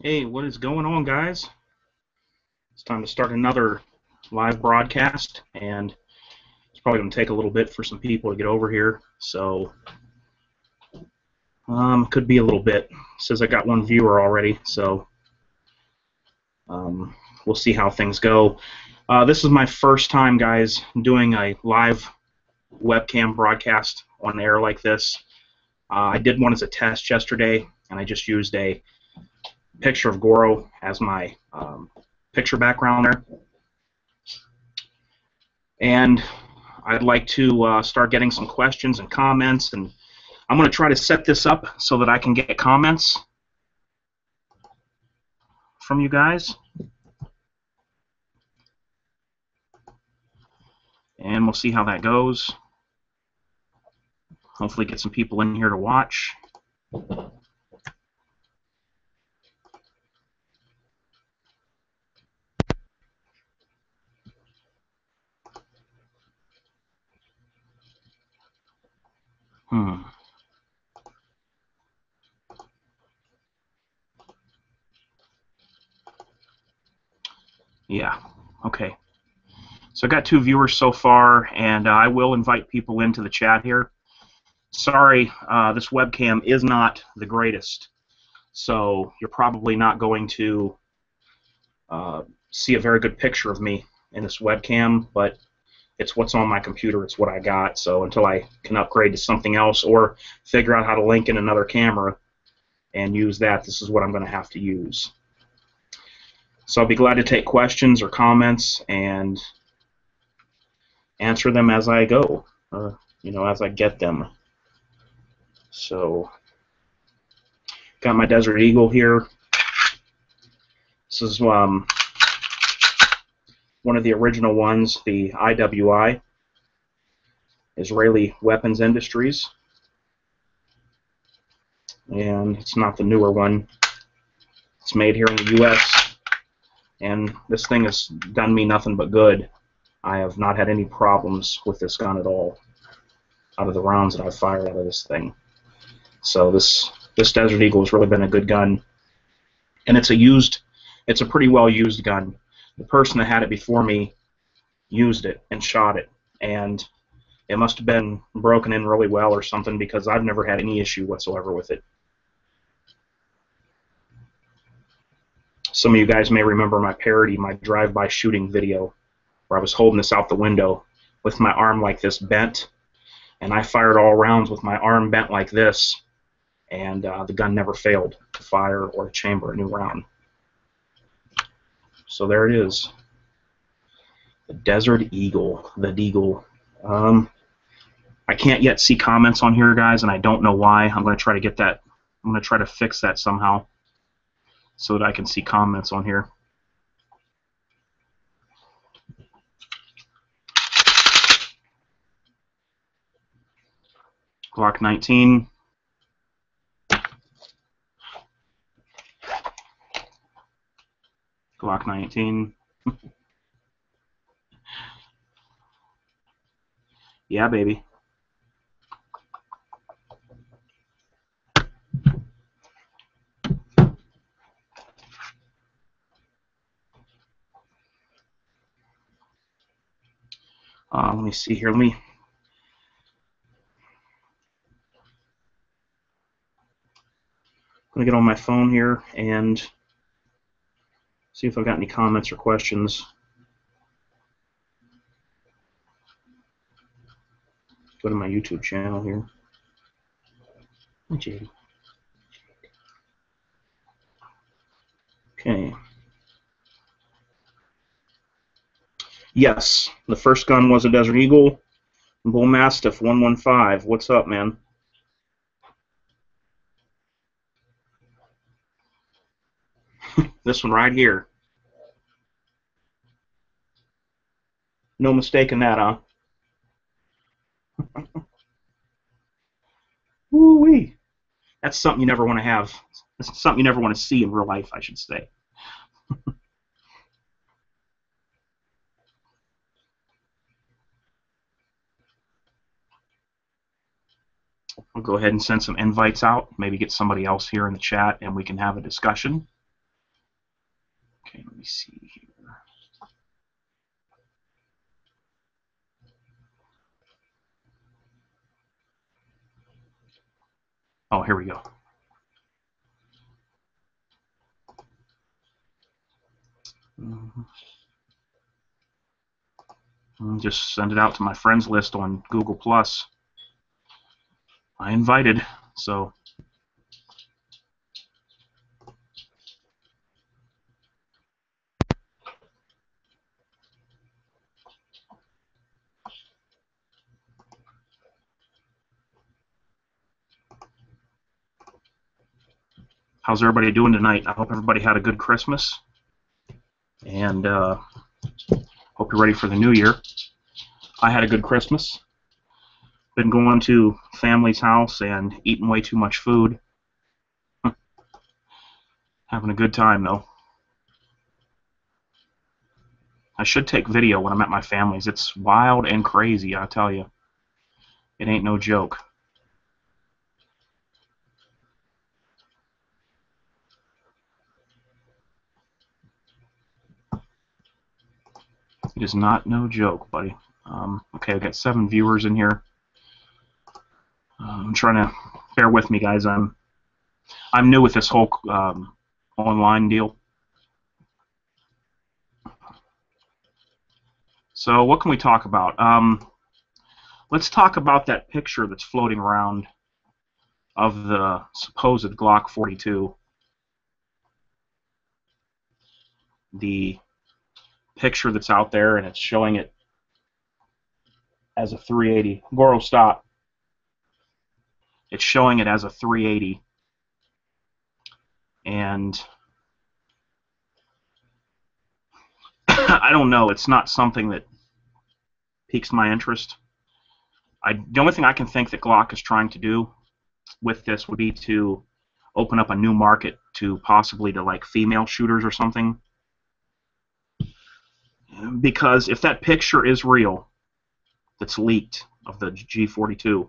Hey, what is going on, guys? It's time to start another live broadcast, and it's probably going to take a little bit for some people to get over here, so could be a little bit. It says I got one viewer already, so um, we'll see how things go. This is my first time, guys, doing a live webcam broadcast on air like this. I did one as a test yesterday, and I just used a picture of Goro as my picture background there. And I'd like to start getting some questions and comments, and I'm going to try to set this up so that I can get comments from you guys. And we'll see how that goes. Hopefully get some people in here to watch. Yeah, okay. So I got 2 viewers so far, and I will invite people into the chat here. Sorry, this webcam is not the greatest, so you're probably not going to see a very good picture of me in this webcam, but it's what's on my computer, it's what I got, so until I can upgrade to something else or figure out how to link in another camera and use that, this is what I'm going to have to use. So I'll be glad to take questions or comments and answer them as I go, as I get them. So, got my Desert Eagle here. This is one of the original ones, the IWI, Israeli Weapons Industries. And it's not the newer one. It's made here in the U.S. And this thing has done me nothing but good. I have not had any problems with this gun at all out of the rounds that I've fired out of this thing. So this Desert Eagle has really been a good gun. And it's a pretty well used gun. The person that had it before me used it and shot it, and it must have been broken in really well or something, because I've never had any issue whatsoever with it. Some of you guys may remember my parody, my drive-by shooting video, where I was holding this out the window with my arm like this bent, and I fired all rounds with my arm bent like this, and the gun never failed to fire or to chamber a new round. So there it is. The Desert Eagle. The Deagle. I can't yet see comments on here, guys, and I don't know why. I'm going to try to get that. I'm going to try to fix that somehow so that I can see comments on here. Glock 19. Glock 19. Yeah, baby. Let me see here. Let me get on my phone here and see if I've got any comments or questions. Go to my YouTube channel here. Hi, Jade. Okay. Yes, the first gun was a Desert Eagle. Bull Mastiff 115. What's up, man? This one right here. No mistake in that, huh? Woo-wee. That's something you never want to have. That's something you never want to see in real life, I should say. I'll go ahead and send some invites out, maybe get somebody else here in the chat, and we can have a discussion. Okay, let me see here. Oh, here we go. Just send it out to my friends list on Google+. I invited, so... How's everybody doing tonight? I hope everybody had a good Christmas, and hope you're ready for the new year. I had a good Christmas. Been going to family's house and eating way too much food. Having a good time, though. I should take video when I'm at my family's. It's wild and crazy, I tell you. It ain't no joke. It is not no joke, buddy. Okay, I've got 7 viewers in here. I'm trying to bear with me, guys. I'm new with this whole online deal. So what can we talk about? Let's talk about that picture that's floating around of the supposed Glock 42. The picture that's out there, and it's showing it as a 380. Goro, stop. It's showing it as a 380. And I don't know. It's not something that piques my interest. The only thing I can think that Glock is trying to do with this would be to open up a new market to possibly to like female shooters or something. Because if that picture is real, that's leaked of the G42,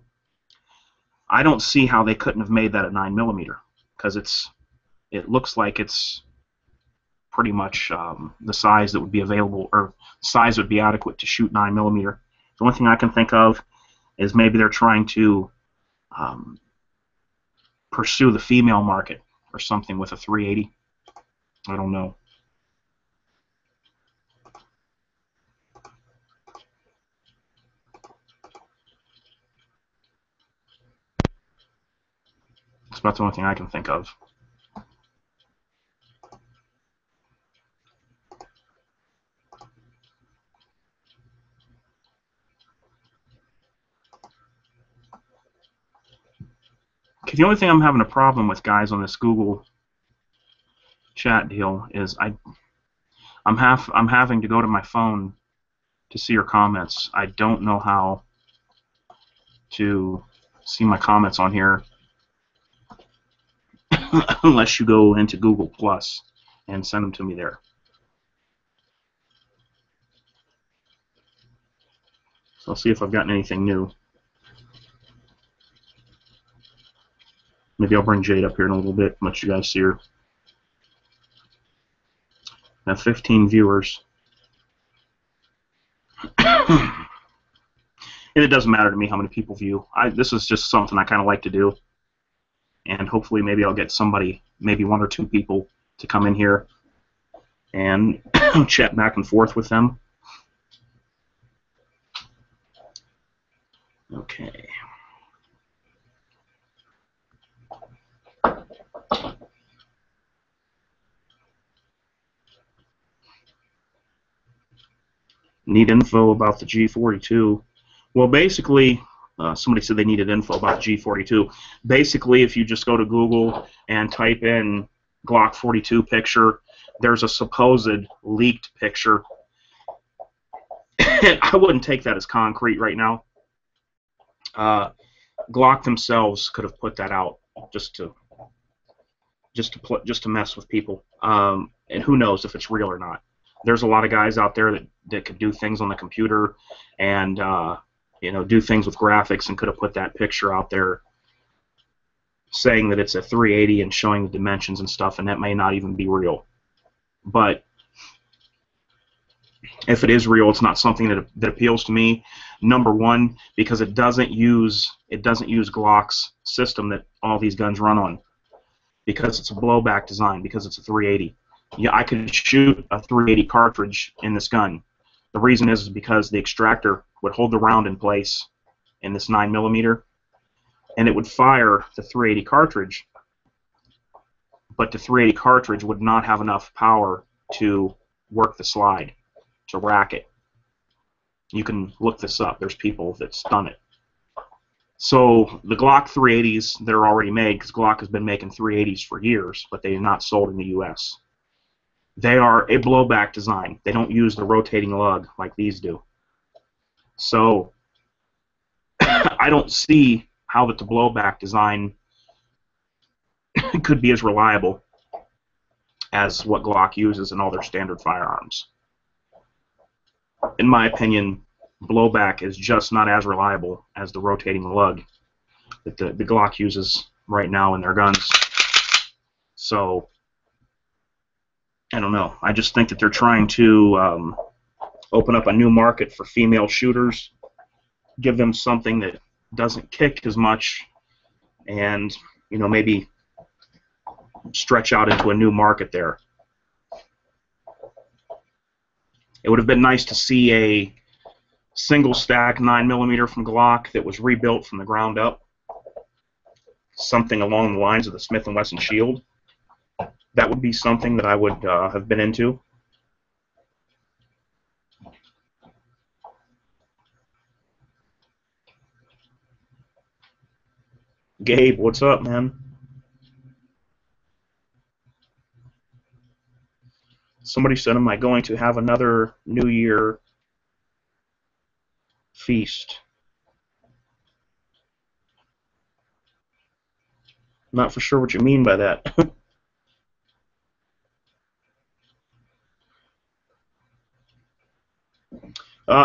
I don't see how they couldn't have made that at 9mm, because it looks like it's pretty much the size that would be available, or size that would be adequate to shoot 9mm. The only thing I can think of is maybe they're trying to pursue the female market or something with a 380. I don't know. It's about the only thing I can think of. Okay, the only thing I'm having a problem with, guys, on this Google chat deal is I'm having to go to my phone to see your comments. I don't know how to see my comments on here unless you go into Google Plus and send them to me there. So I'll see if I've gotten anything new. Maybe I'll bring Jade up here in a little bit, let you guys see her. I have 15 viewers. And it doesn't matter to me how many people view. This is just something I kind of like to do. And hopefully maybe I'll get somebody, maybe 1 or 2 people, to come in here and chat back and forth with them. Okay. Need info about the G42. Well, basically, somebody said they needed info about G42. Basically, if you just go to Google and type in Glock 42 picture, there's a supposed leaked picture. I wouldn't take that as concrete right now. Glock themselves could have put that out just to mess with people. And who knows if it's real or not. There's a lot of guys out there that could do things on the computer and you know, do things with graphics, and could have put that picture out there saying that it's a 380 and showing the dimensions and stuff, and that may not even be real. But If it is real, it's not something that appeals to me. Number one, because it doesn't use Glock's system that all these guns run on, because it's a blowback design, because it's a 380. Yeah, I could shoot a 380 cartridge in this gun. The reason is because the extractor would hold the round in place in this 9mm, and it would fire the 380 cartridge, but the 380 cartridge would not have enough power to work the slide, to rack it. You can look this up. There's people that's done it. So the Glock 380s that are already made, because Glock has been making 380s for years, but they are not sold in the U.S. They are a blowback design. They don't use the rotating lug like these do. So I don't see how that the blowback design could be as reliable as what Glock uses in all their standard firearms. In my opinion, blowback is just not as reliable as the rotating lug that the Glock uses right now in their guns. So I don't know. I just think that they're trying to open up a new market for female shooters, give them something that doesn't kick as much, and maybe stretch out into a new market there. It would have been nice to see a single stack 9mm from Glock that was rebuilt from the ground up, something along the lines of the Smith & Wesson Shield. That would be something that I would have been into. Gabe, what's up, man? Somebody said, am I going to have another New Year feast? Not for sure what you mean by that.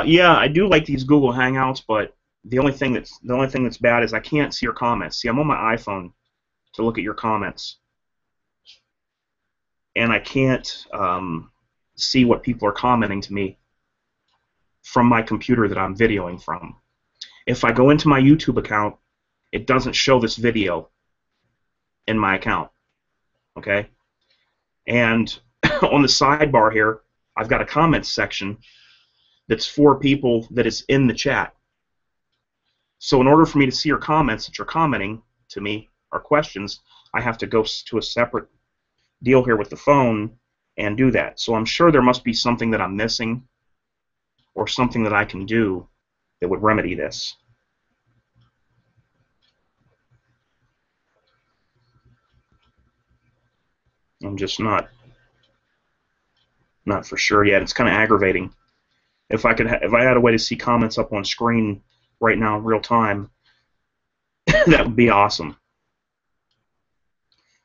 Yeah, I do like these Google Hangouts, but the only thing that's bad is I can't see your comments. See, I'm on my iPhone to look at your comments, and I can't see what people are commenting to me from my computer that I'm videoing from. If I go into my YouTube account, it doesn't show this video in my account. Okay? And on the sidebar here, I've got a comments section that's for people that is in the chat. So in order for me to see your comments that you're commenting to me or questions, I have to go to a separate deal here with the phone and do that. So I'm sure there must be something that I'm missing or something that I can do that would remedy this. I'm just not for sure yet. It's kind of aggravating. If I had a way to see comments up on screen right now in real time, that would be awesome.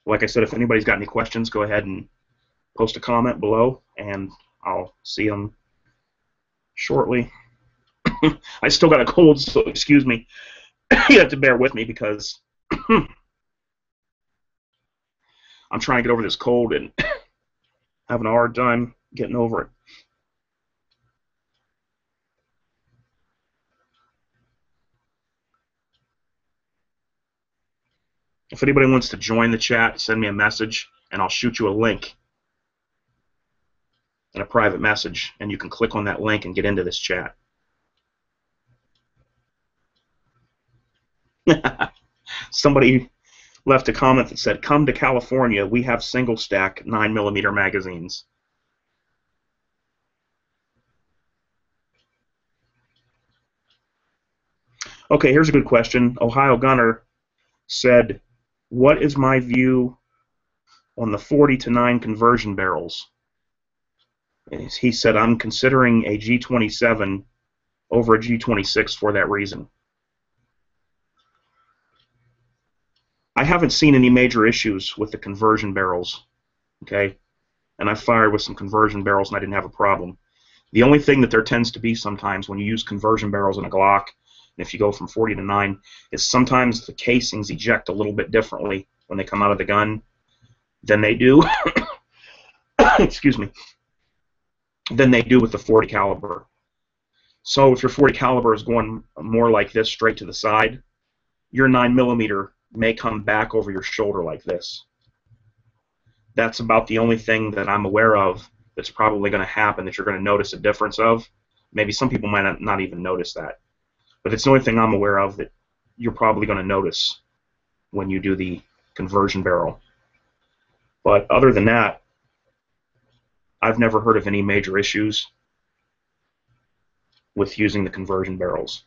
Like I said, if anybody's got any questions, go ahead and post a comment below, and I'll see them shortly. I still got a cold, so excuse me. You have to bear with me because I'm trying to get over this cold and having a hard time getting over it. If anybody wants to join the chat, send me a message, and I'll shoot you a link in a private message, and you can click on that link and get into this chat. Somebody left a comment that said, "Come to California, we have single stack 9mm magazines." Okay, here's a good question. Ohio Gunner said, what is my view on the 40-9 conversion barrels? He said, I'm considering a G27 over a G26 for that reason. I haven't seen any major issues with the conversion barrels, okay? And I fired with some conversion barrels and I didn't have a problem. The only thing that there tends to be sometimes when you use conversion barrels in a Glock, and if you go from 40-9, is sometimes the casings eject a little bit differently when they come out of the gun than they do. Excuse me. than they do with the 40 caliber. So if your 40 caliber is going more like this, straight to the side, your 9mm may come back over your shoulder like this. That's about the only thing that I'm aware of that's probably going to happen that you're going to notice a difference of. Maybe some people might not even notice that. But it's the only thing I'm aware of that you're probably going to notice when you do the conversion barrel. But other than that, I've never heard of any major issues with using the conversion barrels.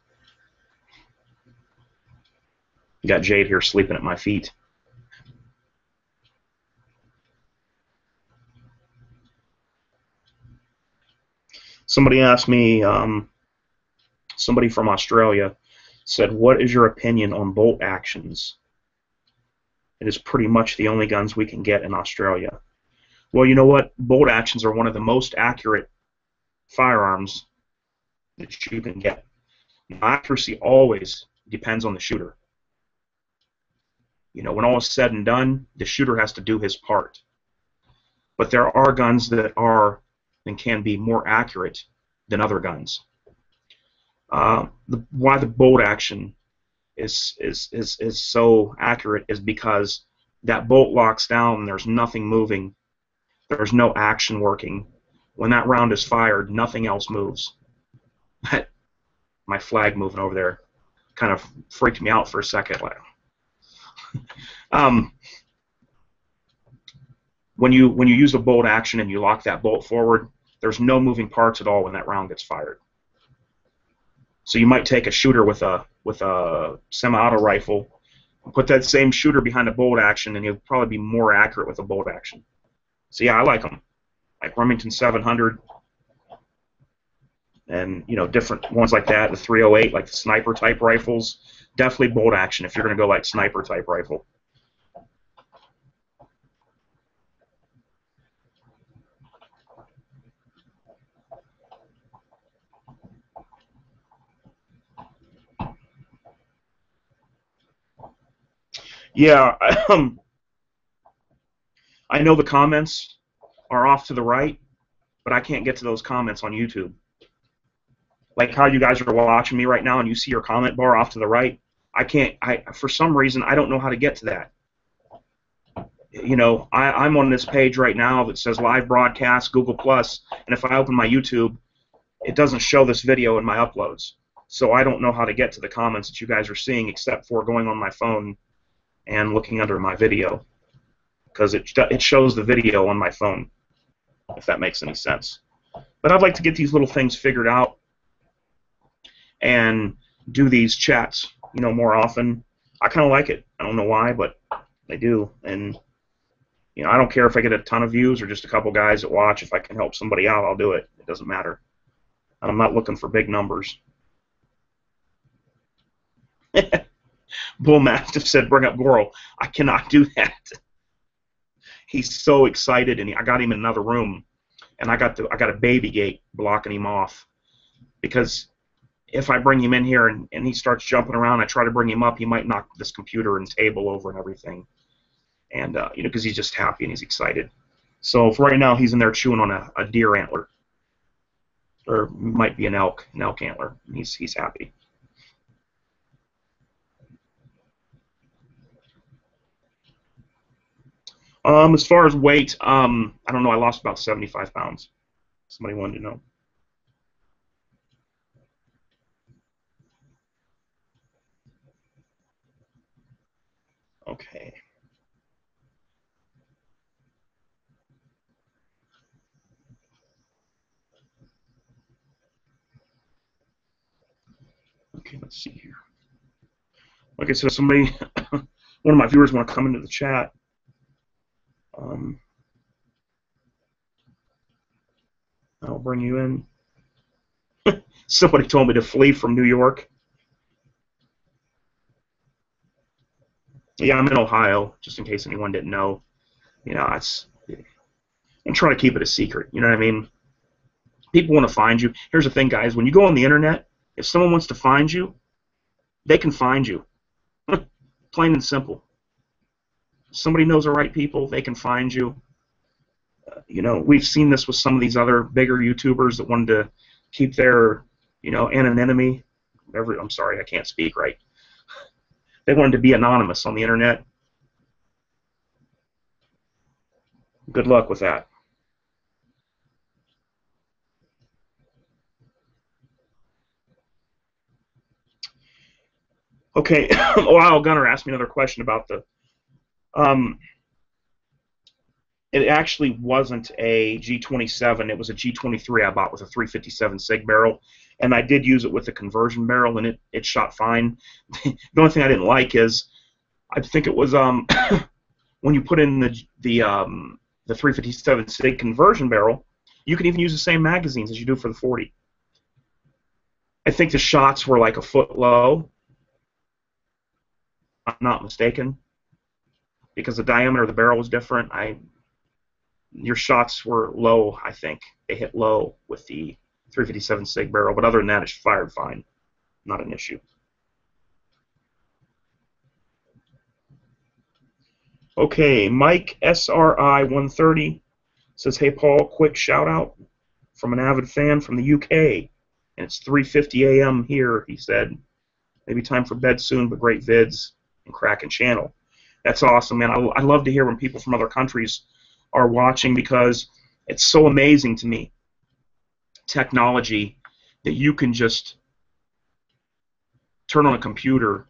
You got Jade here sleeping at my feet. Somebody asked me, somebody from Australia said, what is your opinion on bolt actions? It is pretty much the only guns we can get in Australia. Well, you know what? Bolt actions are one of the most accurate firearms that you can get. Accuracy always depends on the shooter. You know, when all is said and done, the shooter has to do his part. But there are guns that are and can be more accurate than other guns. Why the bolt action is so accurate is because that bolt locks down, there's nothing moving, there's no action working. When that round is fired, nothing else moves. My flag moving over there kind of freaked me out for a second. When you use a bolt action and you lock that bolt forward, there's no moving parts at all when that round gets fired. So you might take a shooter with a semi-auto rifle, put that same shooter behind a bolt action, and you'll probably be more accurate with a bolt action. So yeah, I like them, like Remington 700, and you know, different ones like that. The 308, like the sniper type rifles, definitely bolt action if you're going to go like sniper type rifle. Yeah, I know the comments are off to the right, but I can't get to those comments on YouTube. Like how you guys are watching me right now and you see your comment bar off to the right, I can't, for some reason, I don't know how to get to that. You know, I'm on this page right now that says live broadcast, Google+, and if I open my YouTube, it doesn't show this video in my uploads. So I don't know how to get to the comments that you guys are seeing except for going on my phone and looking under my video, because it shows the video on my phone, if that makes any sense. But I'd like to get these little things figured out and do these chats, you know, more often. I kind of like it. I don't know why, but I do. And you know, I don't care if I get a ton of views or just a couple guys that watch. If I can help somebody out, I'll do it. It doesn't matter. I'm not looking for big numbers. Bull Mastiff said, "Bring up Goro." I cannot do that. He's so excited, and I got him in another room, and I got a baby gate blocking him off, because if I bring him in here and he starts jumping around, I try to bring him up, he might knock this computer and table over and everything, and you know, because he's just happy and he's excited. So for right now, he's in there chewing on a deer antler, or might be an elk antler, and he's happy. As far as weight, I don't know. I lost about 75 pounds. Somebody wanted to know. Okay. Okay, let's see here. Like I said, somebody, one of my viewers want to come into the chat. I'll bring you in. Somebody told me to flee from New York. Yeah, I'm in Ohio, just in case anyone didn't know. You know, I'm trying to keep it a secret. You know what I mean? People want to find you. Here's the thing, guys. When you go on the internet, if someone wants to find you, they can find you. Plain and simple. If somebody knows the right people, they can find you. You know, we've seen this with some of these other bigger YouTubers that wanted to keep their, you know, anonymity. I'm sorry, I can't speak right. They wanted to be anonymous on the internet. Good luck with that. Okay, Lyle Gunner asked me another question about the. It actually wasn't a G27. It was a G23 I bought with a 357 SIG barrel, and I did use it with a conversion barrel, and it shot fine. The only thing I didn't like is I think it was when you put in the 357 SIG conversion barrel, you can even use the same magazines as you do for the 40. I think the shots were like a foot low. I'm not mistaken, because the diameter of the barrel was different. Your shots were low, I think. They hit low with the 357 SIG barrel, but other than that, it's fired fine. Not an issue. Okay, Mike SRI 130 says, "Hey Paul, quick shout out from an avid fan from the UK, and it's 3:50 a.m. here." He said, "Maybe time for bed soon, but great vids and cracking channel." That's awesome, man. I love to hear when people from other countries are watching, because it's so amazing to me, technology, that you can just turn on a computer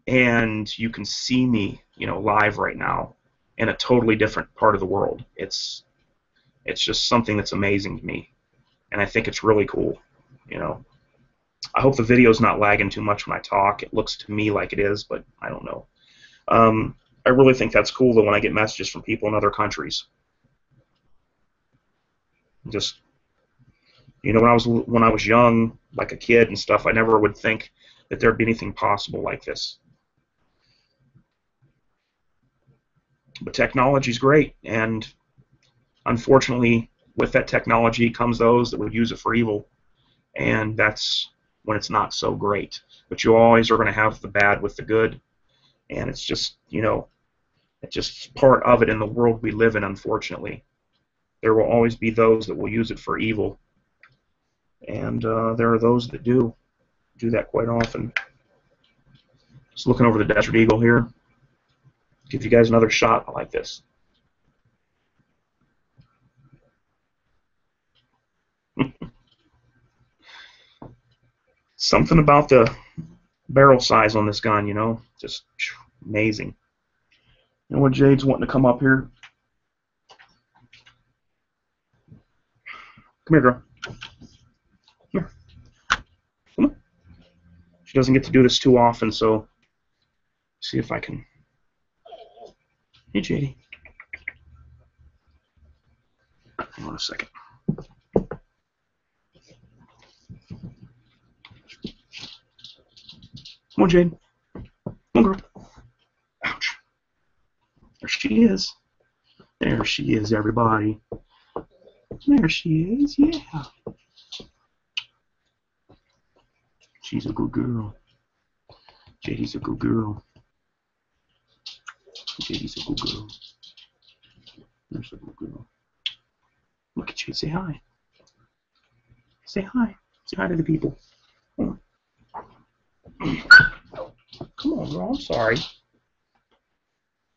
and you can see me, you know, live right now in a totally different part of the world. It's just something that's amazing to me, and I think it's really cool. You know, I hope the video's not lagging too much when I talk. It looks to me like it is, but I don't know. I really think that's cool, though, when I get messages from people in other countries. Just, you know, when I was young, like a kid and stuff, I never would think that there'd be anything possible like this. But technology's great, and unfortunately, with that technology comes those that would use it for evil, and that's when it's not so great. But you always are going to have the bad with the good, and it's just, you know, it's just part of it in the world we live in, unfortunately. There will always be those that will use it for evil, and there are those that do that quite often. Just looking over the Desert Eagle here. Give you guys another shot like this. Something about the barrel size on this gun, you know, just amazing. You know what, Jade's wanting to come up here? Come here, girl. Come here. Come on. She doesn't get to do this too often, so see if I can. Hey, Jade. Hang on a second. Come on, Jade. Come on, girl. Ouch. There she is. There she is, everybody. There she is, yeah. She's a good girl. Jade's a good girl. Jade's a good girl. There's a good girl. Look at Jade. Say hi. Say hi. Say hi to the people. Come on, girl. I'm sorry.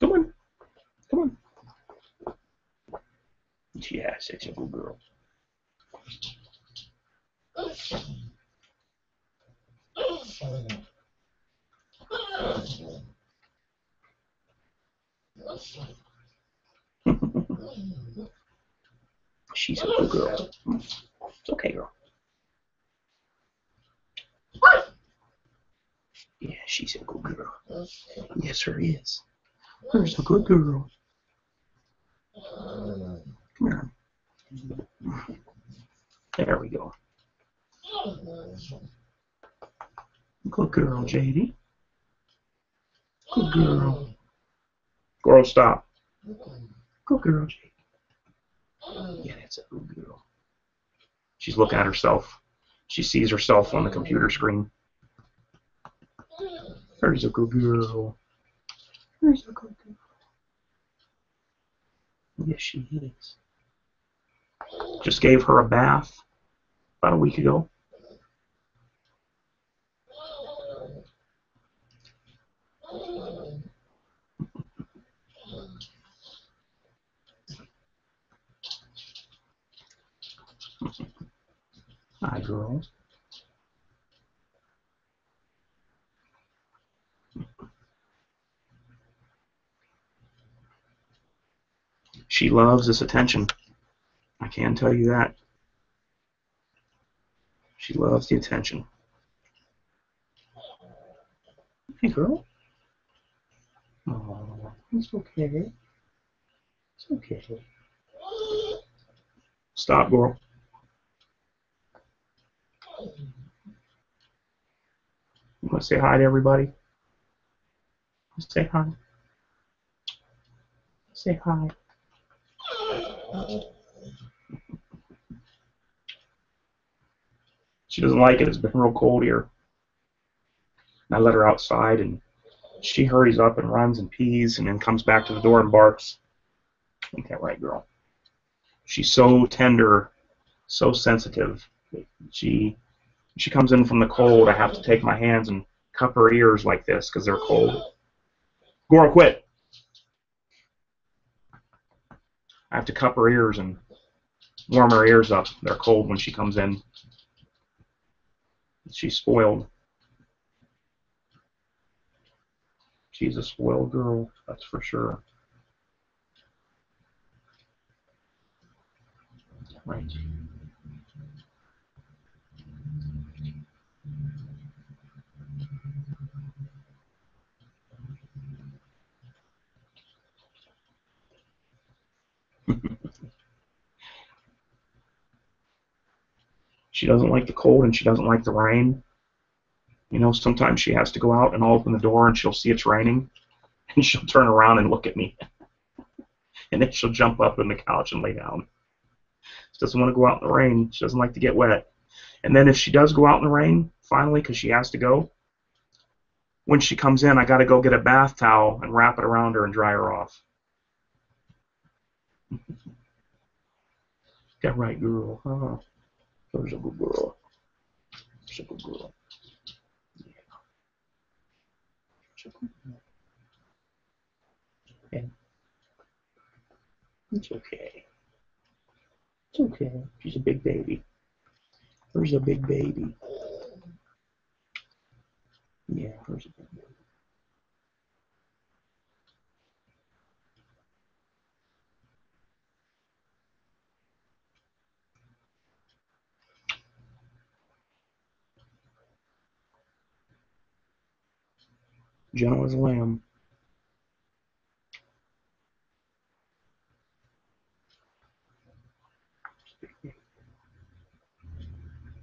Come on. Come on. Yes, it's a good girl. She's a good girl. It's okay, girl. Yeah, she's a good girl. Yes, her is. Her's a good girl. Come here. There we go. Good girl, JD. Good girl. Girl, stop. Good girl, JD. Yeah, that's a good girl. She's looking at herself. She sees herself on the computer screen. There's a good girl. There's a good girl. Yes, she is. Just gave her a bath about a week ago. Hi, girl. She loves this attention. I can tell you that. She loves the attention. Hey, girl. Oh, it's okay. It's okay. Stop, girl. You want to say hi to everybody? Say hi. Say hi. She doesn't like it. It's been real cold here. I let her outside, and she hurries up and runs and pees, and then comes back to the door and barks. Ain't that right, girl? She's so tender, so sensitive. She comes in from the cold. I have to take my hands and cup her ears like this because they're cold. Gora, quit! I have to cup her ears and warm her ears up. They're cold when she comes in. She's spoiled. She's a spoiled girl, that's for sure. Right. She doesn't like the cold and she doesn't like the rain. You know, sometimes she has to go out and I'll open the door and she'll see it's raining and she'll turn around and look at me. And then she'll jump up on the couch and lay down. She doesn't want to go out in the rain. She doesn't like to get wet. And then if she does go out in the rain, finally, because she has to go, when she comes in, I got to go get a bath towel and wrap it around her and dry her off. That right, girl. Huh? There's a good girl. There's a good girl. Yeah. There's a good girl. Okay. It's okay. It's okay. She's a big baby. There's a big baby. Yeah, there's a big baby. Gentle as a lamb.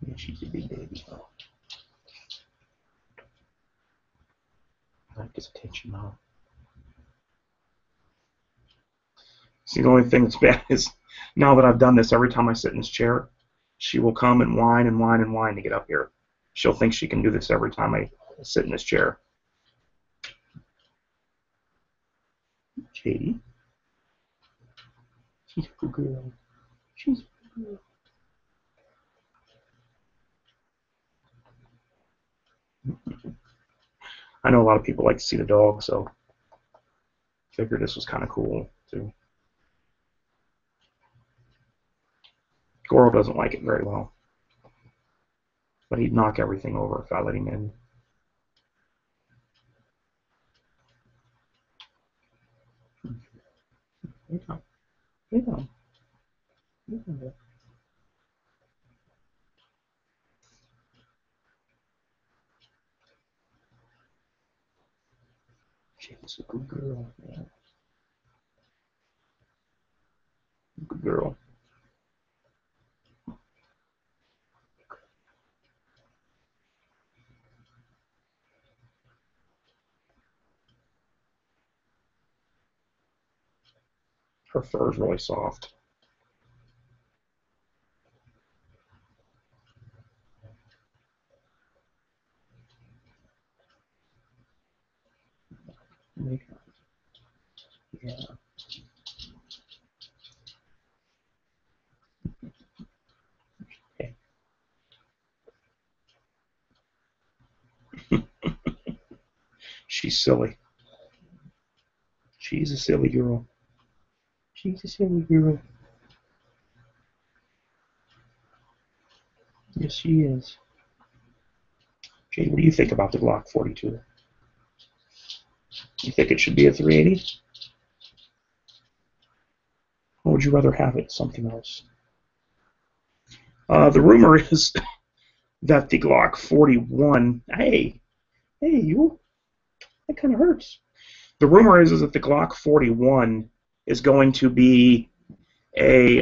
Yeah, she's a big baby. Oh, I like this attention now. See, the only thing that's bad is now that I've done this, every time I sit in this chair, she will come and whine and whine and whine to get up here. She'll think she can do this every time I sit in this chair. Katie. She's a good girl. She's a good girl. I know a lot of people like to see the dog, so I figured this was kind of cool, too. Goro doesn't like it very well, but he'd knock everything over if I let him in. Lay down. Lay down. Lay down. She's a good girl. Yeah. Good girl. Her fur is really soft. Yeah. She's silly. She's a silly girl. She's a silly girl. Yes, she is. Jay, what do you think about the Glock 42? You think it should be a 380? Or would you rather have it something else? The rumor is that the Glock 41... Hey, you... That kind of hurts. The rumor is that the Glock 41 is going to be a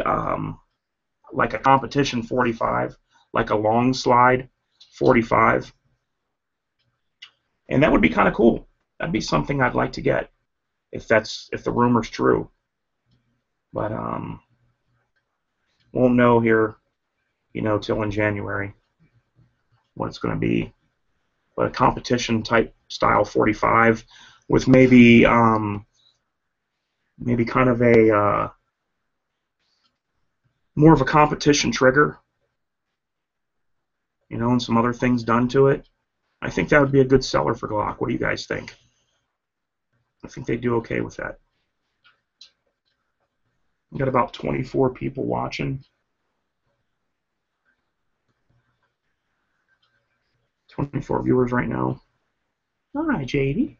like a competition 45, like a long slide 45, and that would be kind of cool. That'd be something I'd like to get if the rumor's true. But won't know here, till in January what it's going to be. But a competition type style 45 with maybe kind of a more of a competition trigger, and some other things done to it. I think that would be a good seller for Glock. What do you guys think? I think they do okay with that. We got about 24 people watching. 24 viewers right now. Hi, JD.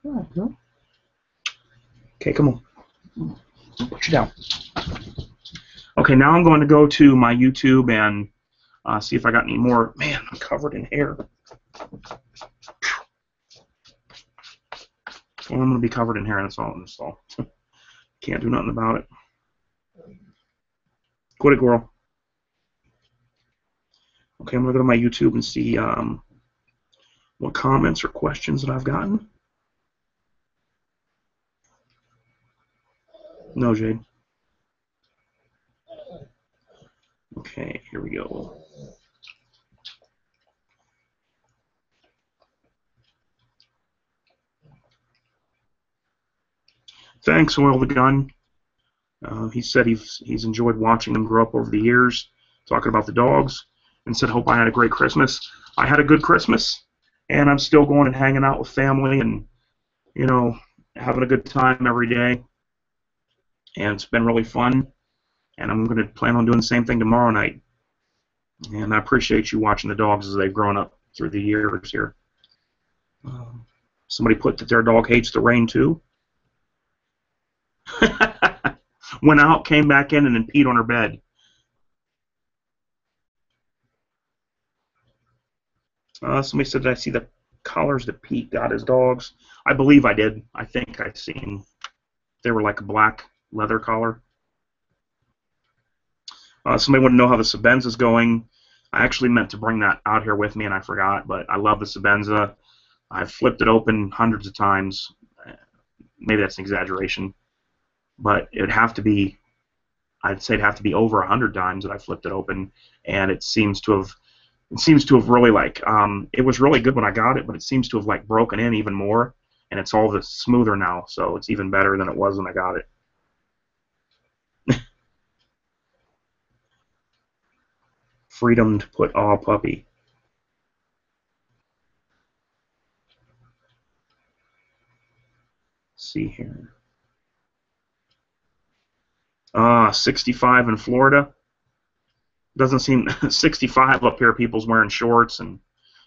Hi, girl. Okay, come on. I'll put you down. Okay, now I'm going to go to my YouTube and see if I got any more. Man, I'm covered in hair. Well, I'm going to be covered in hair, that's all. Can't do nothing about it. Quit it, girl. Okay, I'm going to go to my YouTube and see what comments or questions that I've gotten. No, Jade. Okay, here we go. Thanks, Oil the Gun. He said he's enjoyed watching them grow up over the years, talking about the dogs, and said, hope I had a great Christmas. I had a good Christmas, and I'm still going and hanging out with family and, having a good time every day. And it's been really fun, and I'm going to plan on doing the same thing tomorrow night. And I appreciate you watching the dogs as they've grown up through the years here. Somebody put that their dog hates the rain, too. Went out, came back in, and then peed on her bed. Somebody said, did I see the collars that Pete got his dogs? I believe I did. I think I've seen. They were like a black leather collar. Somebody wanted to know how the Sebenza's going. I actually meant to bring that out here with me, and I forgot, but I love the Sebenza. I've flipped it open hundreds of times. Maybe that's an exaggeration, but it would have to be, I'd say it'd have to be over 100 times that I flipped it open, and it seems to have really it was really good when I got it, but it seems to have broken in even more, and it's all the smoother now, so it's even better than it was when I got it. Freedom to put all puppy. Let's see here. 65 in Florida. Doesn't seem 65 up here. People's wearing shorts and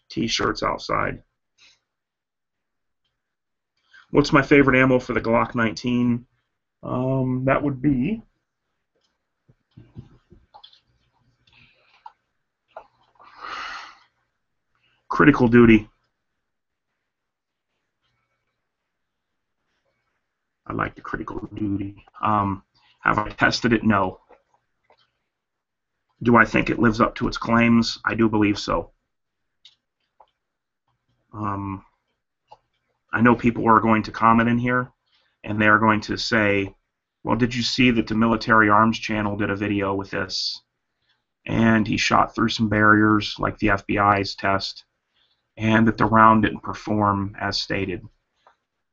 t-shirts outside. What's my favorite ammo for the Glock 19? That would be Critical Duty. I like the Critical Duty. Have I tested it? No. Do I think it lives up to its claims? I do believe so. I know people are going to comment in here, and they're going to say, well, did you see that the Military Arms channel did a video with this, and he shot through some barriers like the FBI's test, and that the round didn't perform as stated?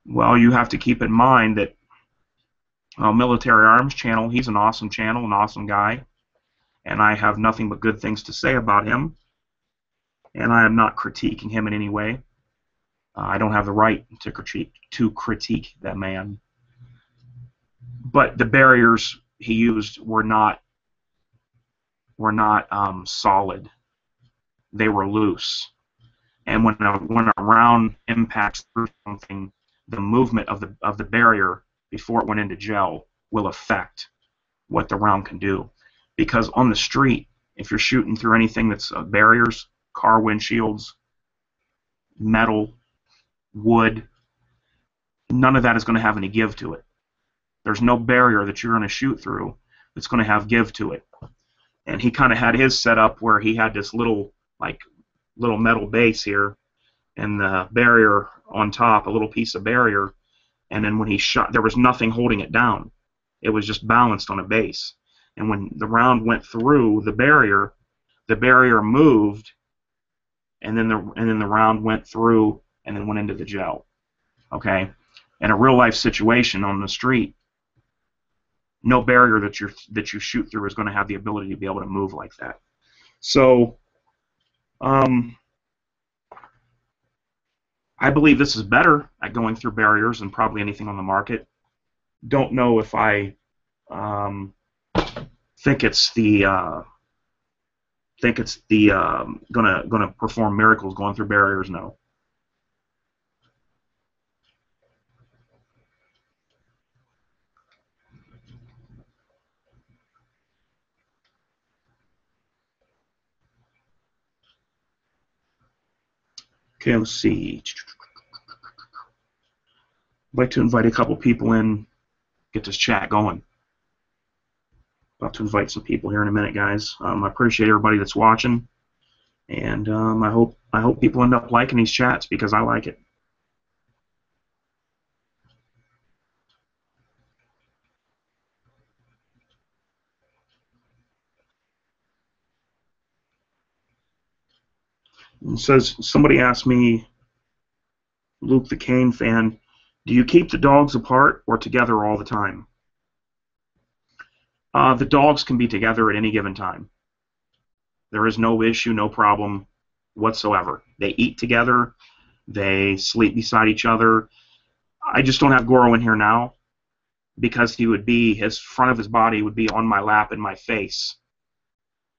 Well, you have to keep in mind that Military Arms channel, he's an awesome channel, an awesome guy, and I have nothing but good things to say about him, and I am not critiquing him in any way. I don't have the right to critique that man. But the barriers he used were not solid. They were loose. And when a round impacts through something, the movement of the barrier before it went into gel will affect what the round can do. Because on the street, if you're shooting through anything that's barriers, car windshields, metal, wood, none of that is going to have any give to it. There's no barrier that you're going to shoot through that's going to have give to it. And he kind of had his set up where he had this little metal base here, and the barrier on top, a little piece of barrier, and then when he shot, there was nothing holding it down. It was just balanced on a base. And when the round went through the barrier moved, and then the round went through and then went into the gel. Okay? In a real life situation on the street, no barrier that you shoot through is going to have the ability to be able to move like that. So, I believe this is better at going through barriers than probably anything on the market. Don't know if I think it's gonna perform miracles going through barriers. No. Okay, let's see. I'd like to invite a couple people in, get this chat going. About to invite some people here in a minute, guys. I appreciate everybody that's watching, and I hope people end up liking these chats because I like it. It says somebody asked me, Luke the Kane fan, do you keep the dogs apart or together all the time? The dogs can be together at any given time. There is no issue, no problem whatsoever. They eat together. They sleep beside each other. I just don't have Goro in here now because his front of his body would be on my lap and my face.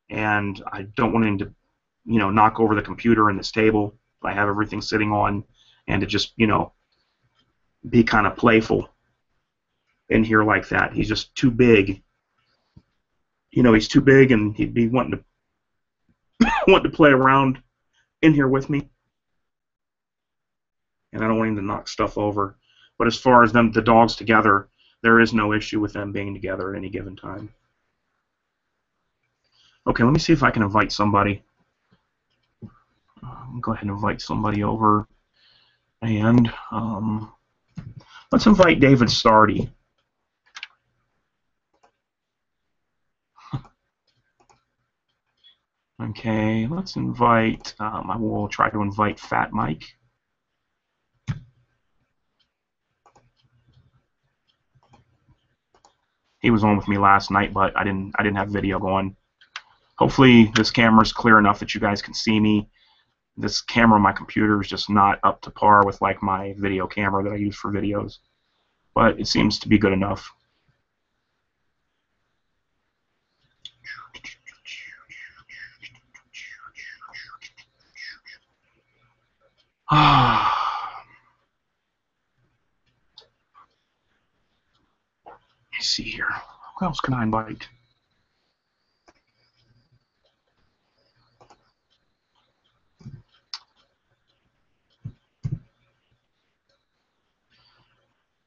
And I don't want him to, knock over the computer and this table I have everything sitting on, and to just, be kind of playful in here like that. He's just too big. He's too big, and he'd be wanting to play around in here with me. And I don't want him to knock stuff over. But as far as the dogs together, there is no issue with them being together at any given time. Okay, let me see if I can invite somebody. Go ahead and invite somebody over. And let's invite David Stardy. Okay, let's invite, I will try to invite Fat Mike. He was on with me last night, but I didn't have video going. Hopefully this camera is clear enough that you guys can see me. This camera on my computer is just not up to par with like my video camera that I use for videos, but it seems to be good enough. Let's see here. Who else can I invite?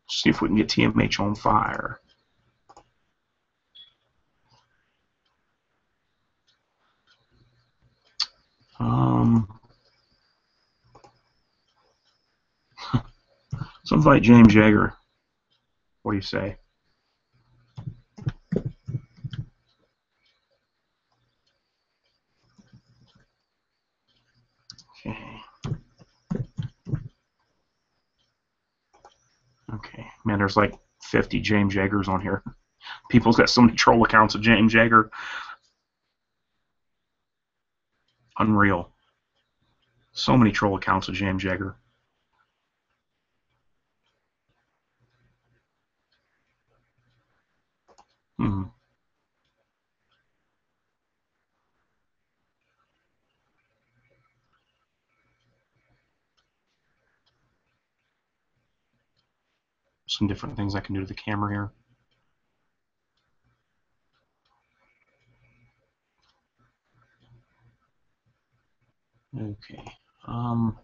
See if we can get TMH on fire. Let's invite James Yeager. What do you say? Okay. Okay. Man, there's like 50 James Yeagers on here. People's got so many troll accounts of James Yeager. Unreal. So many troll accounts of James Yeager. Hmm. Some different things I can do to the camera here. Okay. Um,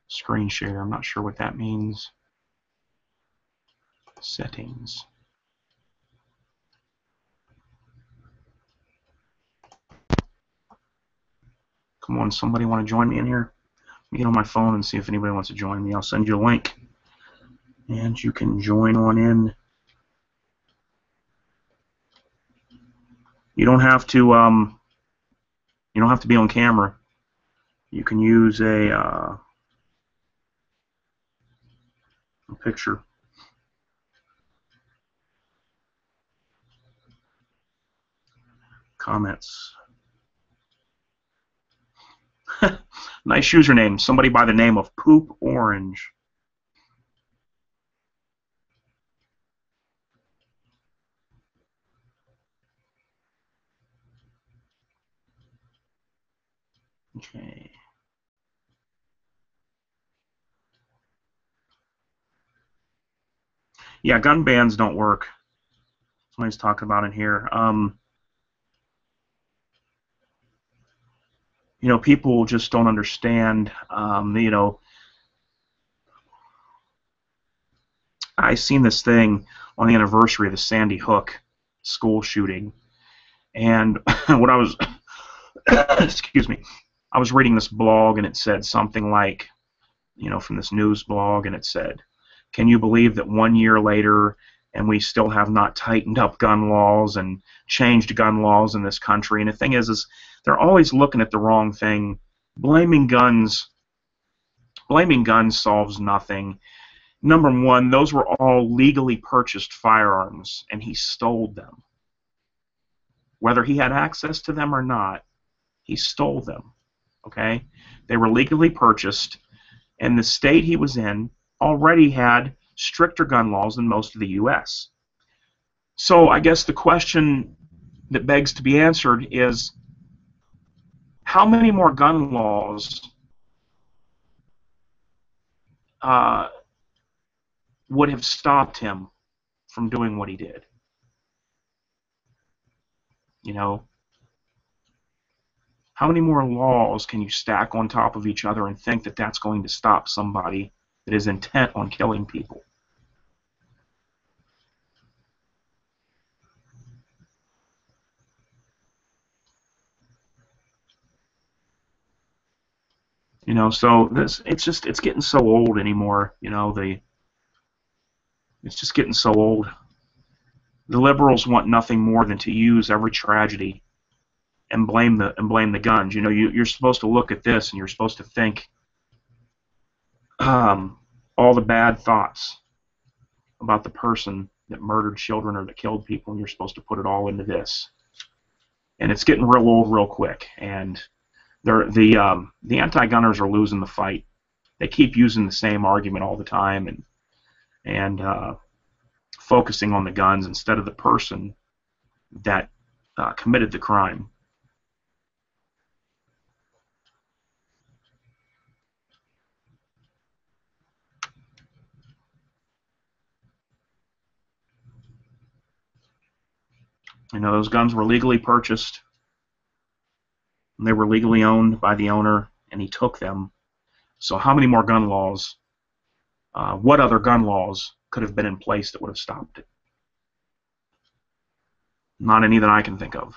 Screen share. I'm not sure what that means. Settings. Come on, somebody want to join me in here? Let me get on my phone and see if anybody wants to join me. I'll send you a link, and you can join on in. You don't have to. You don't have to be on camera. You can use a picture. Comments. Nice username. Somebody by the name of Poop Orange. Okay. Yeah, gun bans don't work. Somebody's talking about in here. You know, people just don't understand. You know, I seen this thing on the anniversary of the Sandy Hook school shooting, and what I was, excuse me, I was reading this blog, and it said something like, you know, from this news blog, and it said, "Can you believe that 1 year later, and we still have not tightened up gun laws and changed gun laws in this country?" And the thing is they're always looking at the wrong thing. Blaming guns, blaming guns solves nothing. Number one, those were all legally purchased firearms, and he stole them. Whether he had access to them or not, he stole them. Okay? They were legally purchased, and the state he was in already had stricter gun laws than most of the U.S. So I guess the question that begs to be answered is, how many more gun laws uh, would have stopped him from doing what he did? You know, how many more laws can you stack on top of each other and think that that's going to stop somebody that is intent on killing people? You know, so this it's getting so old anymore. You know, it's just getting so old. The liberals want nothing more than to use every tragedy and blame the guns. You know, you're supposed to look at this and you're supposed to think um, all the bad thoughts about the person that murdered children or that killed people, and you're supposed to put it all into this. And it's getting real old real quick. And the anti-gunners are losing the fight. They keep using the same argument all the time and focusing on the guns instead of the person that committed the crime. You know, those guns were legally purchased, and they were legally owned by the owner, and he took them. So how many more gun laws, what other gun laws could have been in place that would have stopped it? Not any that I can think of.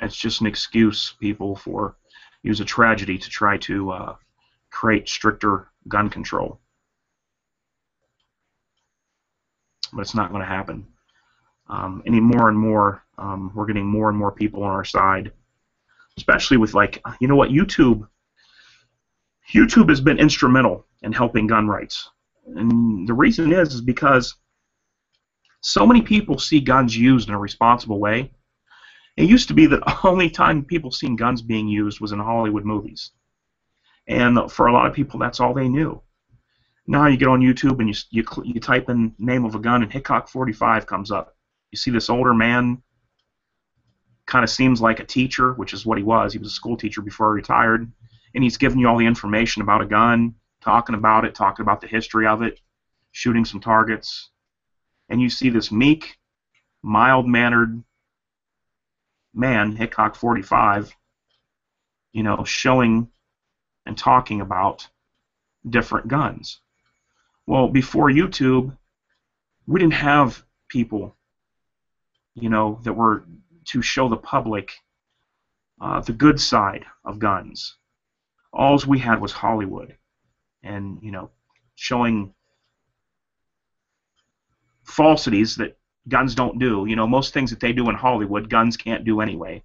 It's just an excuse, people, for use a tragedy to try to create stricter gun control. But it's not going to happen. Any more and more, we're getting more and more people on our side, especially with, like, you know what, YouTube has been instrumental in helping gun rights. And the reason is because so many people see guns used in a responsible way, It used to be that the only time people seen guns being used was in Hollywood movies. And for a lot of people, that's all they knew. Now you get on YouTube and you type in name of a gun and Hickok 45 comes up. You see this older man, kind of seems like a teacher, which is what he was. He was a school teacher before he retired. And he's giving you all the information about a gun, talking about it, talking about the history of it, shooting some targets. And you see this meek, mild-mannered man, Hickok 45, showing and talking about different guns. Well, before YouTube, we didn't have people, that were to show the public the good side of guns. All we had was Hollywood, and showing falsities that guns don't do. Most things that they do in Hollywood, guns can't do anyway.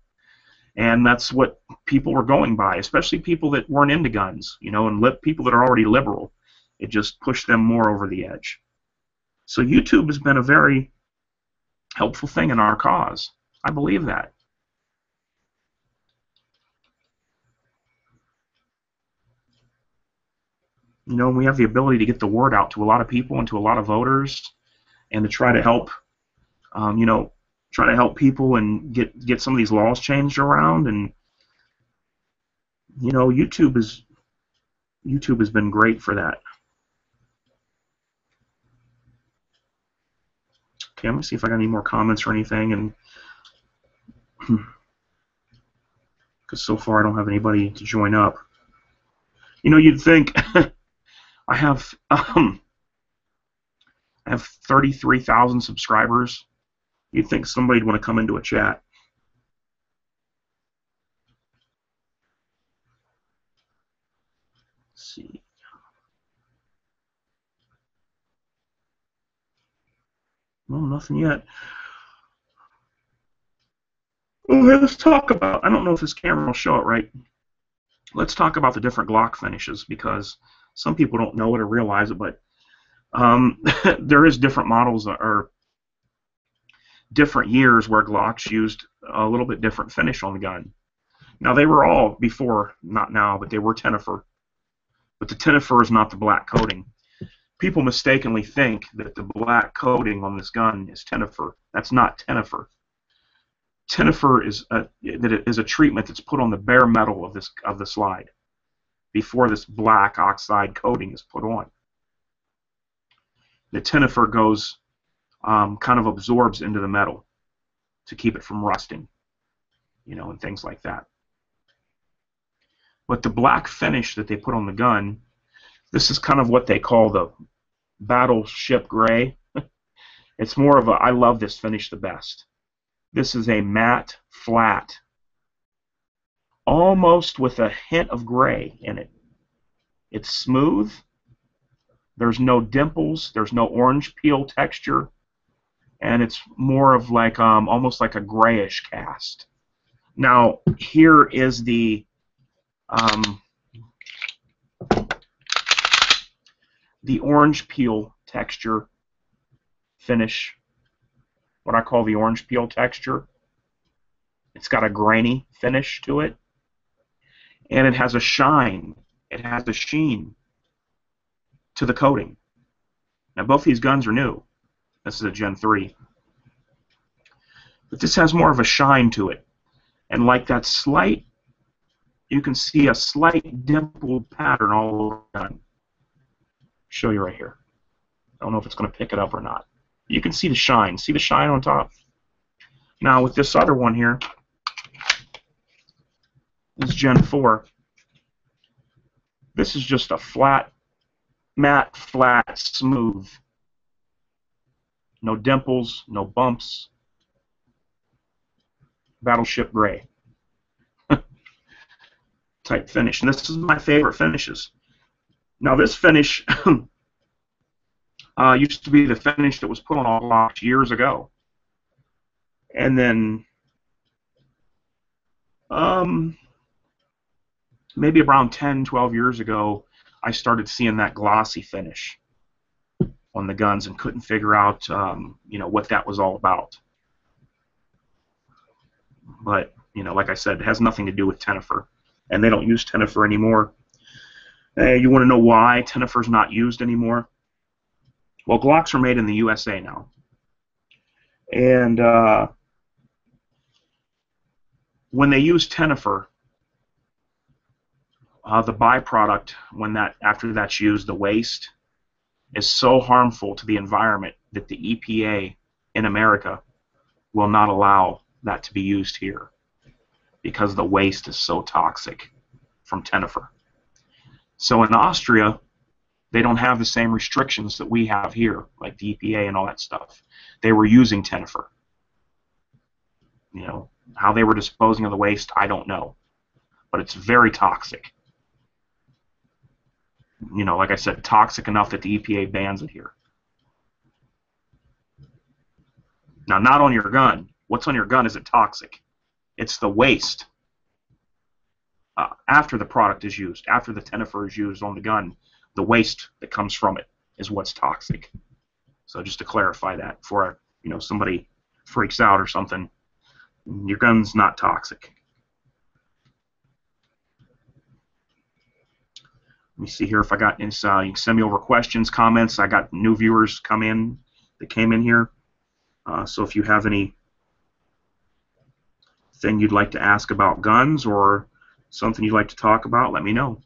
And that's what people were going by, especially people that weren't into guns, and people that are already liberal. It just pushed them more over the edge. So YouTube has been a very helpful thing in our cause. I believe that. We have the ability to get the word out to a lot of people and to a lot of voters, and to try to help, try to help people and get some of these laws changed around. And YouTube has been great for that. Okay, let me see if I got any more comments or anything, and because so far I don't have anybody to join up. You'd think I have 33,000 subscribers. You'd think somebody'd want to come into a chat. Let's see. No, nothing yet. Okay, let's talk about, I don't know if this camera will show it right. Let's talk about the different Glock finishes, because some people don't know it or realize it, but there is different models or different years where Glocks used a little bit different finish on the gun. Now, they were all before, not now, but they were Tenifer. But the Tenifer is not the black coating. People mistakenly think that the black coating on this gun is Tenifer. That's not Tenifer. Tenifer is a treatment that's put on the bare metal of the slide before this black oxide coating is put on. The Tenifer goes, kind of absorbs into the metal to keep it from rusting, and things like that. But the black finish that they put on the gun, this is kind of what they call the battleship gray. It's more of a, I love this finish the best. This is a matte, flat, almost with a hint of gray in it. It's smooth. There's no dimples. There's no orange peel texture. And it's more of like almost like a grayish cast. Now, here is the orange peel texture finish, what I call the orange peel texture. It's got a grainy finish to it, and it has a shine, it has a sheen to the coating. Now, both these guns are new. This is a Gen 3. But this has more of a shine to it, and like that slight, you can see a slight dimpled pattern all over the gun. Show you right here. I don't know if it's going to pick it up or not. You can see the shine. See the shine on top? Now with this other one here, this Gen 4, this is just a flat, matte, flat, smooth. No dimples, no bumps. Battleship gray type finish. And this is my favorite finishes. Now this finish used to be the finish that was put on all Glocks years ago. And then maybe around 10, 12 years ago, I started seeing that glossy finish on the guns and couldn't figure out what that was all about. But, you know, like I said, it has nothing to do with Tenifer. And they don't use Tenifer anymore. You want to know why Tenifer's not used anymore? Well, Glocks are made in the USA now. And when they use Tenifer, the byproduct, after that's used, the waste, is so harmful to the environment that the EPA in America will not allow that to be used here because the waste is so toxic from Tenifer. So in Austria, they don't have the same restrictions that we have here, like the EPA and all that stuff. They were using Tenifer. You know, how they were disposing of the waste, I don't know. But it's very toxic. You know, like I said, toxic enough that the EPA bans it here. Now, not on your gun. What's on your gun isn't toxic. It's the waste. After the product is used, after the Tenifer is used on the gun, the waste that comes from it is what's toxic. So just to clarify that, before you know, somebody freaks out or something, your gun's not toxic. Let me see here if I got any. You can send me over questions, comments. I got new viewers that came in here. So if you have anything you'd like to ask about guns or something you'd like to talk about, let me know.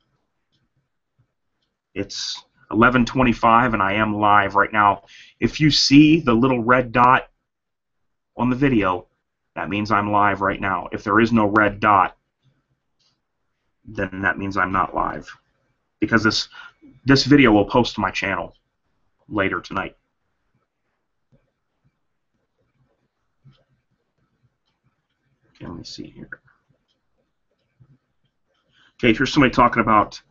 It's 11:25 and I am live right now. If you see the little red dot on the video, that means I'm live right now. If there is no red dot, then that means I'm not live, because this video will post to my channel later tonight. Okay, let me see here. Okay, here's somebody talking about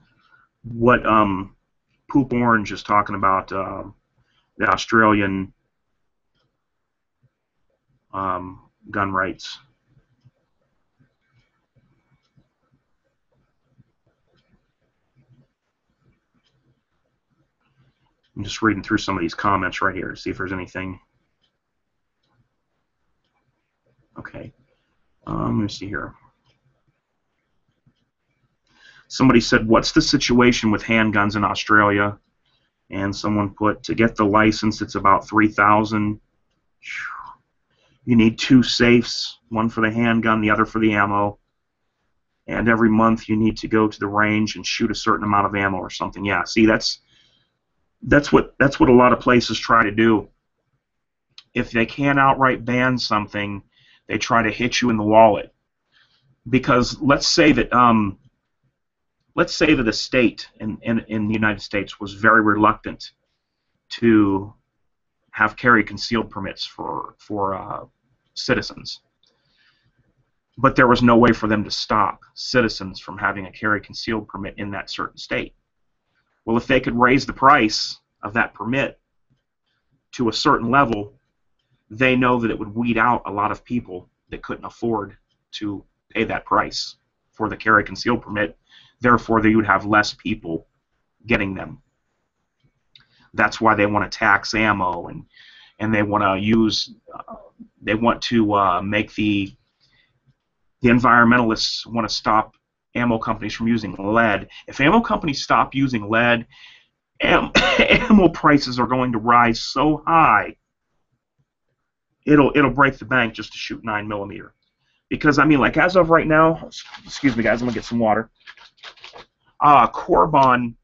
what Poop Orange is talking about, the Australian gun rights. I'm just reading through some of these comments right here to see if there's anything. Okay. Let me see here. Somebody said, what's the situation with handguns in Australia? And someone put, to get the license, it's about $3,000. You need 2 safes, one for the handgun, the other for the ammo. And every month you need to go to the range and shoot a certain amount of ammo or something. Yeah, see, that's what a lot of places try to do. If they can't outright ban something, they try to hit you in the wallet. Because let's say that a state in the United States was very reluctant to have carry concealed permits for citizens, but there was no way for them to stop citizens from having a carry concealed permit in that certain state. Well, if they could raise the price of that permit to a certain level, they know that it would weed out a lot of people that couldn't afford to pay that price for the carry concealed permit. Therefore, they would have less people getting them. That's why they want to tax ammo, and they want to use, make the environmentalists want to stop ammo companies from using lead. If ammo companies stop using lead, ammo prices are going to rise so high, it'll break the bank just to shoot 9mm. Because I mean, like as of right now, excuse me guys, I'm gonna get some water. Corbon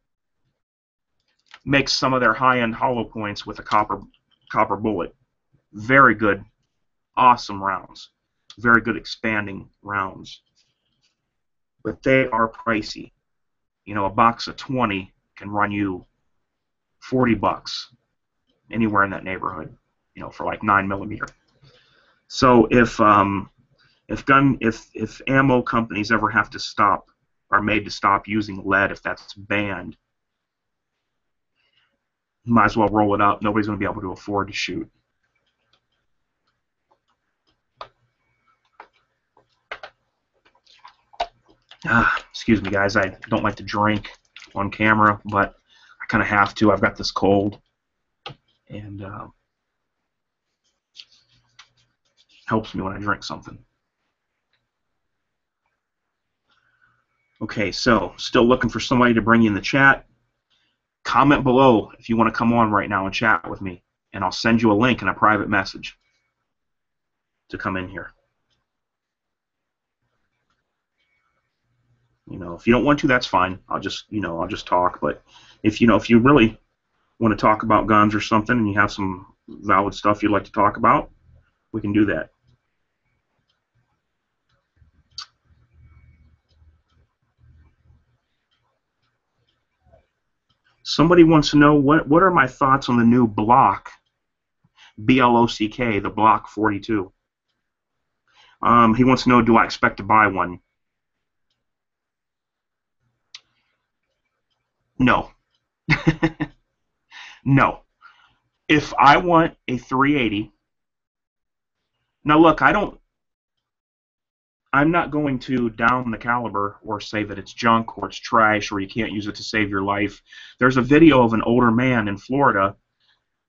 makes some of their high-end hollow points with a copper bullet. Very good, awesome rounds. Very good expanding rounds. But they are pricey. You know, a box of 20 can run you $40, anywhere in that neighborhood. You know, for like 9mm. So if ammo companies ever have to stop, are made to stop using lead, if that's banned, you might as well roll it up. Nobody's going to be able to afford to shoot. Excuse me, guys. I don't like to drink on camera, but I kind of have to. I've got this cold, and helps me when I drink something. Okay, so still looking for somebody to bring you in the chat. Comment below if you want to come on right now and chat with me, and I'll send you a link in a private message to come in here. If you don't want to, that's fine. I'll just talk. But if you really want to talk about guns or something, and you have some valid stuff you'd like to talk about, we can do that. Somebody wants to know what are my thoughts on the new Block, BLOCK, the Block 42. He wants to know, do I expect to buy one? No. No. If I want a 380, now look, I'm not going to down the caliber or say that it's junk or it's trash or you can't use it to save your life. There's a video of an older man in Florida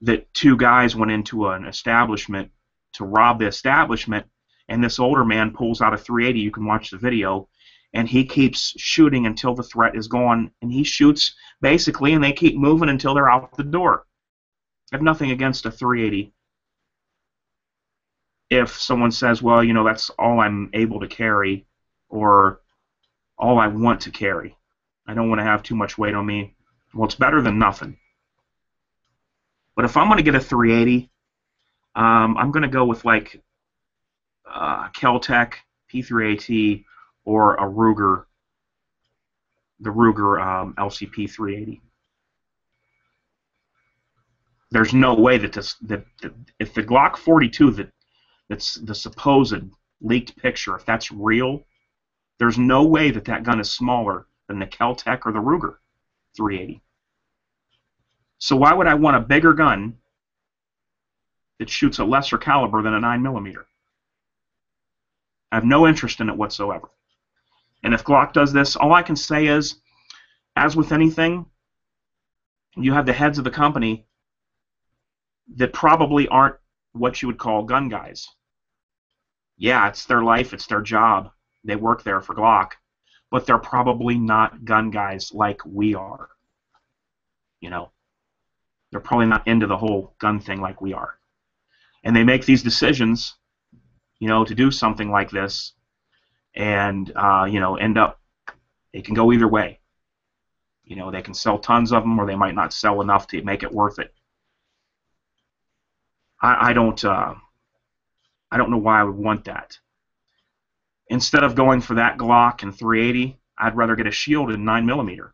that two guys went into an establishment to rob the establishment, and this older man pulls out a 380. You can watch the video, and he keeps shooting until the threat is gone, and he shoots basically, and they keep moving until they're out the door. I have nothing against a 380. If someone says, well, that's all I'm able to carry, or all I want to carry, I don't want to have too much weight on me, well, it's better than nothing. But if I'm going to get a 380, I'm going to go with like Kel-Tec P3AT or a Ruger, the Ruger LCP 380. There's no way that if the Glock 42 that's the supposed leaked picture, if that's real, there's no way that gun is smaller than the Kel-Tec or the Ruger 380. So why would I want a bigger gun that shoots a lesser caliber than a 9mm? I have no interest in it whatsoever. And if Glock does this, all I can say is, as with anything, you have the heads of the company that probably aren't what you would call gun guys. Yeah, it's their life, it's their job. They work there for Glock, but they're probably not gun guys like we are. They're probably not into the whole gun thing like we are. And they make these decisions, to do something like this, and end up, it can go either way. They can sell tons of them, or they might not sell enough to make it worth it. I don't know why I would want that. Instead of going for that Glock and 380, I'd rather get a Shield in 9mm.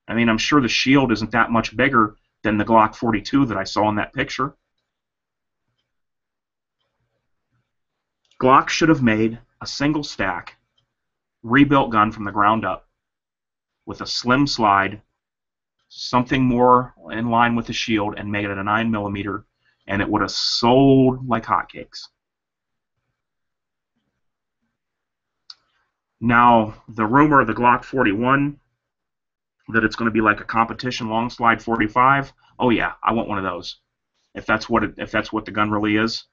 I mean, I'm sure the Shield isn't that much bigger than the Glock 42 that I saw in that picture. Glock should have made a single stack, rebuilt gun from the ground up with a slim slide, something more in line with the Shield, and made it a 9mm, and it would have sold like hotcakes. Now, the rumor of the Glock 41, that it's going to be like a competition long slide 45, oh yeah, I want one of those. If that's what the gun really is,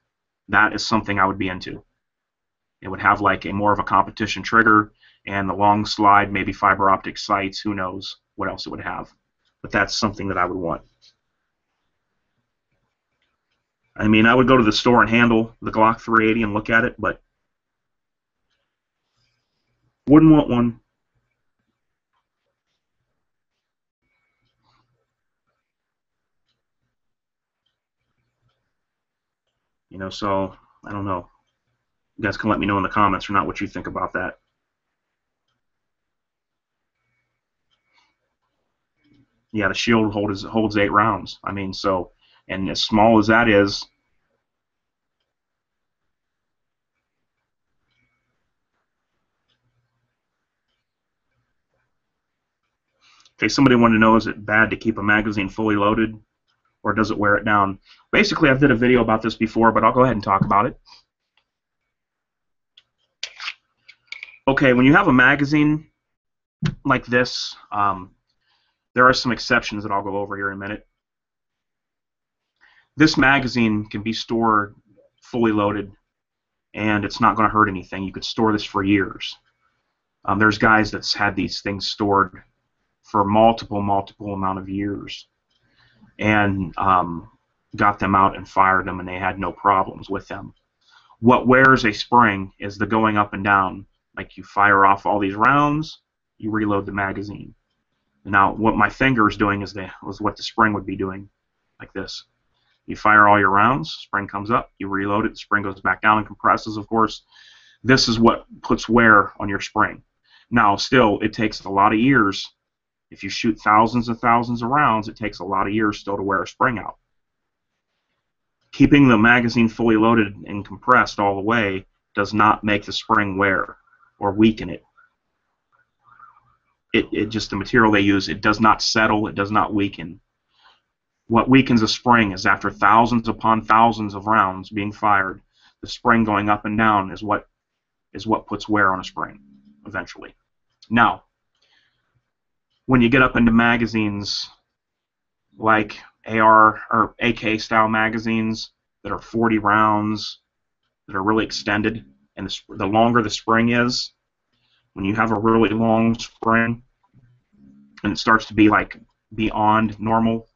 that is something I would be into. It would have like more of a competition trigger, and the long slide, maybe fiber optic sights, who knows what else it would have. But that's something that I would want. I mean, I would go to the store and handle the Glock 380 and look at it, but wouldn't want one. So I don't know. You guys can let me know in the comments or not what you think about that. Yeah, the Shield holds 8 rounds. I mean, so, and as small as that is, okay, somebody wanted to know, is it bad to keep a magazine fully loaded, or does it wear it down? Basically, I've did a video about this before, but I'll go ahead and talk about it. Okay, when you have a magazine like this, there are some exceptions that I'll go over here in a minute. This magazine can be stored fully loaded, and it's not going to hurt anything. You could store this for years. There's guys that's had these things stored for multiple amount of years, and got them out and fired them, and they had no problems with them. What wears a spring is the going up and down. Like, you fire off all these rounds, you reload the magazine. Now, what my finger is doing is what the spring would be doing, like this. You fire all your rounds, spring comes up, you reload it, the spring goes back down and compresses, of course. This is what puts wear on your spring. Now, still, it takes a lot of years. If you shoot thousands and thousands of rounds, it takes a lot of years still to wear a spring out. Keeping the magazine fully loaded and compressed all the way does not make the spring wear or weaken it. It just, the material they use, it does not settle, it does not weaken. What weakens a spring is after thousands upon thousands of rounds being fired, the spring going up and down is what puts wear on a spring eventually. Now, when you get up into magazines like AR or AK style magazines that are 40 rounds, that are really extended, and the longer the spring is, when you have a really long spring and it starts to be like beyond normal,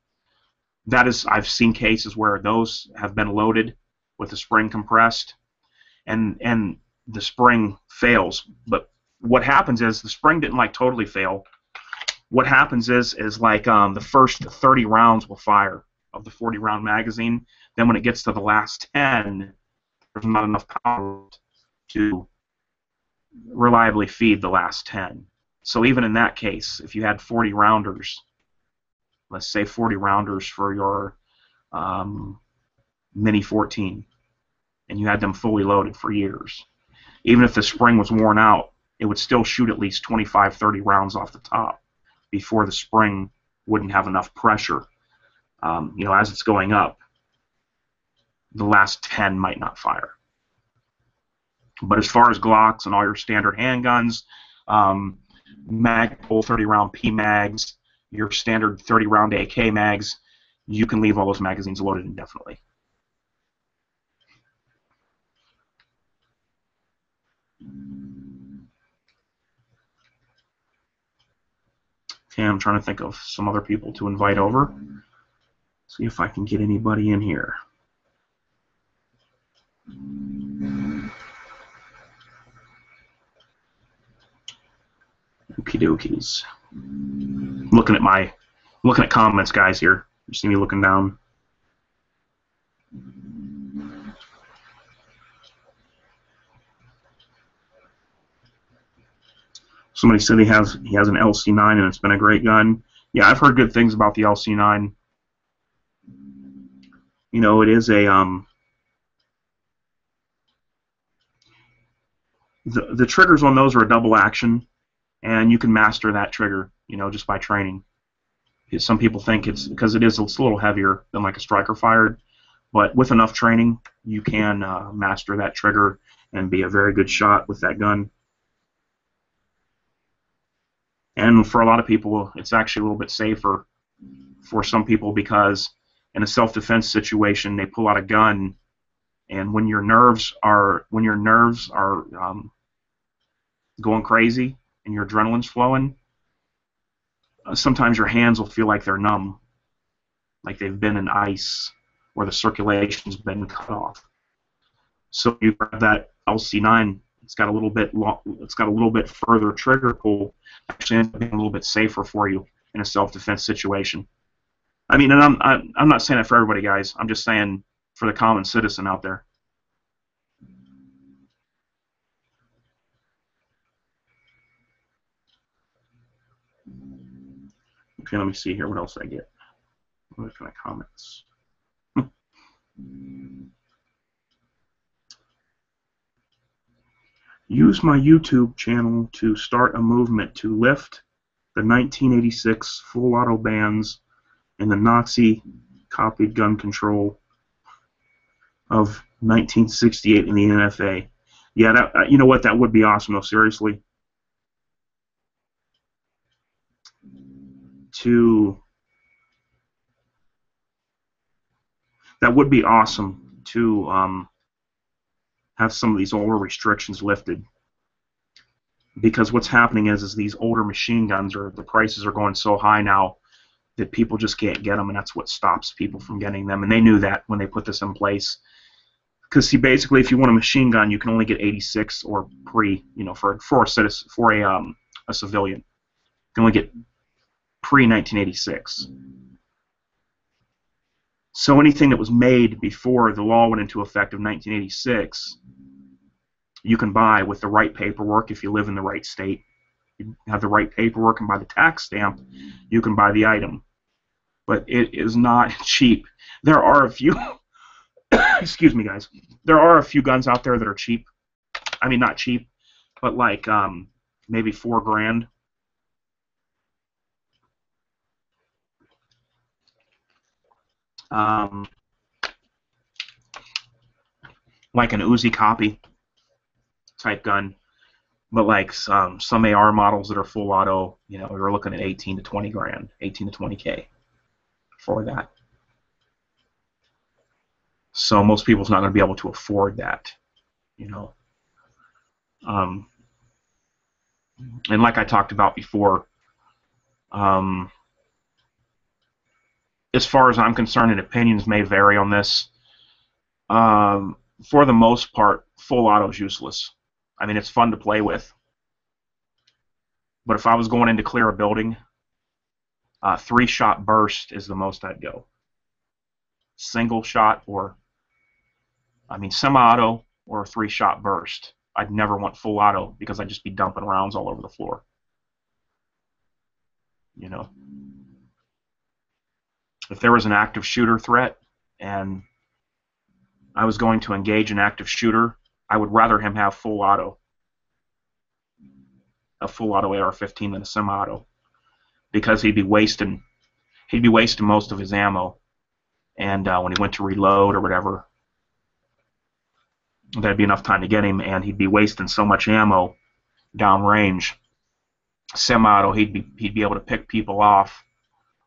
that is, I've seen cases where those have been loaded with the spring compressed, and the spring fails. But what happens is the spring didn't like totally fail. What happens is like the first 30 rounds will fire of the 40 round magazine. Then when it gets to the last 10, there's not enough power to reliably feed the last 10. So even in that case, if you had 40 rounders, let's say 40 rounders for your Mini 14, and you had them fully loaded for years, even if the spring was worn out, it would still shoot at least 25, 30 rounds off the top before the spring wouldn't have enough pressure. As it's going up, the last 10 might not fire. But as far as Glocks and all your standard handguns, Magpul 30-round P-mags, your standard 30-round AK mags, you can leave all those magazines loaded indefinitely. Okay, I'm trying to think of some other people to invite over. See if I can get anybody in here. Okie dokies. Looking at comments, guys. Here, you see me looking down. Somebody said he has an LC9 and it's been a great gun. Yeah, I've heard good things about the LC9. It is a the triggers on those are a double action, and you can master that trigger, just by training. Some people think it's because it's a little heavier than like a striker fired, but with enough training, you can master that trigger and be a very good shot with that gun. And for a lot of people, it's actually a little bit safer for some people, because in a self-defense situation, they pull out a gun, and when your nerves are going crazy and your adrenaline's flowing, sometimes your hands will feel like they're numb, like they've been in ice, or the circulation's been cut off. So you grab that LC9. It's got a little bit further trigger pull. Actually, ends up being a little bit safer for you in a self-defense situation. I mean, and I'm not saying that for everybody, guys. I'm just saying for the common citizen out there. Okay, let me see here. What else I get? What kind of comments? Use my YouTube channel to start a movement to lift the 1986 full auto bans and the Nazi copied gun control of 1968 in the NFA. Yeah, that, you know what? That would be awesome, though. Seriously, that would be awesome to have some of these older restrictions lifted. because what's happening is these older machine guns, or the prices are going so high now that people just can't get them, and that's what stops people from getting them. And they knew that when they put this in place. Because see, basically, if you want a machine gun, you can only get 86 or pre, for a civilian. You can only get pre-1986. So anything that was made before the law went into effect of 1986, you can buy with the right paperwork if you live in the right state. You have the right paperwork and buy the tax stamp, you can buy the item. But it is not cheap. There are a few, excuse me, guys. There are a few guns out there that are cheap. I mean, not cheap, but like maybe $4 grand. Like an Uzi copy type gun, but like some AR models that are full auto, you're looking at 18 to 20 grand, 18 to 20K for that. So most people's not going to be able to afford that, And like I talked about before, as far as I'm concerned, and opinions may vary on this, for the most part, full auto is useless. I mean, it's fun to play with. But if I was going in to clear a building, 3-shot burst is the most I'd go. Single shot or, semi-auto or a 3-shot burst. I'd never want full auto because I'd just be dumping rounds all over the floor. If there was an active shooter threat and I was going to engage an active shooter, I would rather him have full auto, a full auto AR-15 than a semi-auto, because he'd be wasting most of his ammo, and when he went to reload or whatever, there'd be enough time to get him, and he'd be wasting so much ammo downrange. Semi-auto, he'd be able to pick people off.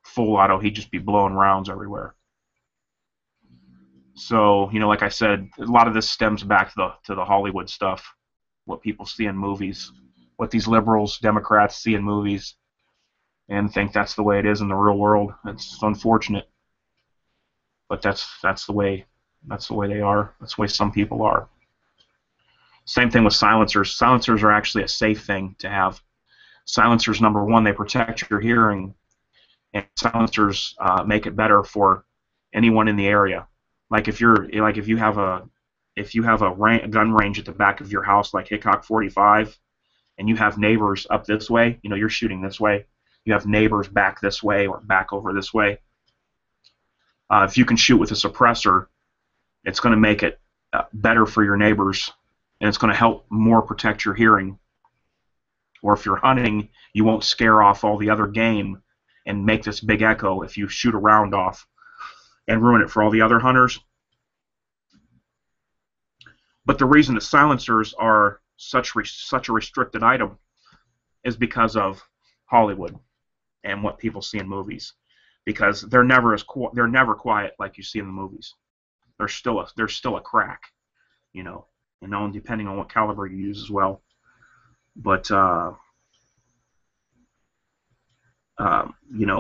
Full auto, he'd just be blowing rounds everywhere. So, like I said, a lot of this stems back to the Hollywood stuff, what people see in movies, what these liberals, Democrats see in movies, and think that's the way it is in the real world. It's unfortunate, but that's the way they are. That's the way some people are. Same thing with silencers. Silencers are actually a safe thing to have. Silencers, number one, they protect your hearing, and silencers make it better for anyone in the area. Like if you have a gun range at the back of your house, like Hickok 45, and you have neighbors up this way, you're shooting this way. You have neighbors back this way or back over this way. If you can shoot with a suppressor, it's going to make it better for your neighbors, and it's going to help more protect your hearing. Or if you're hunting, you won't scare off all the other game and make this big echo if you shoot a round off and ruin it for all the other hunters. But the reason that silencers are such a restricted item is because of Hollywood and what people see in movies. Because they're never quiet like you see in the movies. There's still a crack, and depending on what caliber you use as well. But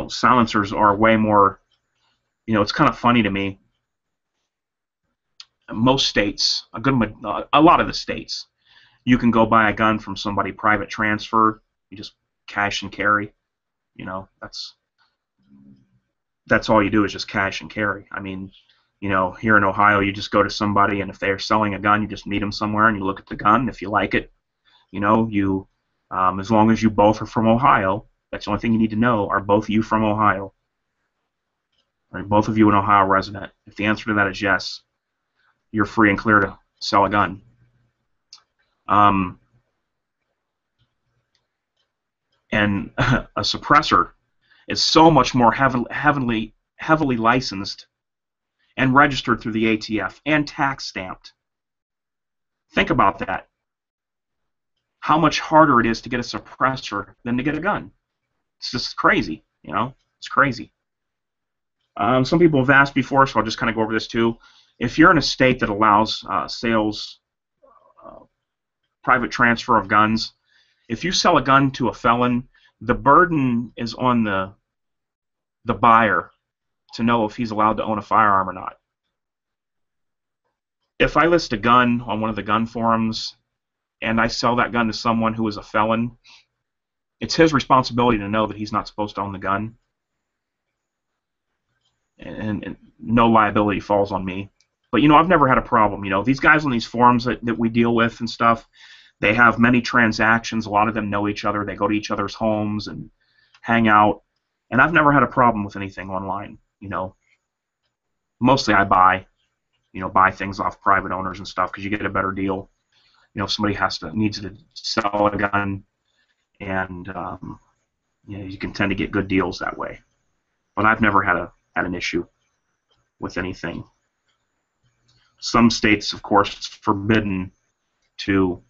silencers are way more. It's kind of funny to me. Most states, a lot of the states, you can go buy a gun from somebody private transfer. You just cash and carry. That's all you do is just cash and carry. I mean, here in Ohio, you just go to somebody, and if they're selling a gun, you just meet them somewhere and you look at the gun. If you like it, as long as you both are from Ohio, that's the only thing you need to know. Are both of you from Ohio? Are both of you an Ohio resident? If the answer to that is yes, you're free and clear to sell a gun. And a suppressor is so much more heavily licensed and registered through the ATF and tax stamped. Think about that. How much harder it is to get a suppressor than to get a gun. It's just crazy, It's crazy. Some people have asked before, so I'll just kind of go over this too. If you're in a state that allows sales, private transfer of guns, if you sell a gun to a felon, the burden is on the buyer to know if he's allowed to own a firearm or not. If I list a gun on one of the gun forums and I sell that gun to someone who is a felon, it's his responsibility to know that he's not supposed to own the gun, and no liability falls on me. But, you know, I've never had a problem. You know, these guys on these forums that we deal with and stuff, they have many transactions. A lot of them know each other. They go to each other's homes and hang out. And I've never had a problem with anything online, you know. Mostly I buy things off private owners and stuff because you get a better deal. You know, if somebody needs to sell a gun, and you know, you can tend to get good deals that way. But I've never had an issue with anything. Some states, of course, it's forbidden to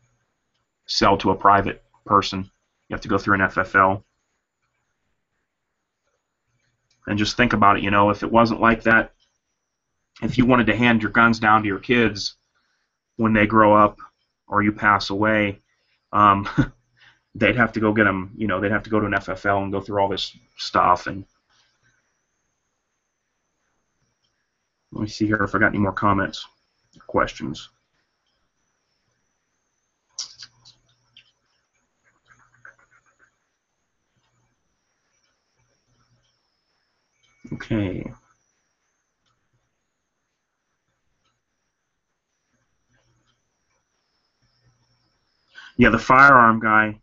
sell to a private person. You have to go through an FFL. And just think about it, you know, if it wasn't like that, if you wanted to hand your guns down to your kids when they grow up or you pass away, they'd have to go get them, you know, they'd have to go to an FFL and go through all this stuff. And let me see here if I got any more comments, questions. Okay. Yeah, the firearm guy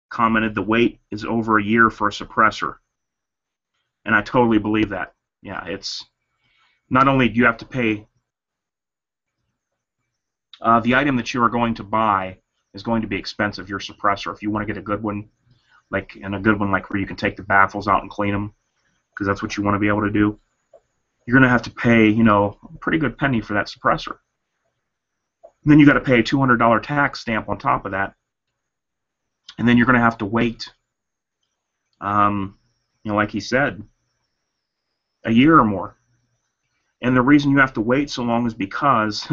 commented the wait is over a year for a suppressor. And I totally believe that. Yeah, it's not only do you have to pay, the item that you are going to buy is going to be expensive, your suppressor. If you want to get a good one, like where you can take the baffles out and clean them, because that's what you want to be able to do, you're going to have to pay, you know, a pretty good penny for that suppressor. And then you got to pay a $200 tax stamp on top of that. And then you're going to have to wait, you know, like he said, a year or more. And the reason you have to wait so long is because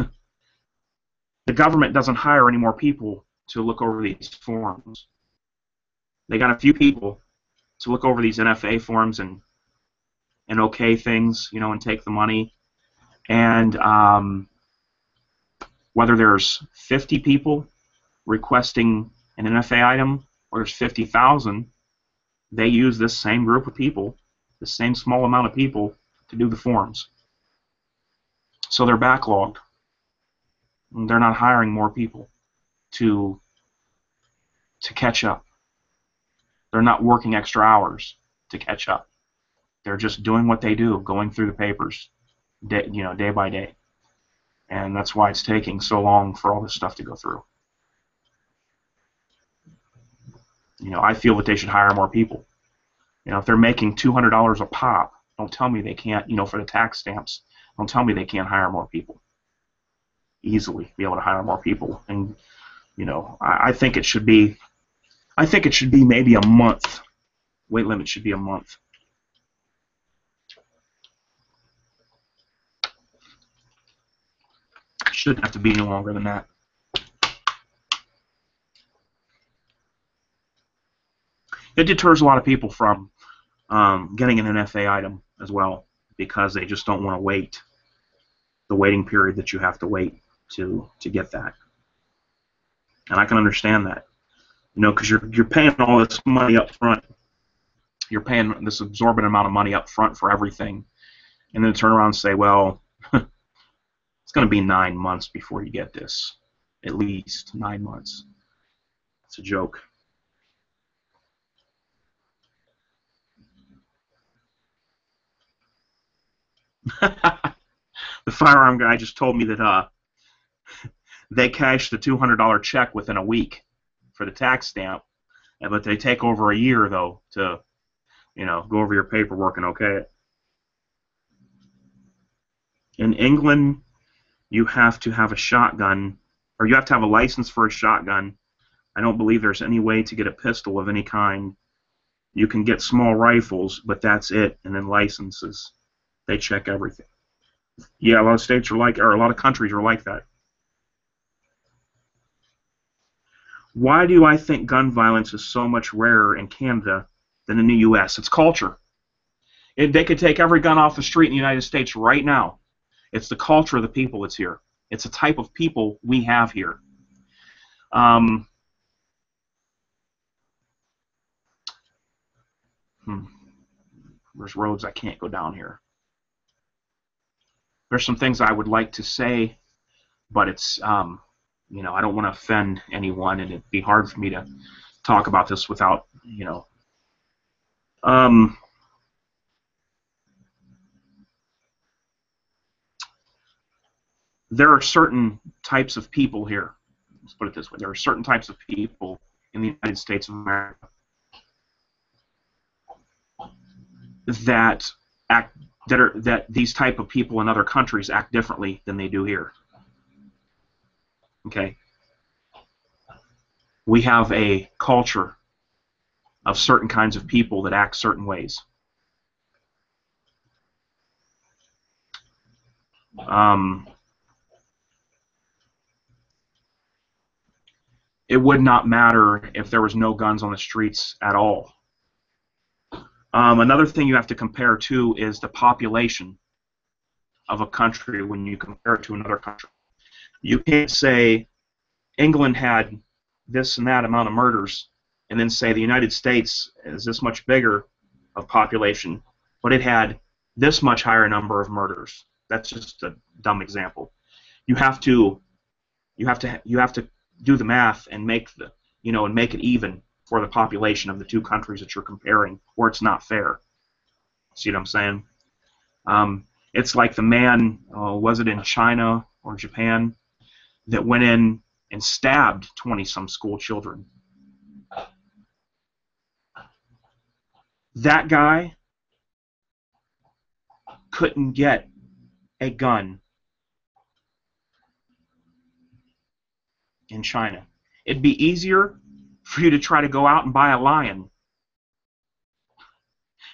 the government doesn't hire any more people to look over these forms. They got a few people to look over these NFA forms and okay things, you know, and take the money. And whether there's 50 people requesting an NFA item or there's 50,000, they use this same group of people, the same small amount of people, to do the forms. So they're backlogged. They're not hiring more people to catch up. They're not working extra hours to catch up. They're just doing what they do, going through the papers, day by day. And that's why it's taking so long for all this stuff to go through. You know, I feel that they should hire more people. You know, if they're making $200 a pop, don't tell me they can't, you know, for the tax stamps, don't tell me they can't hire more people. Easily be able to hire more people. And, you know, I think it should be maybe a month. Weight limit should be a month. Shouldn't have to be any longer than that. It deters a lot of people from getting an NFA item as well, because they just don't want to wait the waiting period that you have to wait to get that. And I can understand that, you know, because you're paying all this money up front. You're paying this absorbent amount of money up front for everything, and then turn around and say, well, it's going to be 9 months before you get this. At least 9 months. It's a joke. The firearm guy just told me that they cashed the $200 check within a week for the tax stamp, but they take over a year though to, you know, go over your paperwork and okay it. In England, you have to have a shotgun, or you have to have a license for a shotgun. I don't believe there's any way to get a pistol of any kind. You can get small rifles, but that's it. And then licenses, they check everything. Yeah, a lot of states are like, or a lot of countries are like that. Why do I think gun violence is so much rarer in Canada than in the U.S.? It's culture. They could take every gun off the street in the United States right now. It's the culture of the people that's here. It's the type of people we have here. Um, There's roads I can't go down here. There's some things I would like to say, but it's, I don't want to offend anyone, and it'd be hard for me to talk about this without, there are certain types of people here. Let's put it this way: there are certain types of people in the United States of America that act that these type of people in other countries act differently than they do here. Okay, we have a culture of certain kinds of people that act certain ways. It would not matter if there was no guns on the streets at all. Another thing you have to compare to is the population of a country when you compare it to another country. You can't say England had this and that amount of murders and then say the United States is this much bigger of population, but it had this much higher number of murders. That's just a dumb example. You have to do the math and make it even for the population of the two countries that you're comparing, or it's not fair. See what I'm saying? It's like the man, was it in China or Japan, that went in and stabbed 20-some school children. That guy couldn't get a gun in China. It'd be easier for you to try to go out and buy a lion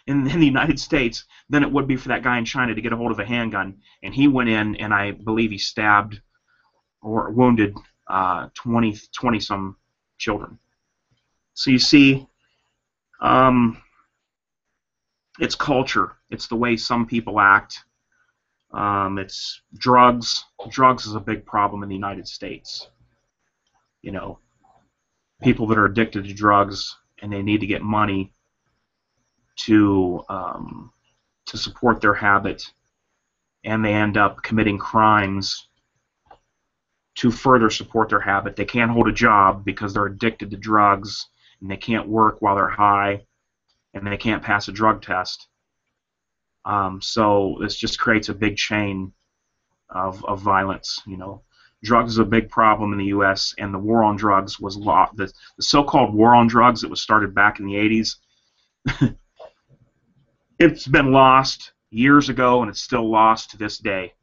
in the United States than it would be for that guy in China to get a hold of a handgun. And he went in, and I believe he stabbed or wounded 20-some children. So you see, it's culture. It's the way some people act. It's drugs. Drugs is a big problem in the United States. People that are addicted to drugs and they need to get money to support their habit, and they end up committing crimes to further support their habit. They can't hold a job because they're addicted to drugs, and they can't work while they're high, and they can't pass a drug test. So this just creates a big chain of violence. Drugs is a big problem in the U.S., and the war on drugs was the so-called war on drugs that was started back in the 80s. It's been lost years ago, and it's still lost to this day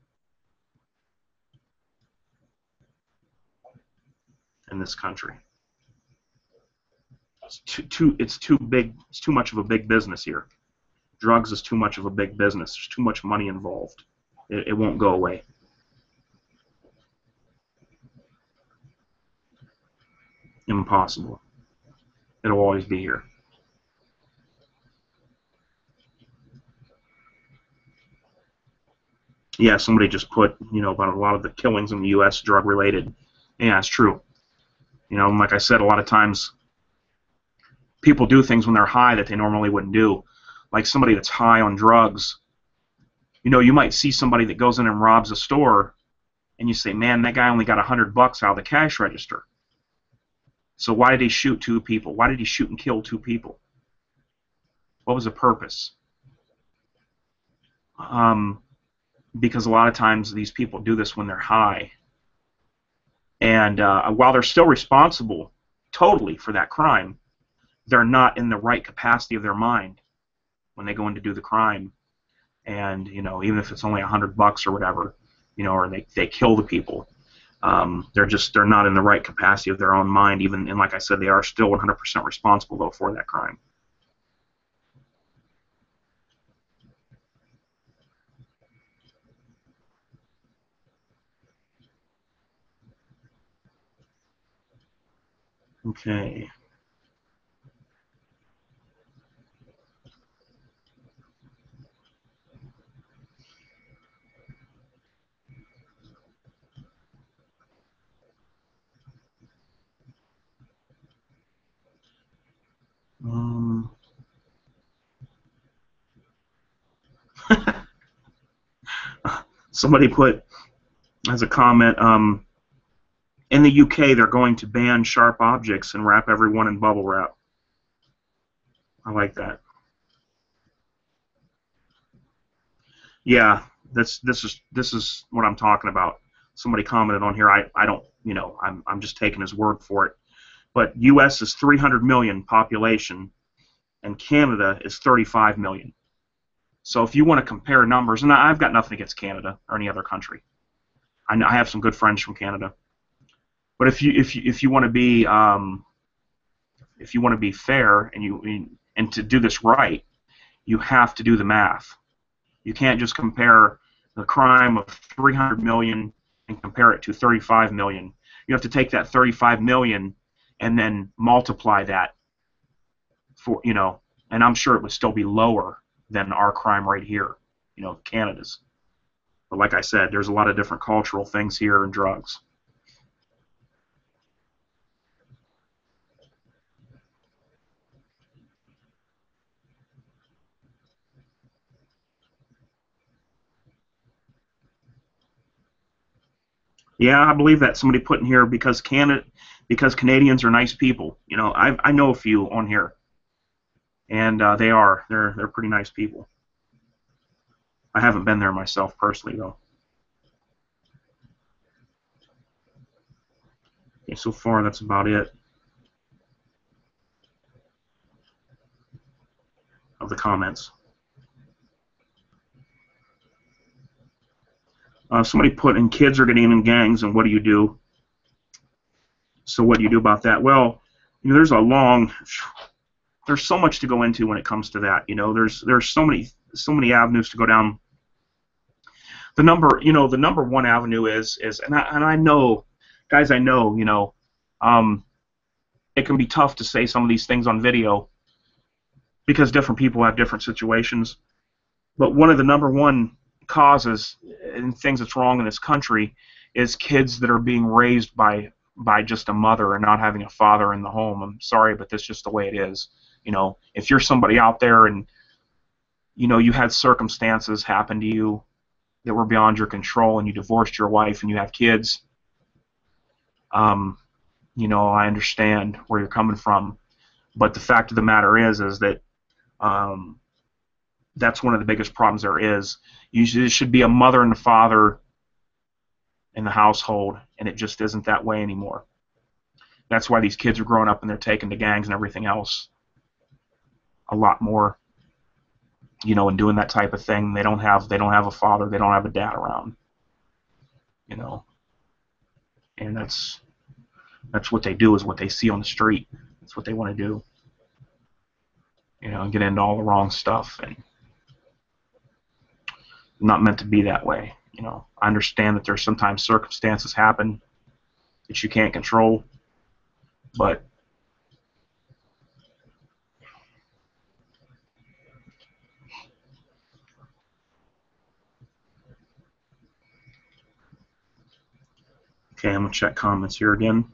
in this country. It's too big. It's too much of a big business here. Drugs is too much of a big business. There's too much money involved. It won't go away. Impossible. It'll always be here. Yeah, somebody just put, about a lot of the killings in the U.S. drug related. Yeah, it's true. And like I said, a lot of times people do things when they're high that they normally wouldn't do. Like somebody that's high on drugs, you might see somebody that goes in and robs a store, and you say, man, that guy only got $100 out of the cash register. So why did he shoot two people? Why did he shoot and kill two people? What was the purpose? Because a lot of times these people do this when they're high. And while they're still responsible totally for that crime, they're not in the right capacity of their mind when they go in to do the crime. And even if it's only $100 or whatever, or they kill the people, they're not in the right capacity of their own mind. And like I said, they are still 100% responsible though for that crime. Okay. Somebody put as a comment, in the UK they're going to ban sharp objects and wrap everyone in bubble wrap. I like that. Yeah, this is what I'm talking about. Somebody commented on here. I don't, you know, I'm just taking his word for it. But U.S. is 300 million population, and Canada is 35 million. So if you want to compare numbers, and I've got nothing against Canada or any other country. I have some good friends from Canada. But if you want to be fair and to do this right, you have to do the math. You can't just compare the crime of 300 million and compare it to 35 million. You have to take that 35 million and then multiply that for, you know, and I'm sure it would still be lower than our crime rate here, you know, Canada's. But like I said, there's a lot of different cultural things here and drugs. Yeah, I believe that. Somebody put in here because Canadians are nice people. You know, I know a few on here, and they're pretty nice people. I haven't been there myself personally though. Okay, so far that's about it of the comments. Somebody put in kids are getting in gangs, and what do you do? So what do you do about that? Well, you know, there's so much to go into when it comes to that. You know, there's so many avenues to go down. The number one avenue is and I know, guys, I know, you know, it can be tough to say some of these things on video because different people have different situations. But one of the number one causes and things that's wrong in this country is kids that are being raised by just a mother and not having a father in the home. I'm sorry, but that's just the way it is. You know, if you're somebody out there and you know you had circumstances happen to you that were beyond your control and you divorced your wife and you have kids, you know, I understand where you're coming from. But the fact of the matter is that that's one of the biggest problems there is. Usually, there should be a mother and a father in the household, and it just isn't that way anymore. That's why these kids are growing up and they're taking to gangs and everything else a lot more, you know, and doing that type of thing. They don't have a father, they don't have a dad around, you know, and that's what they do is what they see on the street. That's what they want to do, you know, and get into all the wrong stuff and not meant to be that way. You know, I understand that there's sometimes circumstances happen that you can't control, but okay, I'm gonna check comments here again.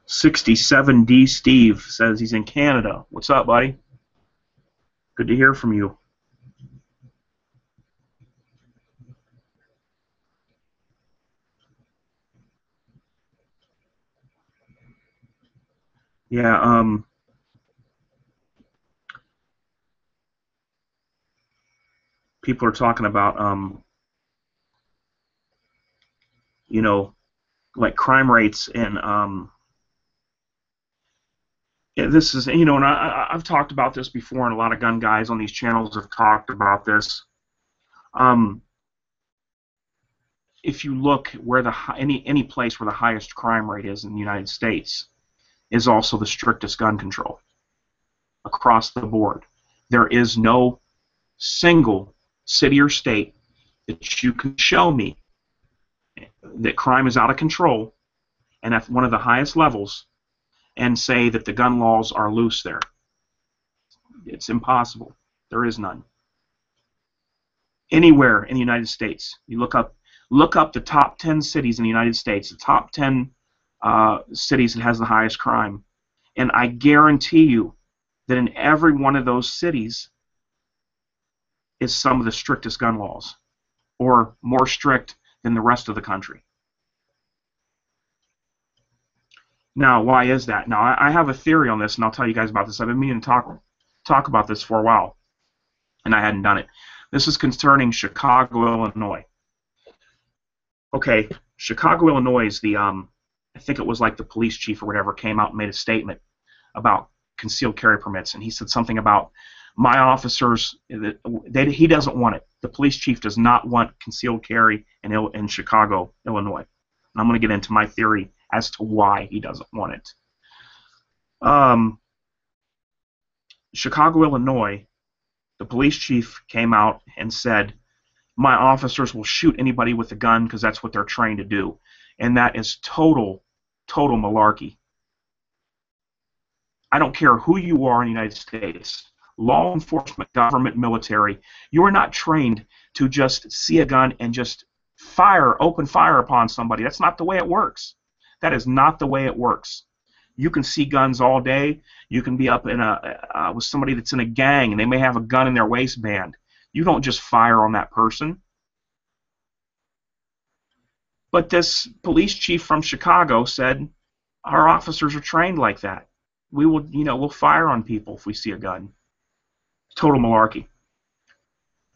$67D Steve says he's in Canada. What's up, buddy? Good to hear from you. Yeah, people are talking about, you know, like crime rates and yeah, this is, you know, and I've talked about this before, and a lot of gun guys on these channels have talked about this. Um, if you look where any place where the highest crime rate is in the United States, is also the strictest gun control across the board. There is no single city or state that you can show me that crime is out of control and at one of the highest levels and say that the gun laws are loose there. It's impossible. There is none. Anywhere in the United States, you look up the top 10 cities in the United States, the top 10 cities that has the highest crime, and I guarantee you that in every one of those cities is some of the strictest gun laws, or more strict than the rest of the country. Now, why is that? Now, I have a theory on this, and I'll tell you guys about this. I've been meaning to talk about this for a while, and I hadn't done it. This is concerning Chicago, Illinois. Okay, Chicago, Illinois is the, I think it was like the police chief or whatever came out and made a statement about concealed carry permits, and he said something about my officers, he doesn't want it. The police chief does not want concealed carry in Chicago, Illinois. And I'm going to get into my theory as to why he doesn't want it. Chicago, Illinois, the police chief came out and said, my officers will shoot anybody with a gun because that's what they're trained to do. And that is total malarkey. I don't care who you are in the United States, law enforcement, government, military, you are not trained to just see a gun and just open fire upon somebody. That's not the way it works. That is not the way it works. You can see guns all day. You can be up in with somebody that's in a gang and they may have a gun in their waistband. You don't just fire on that person. But this police chief from Chicago said, our officers are trained like that. We will, we'll fire on people if we see a gun. Total malarkey.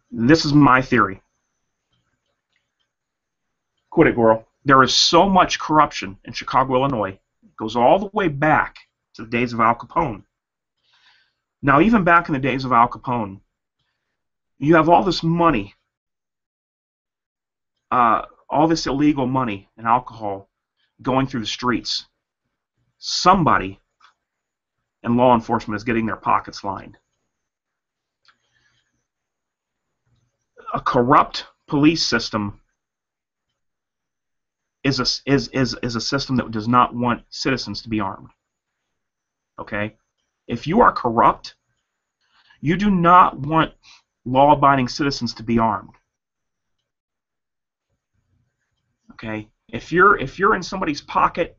This is my theory. Quit it, girl. There is so much corruption in Chicago, Illinois. It goes all the way back to the days of Al Capone. Now, even back in the days of Al Capone, you have all this money, all this illegal money and alcohol going through the streets. Somebody in law enforcement is getting their pockets lined. A corrupt police system is a system that does not want citizens to be armed. Okay? If you are corrupt, you do not want law-abiding citizens to be armed. Okay? If you're in somebody's pocket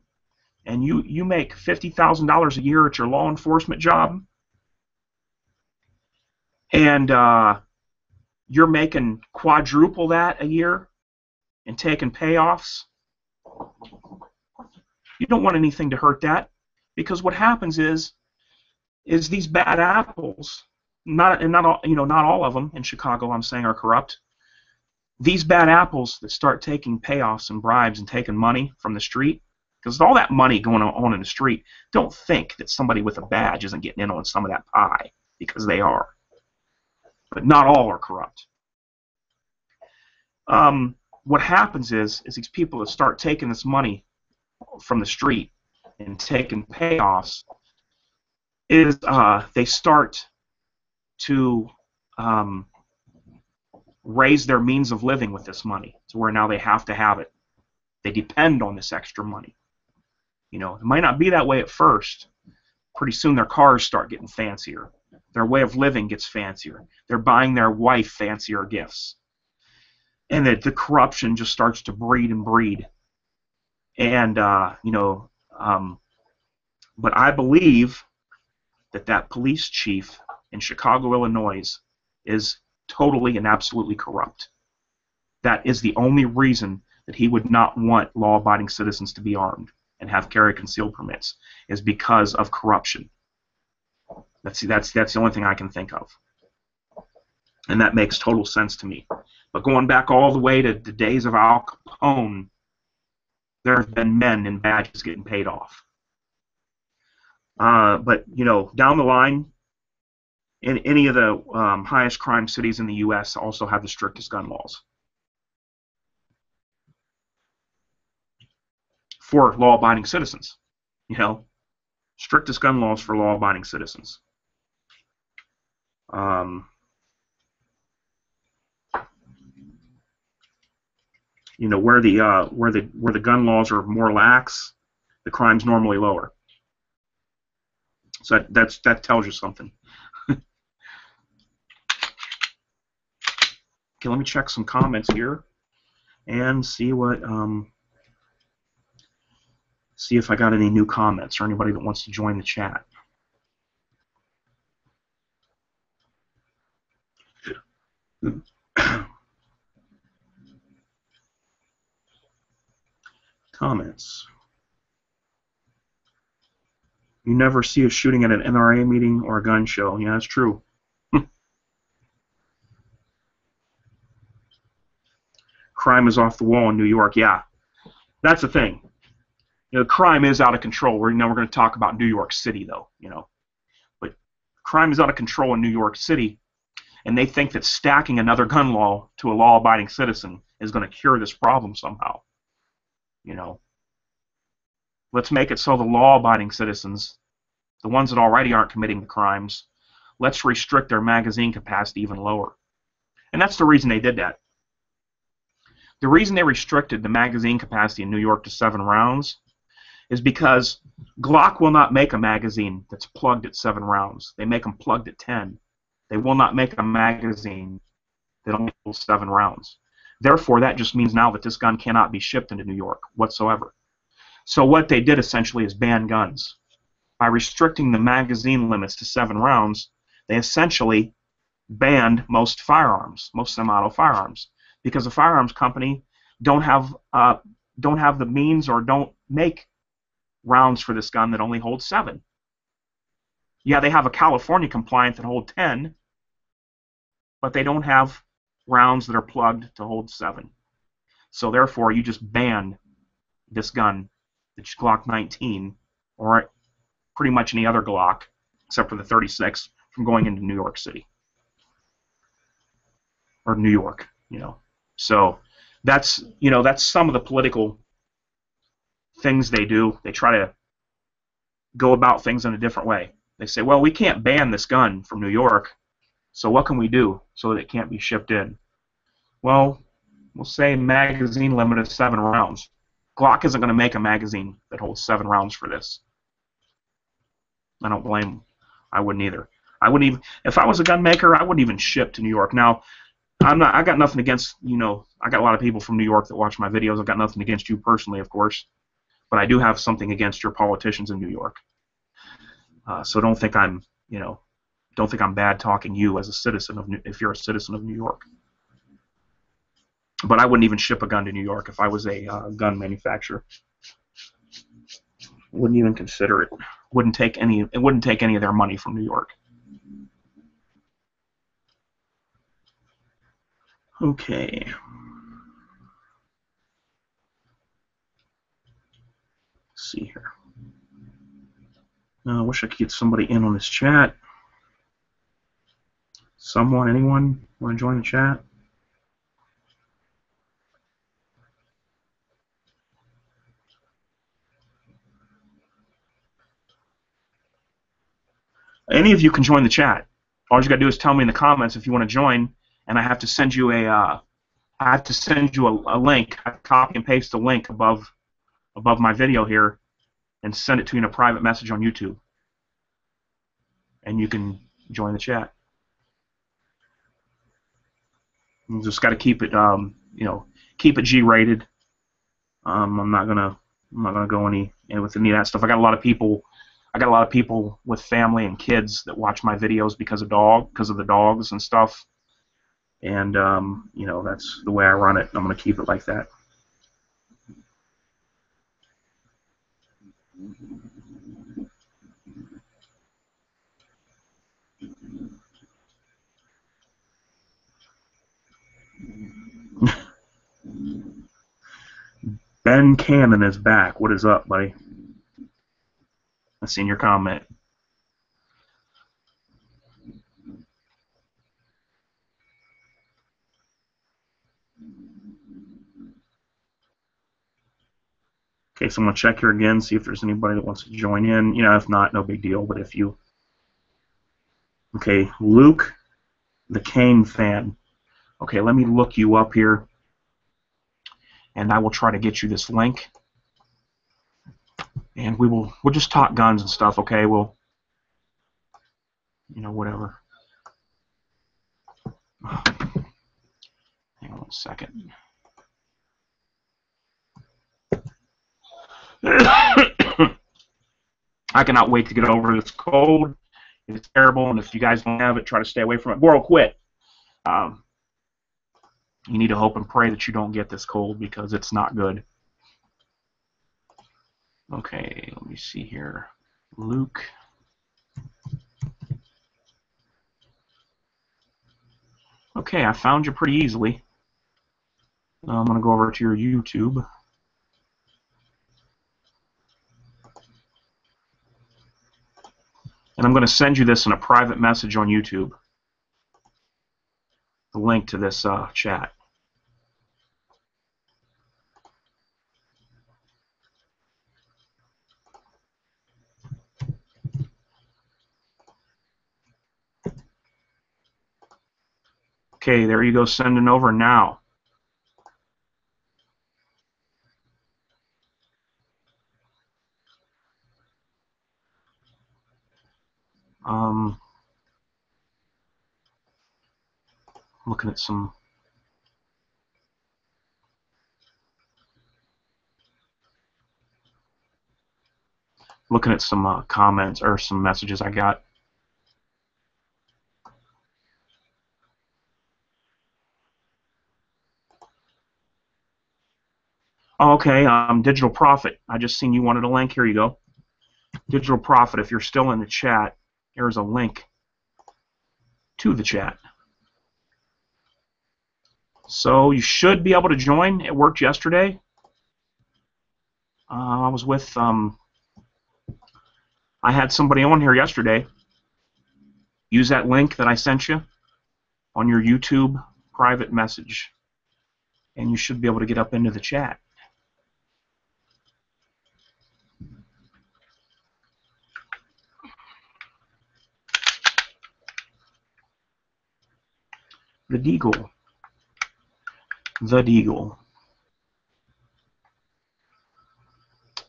and you make $50,000 a year at your law enforcement job, and you're making quadruple that a year and taking payoffs, you don't want anything to hurt that, because what happens is these bad apples, not all of them in Chicago, I'm saying, are corrupt. These bad apples that start taking payoffs and bribes and taking money from the street, because all that money going on in the street, don't think that somebody with a badge isn't getting in on some of that pie, because they are. But not all are corrupt. What happens is these people that start taking this money from the street and taking payoffs, is they start to raise their means of living with this money to where now they have to have it. They depend on this extra money. It might not be that way at first. Pretty soon their cars start getting fancier. Their way of living gets fancier. They're buying their wife fancier gifts. And the corruption just starts to breed and breed. And, but I believe that police chief in Chicago, Illinois is totally and absolutely corrupt. That is the only reason that he would not want law-abiding citizens to be armed and have carry concealed permits, is because of corruption. That's the only thing I can think of. And that makes total sense to me. But going back all the way to the days of Al Capone, there have been men in badges getting paid off. But, down the line, in any of the highest crime cities in the U.S. also have the strictest gun laws for law-abiding citizens. Strictest gun laws for law-abiding citizens. You know, where the gun laws are more lax, the crime's normally lower. So that tells you something. Okay, let me check some comments here and see what see if I got any new comments or anybody that wants to join the chat. Comments. You never see a shooting at an NRA meeting or a gun show. Yeah, that's true. Crime is off the wall in New York. Yeah, that's the thing. You know, crime is out of control. We're going to talk about New York City, though. You know, but crime is out of control in New York City, and they think that stacking another gun law to a law-abiding citizen is going to cure this problem somehow. You know, let's make it so the law-abiding citizens, the ones that already aren't committing the crimes, let's restrict their magazine capacity even lower. And that's the reason they did that. The reason they restricted the magazine capacity in New York to 7 rounds is because Glock will not make a magazine that's plugged at 7 rounds. They make them plugged at 10. They will not make a magazine that only holds 7 rounds. Therefore, that just means now that this gun cannot be shipped into New York whatsoever. So what they did essentially is ban guns. By restricting the magazine limits to 7 rounds, they essentially banned most firearms, most semi-auto firearms, because the firearms company don't have the means or don't make rounds for this gun that only holds 7. Yeah, they have a California compliant that hold 10, but they don't have rounds that are plugged to hold 7. So therefore, you just ban this gun, the Glock 19, or pretty much any other Glock, except for the 36, from going into New York City or New York. You know, so that's some of the political things they do. They try to go about things in a different way. They say, well, we can't ban this gun from New York, so what can we do so that it can't be shipped in? Well, we'll say magazine limit of 7 rounds. Glock isn't going to make a magazine that holds 7 rounds for this. I don't blame them. I wouldn't either. I wouldn't even, if I was a gun maker, I wouldn't even ship to New York. Now, I got nothing against, I got a lot of people from New York that watch my videos. I've got nothing against you personally, of course, but I do have something against your politicians in New York. So don't think I'm bad talking you as a citizen of if you're a citizen of New York. But I wouldn't even ship a gun to New York if I was a gun manufacturer. Wouldn't even consider it. It wouldn't take any of their money from New York. Okay. Let's see here. I wish I could get somebody in on this chat. Someone, anyone want to join the chat? Any of you can join the chat. All you got to do is tell me in the comments if you want to join, and I have to send you a link. I copy and paste the link above my video here, and send it to you in a private message on YouTube, and you can join the chat. You just got to keep it, keep it G-rated. I'm not gonna go any with any of that stuff. I got a lot of people with family and kids that watch my videos because of the dogs and stuff. And that's the way I run it. I'm gonna keep it like that. Ben Cannon is back. What is up, buddy? I seen your comment. Okay, so I'm going to check here again, see if there's anybody that wants to join in. You know, if not, no big deal. But if you... Okay, Luke, the Kane fan. Okay, let me look you up here, and I will try to get you this link. And we'll just talk guns and stuff, okay? We'll, you know, whatever. Hang on one second. I cannot wait to get over this cold. It's terrible, and if you guys don't have it, try to stay away from it. Goro, quit. You need to hope and pray that you don't get this cold because it's not good. Okay, let me see here. Luke. Okay, I found you pretty easily. I'm going to go over to your YouTube. And I'm going to send you this in a private message on YouTube. The link to this chat. Okay, there you go, sending over now. Looking at some comments or some messages I got. Oh, okay, Digital Profit. I just seen you wanted a link. Here you go. Digital Profit, if you're still in the chat, here's a link to the chat. So you should be able to join. It worked yesterday. I was with, I had somebody on here yesterday. Use that link that I sent you on your YouTube private message, and you should be able to get up into the chat. The Deagle. The Deagle.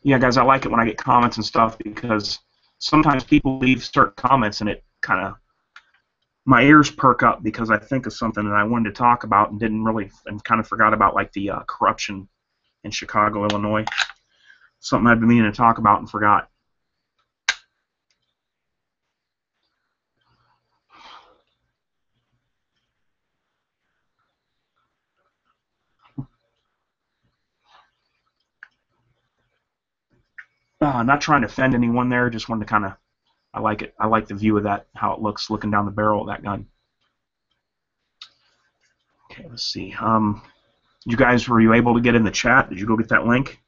Yeah, guys, I like it when I get comments and stuff because sometimes people leave certain comments and it kind of, my ears perk up because I think of something that I wanted to talk about and didn't really, and kind of forgot about, like the corruption in Chicago, Illinois. Something I'd been meaning to talk about and forgot. Not trying to offend anyone there, just wanted to kind of, I like it. I like the view of that, how it looks looking down the barrel of that gun. Okay, let's see. You guys, were you able to get in the chat? Did you go get that link?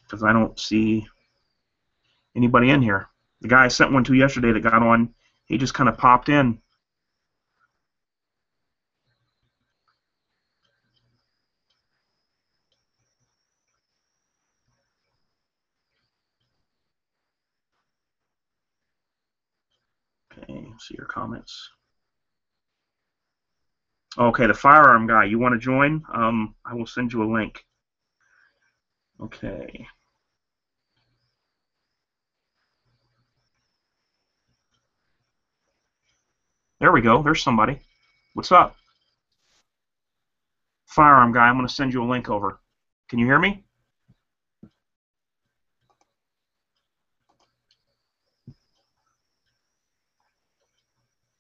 Because I don't see anybody in here. The guy I sent one to yesterday that got on, he just kind of popped in. Okay, see your comments. Okay, the firearm guy, you want to join? I will send you a link. Okay. There we go. There's somebody. What's up? Firearm guy, I'm going to send you a link over. Can you hear me?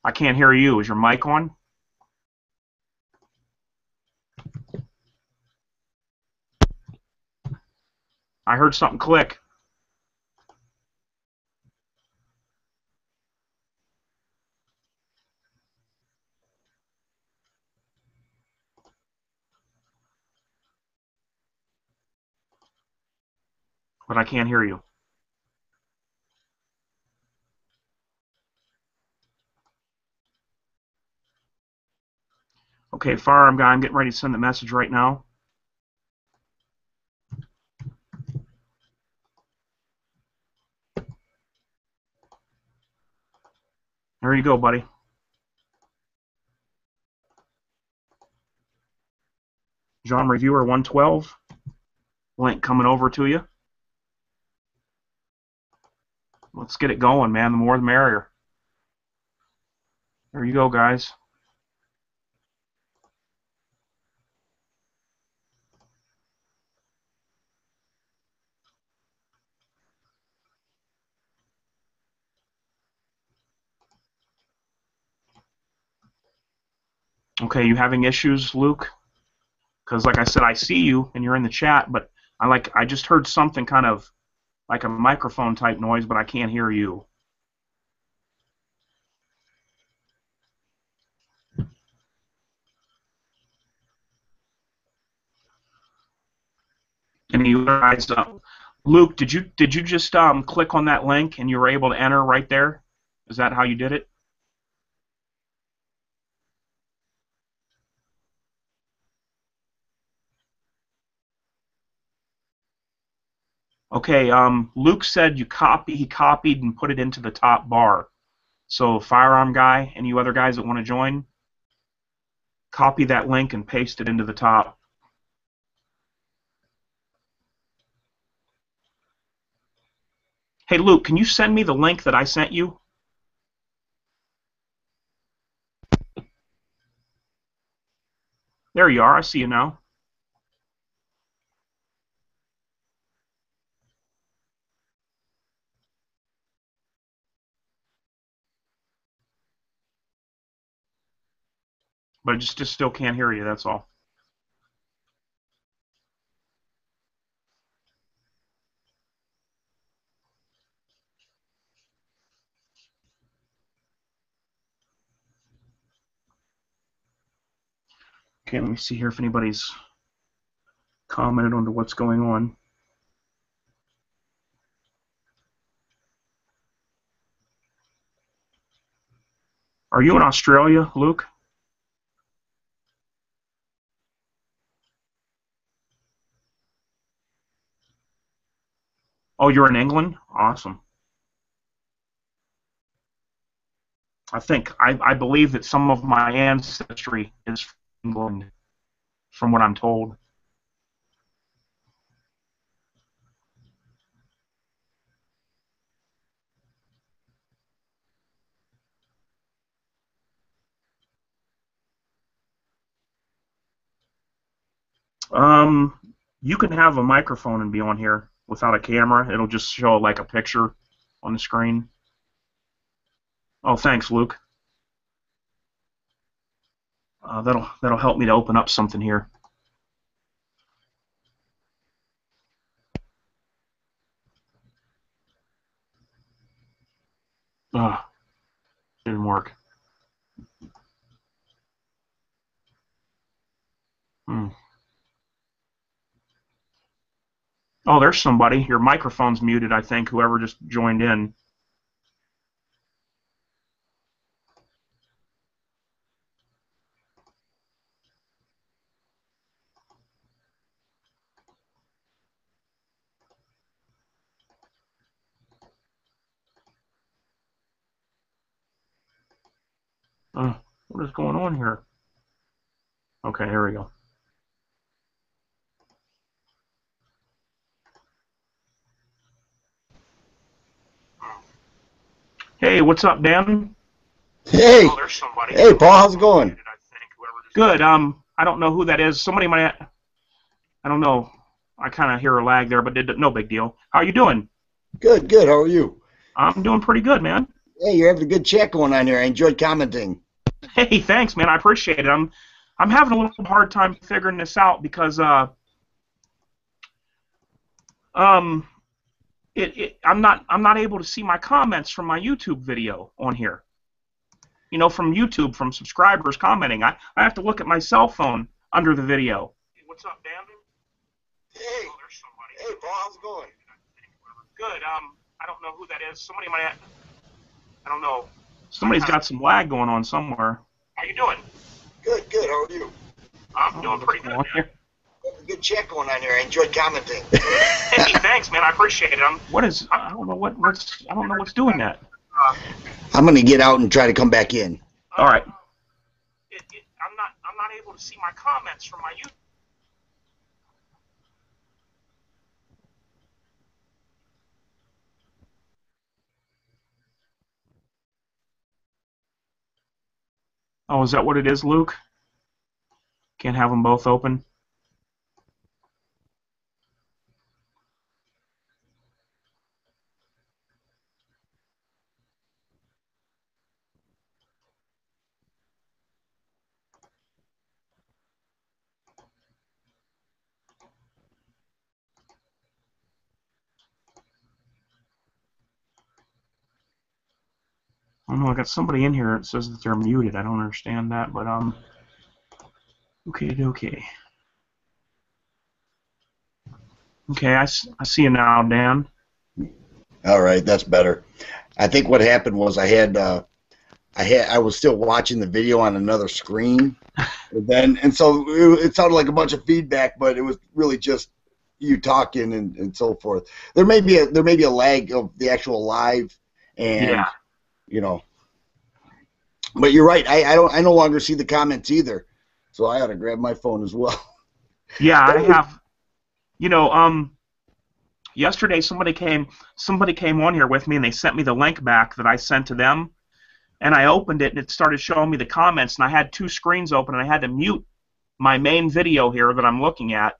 I can't hear you. Is your mic on? I heard something click. But I can't hear you. Okay, Firearm guy, I'm getting ready to send the message right now. There you go, buddy. John Reviewer 112. Link coming over to you. Let's get it going, man. The more the merrier. There you go, guys. Okay, you having issues, Luke? Because like I said, I see you and you're in the chat, but I just heard something kind of like a microphone type noise, but I can't hear you. And you guys, Luke, did you just click on that link and you were able to enter right there? Is that how you did it? Okay, Luke said he copied and put it into the top bar. So Firearm guy and you other guys that want to join, copy that link and paste it into the top. Hey Luke, can you send me the link that I sent you? There you are, I see you now. But I just still can't hear you, that's all. Okay, let me see here if anybody's commented on what's going on. Are you in Australia, Luke? Oh, you're in England? Awesome. I believe that some of my ancestry is from England, from what I'm told. Um, you can have a microphone and be on here without a camera. It'll just show like a picture on the screen. Oh, thanks, Luke. That'll help me to open up something here. Didn't work. Hmm. Oh, there's somebody. Your microphone's muted, I think, whoever just joined in. What is going on here? Okay, here we go. Hey, what's up, Dan? Hey, Oh, there's somebody. hey, Paul, how's it going? Good. I don't know who that is. Somebody might. I don't know. I kind of hear a lag there, but no big deal. How you doing? Good, good. How are you? I'm doing pretty good, man. Hey, you're having a good chat going on here. I enjoyed commenting. Hey, thanks, man. I appreciate it. I'm having a little hard time figuring this out because I'm not able to see my comments from my YouTube video on here. You know, from YouTube, from subscribers commenting. I have to look at my cell phone under the video. Hey, what's up, Dan? Hey, Oh, there's somebody. hey, Paul, how's it going? Good. I don't know who that is. Somebody might. I don't know. Somebody's got some lag going on somewhere. How you doing? Good, good. How are you? I'm doing pretty good. Here. Good chat going on here. I enjoyed commenting. Hey, thanks, man. I appreciate it. I don't know what's doing that. I'm gonna get out and try to come back in. All right. I'm not able to see my comments from my YouTube. Oh, is that what it is, Luke? Can't have them both open? I don't know, I got somebody in here that says that they're muted. I don't understand that, but okay. Okay, I see you now, Dan. All right, that's better. I think what happened was I was still watching the video on another screen, and so it sounded like a bunch of feedback, but it was really just you talking and so forth. There may be a lag of the actual live, and Yeah. you know. But you're right. I no longer see the comments either, so I ought to grab my phone as well. Yeah, I have. Yesterday somebody came on here with me and they sent me the link back that I sent to them, and I opened it and it started showing me the comments, and I had two screens open and I had to mute my main video here that I'm looking at,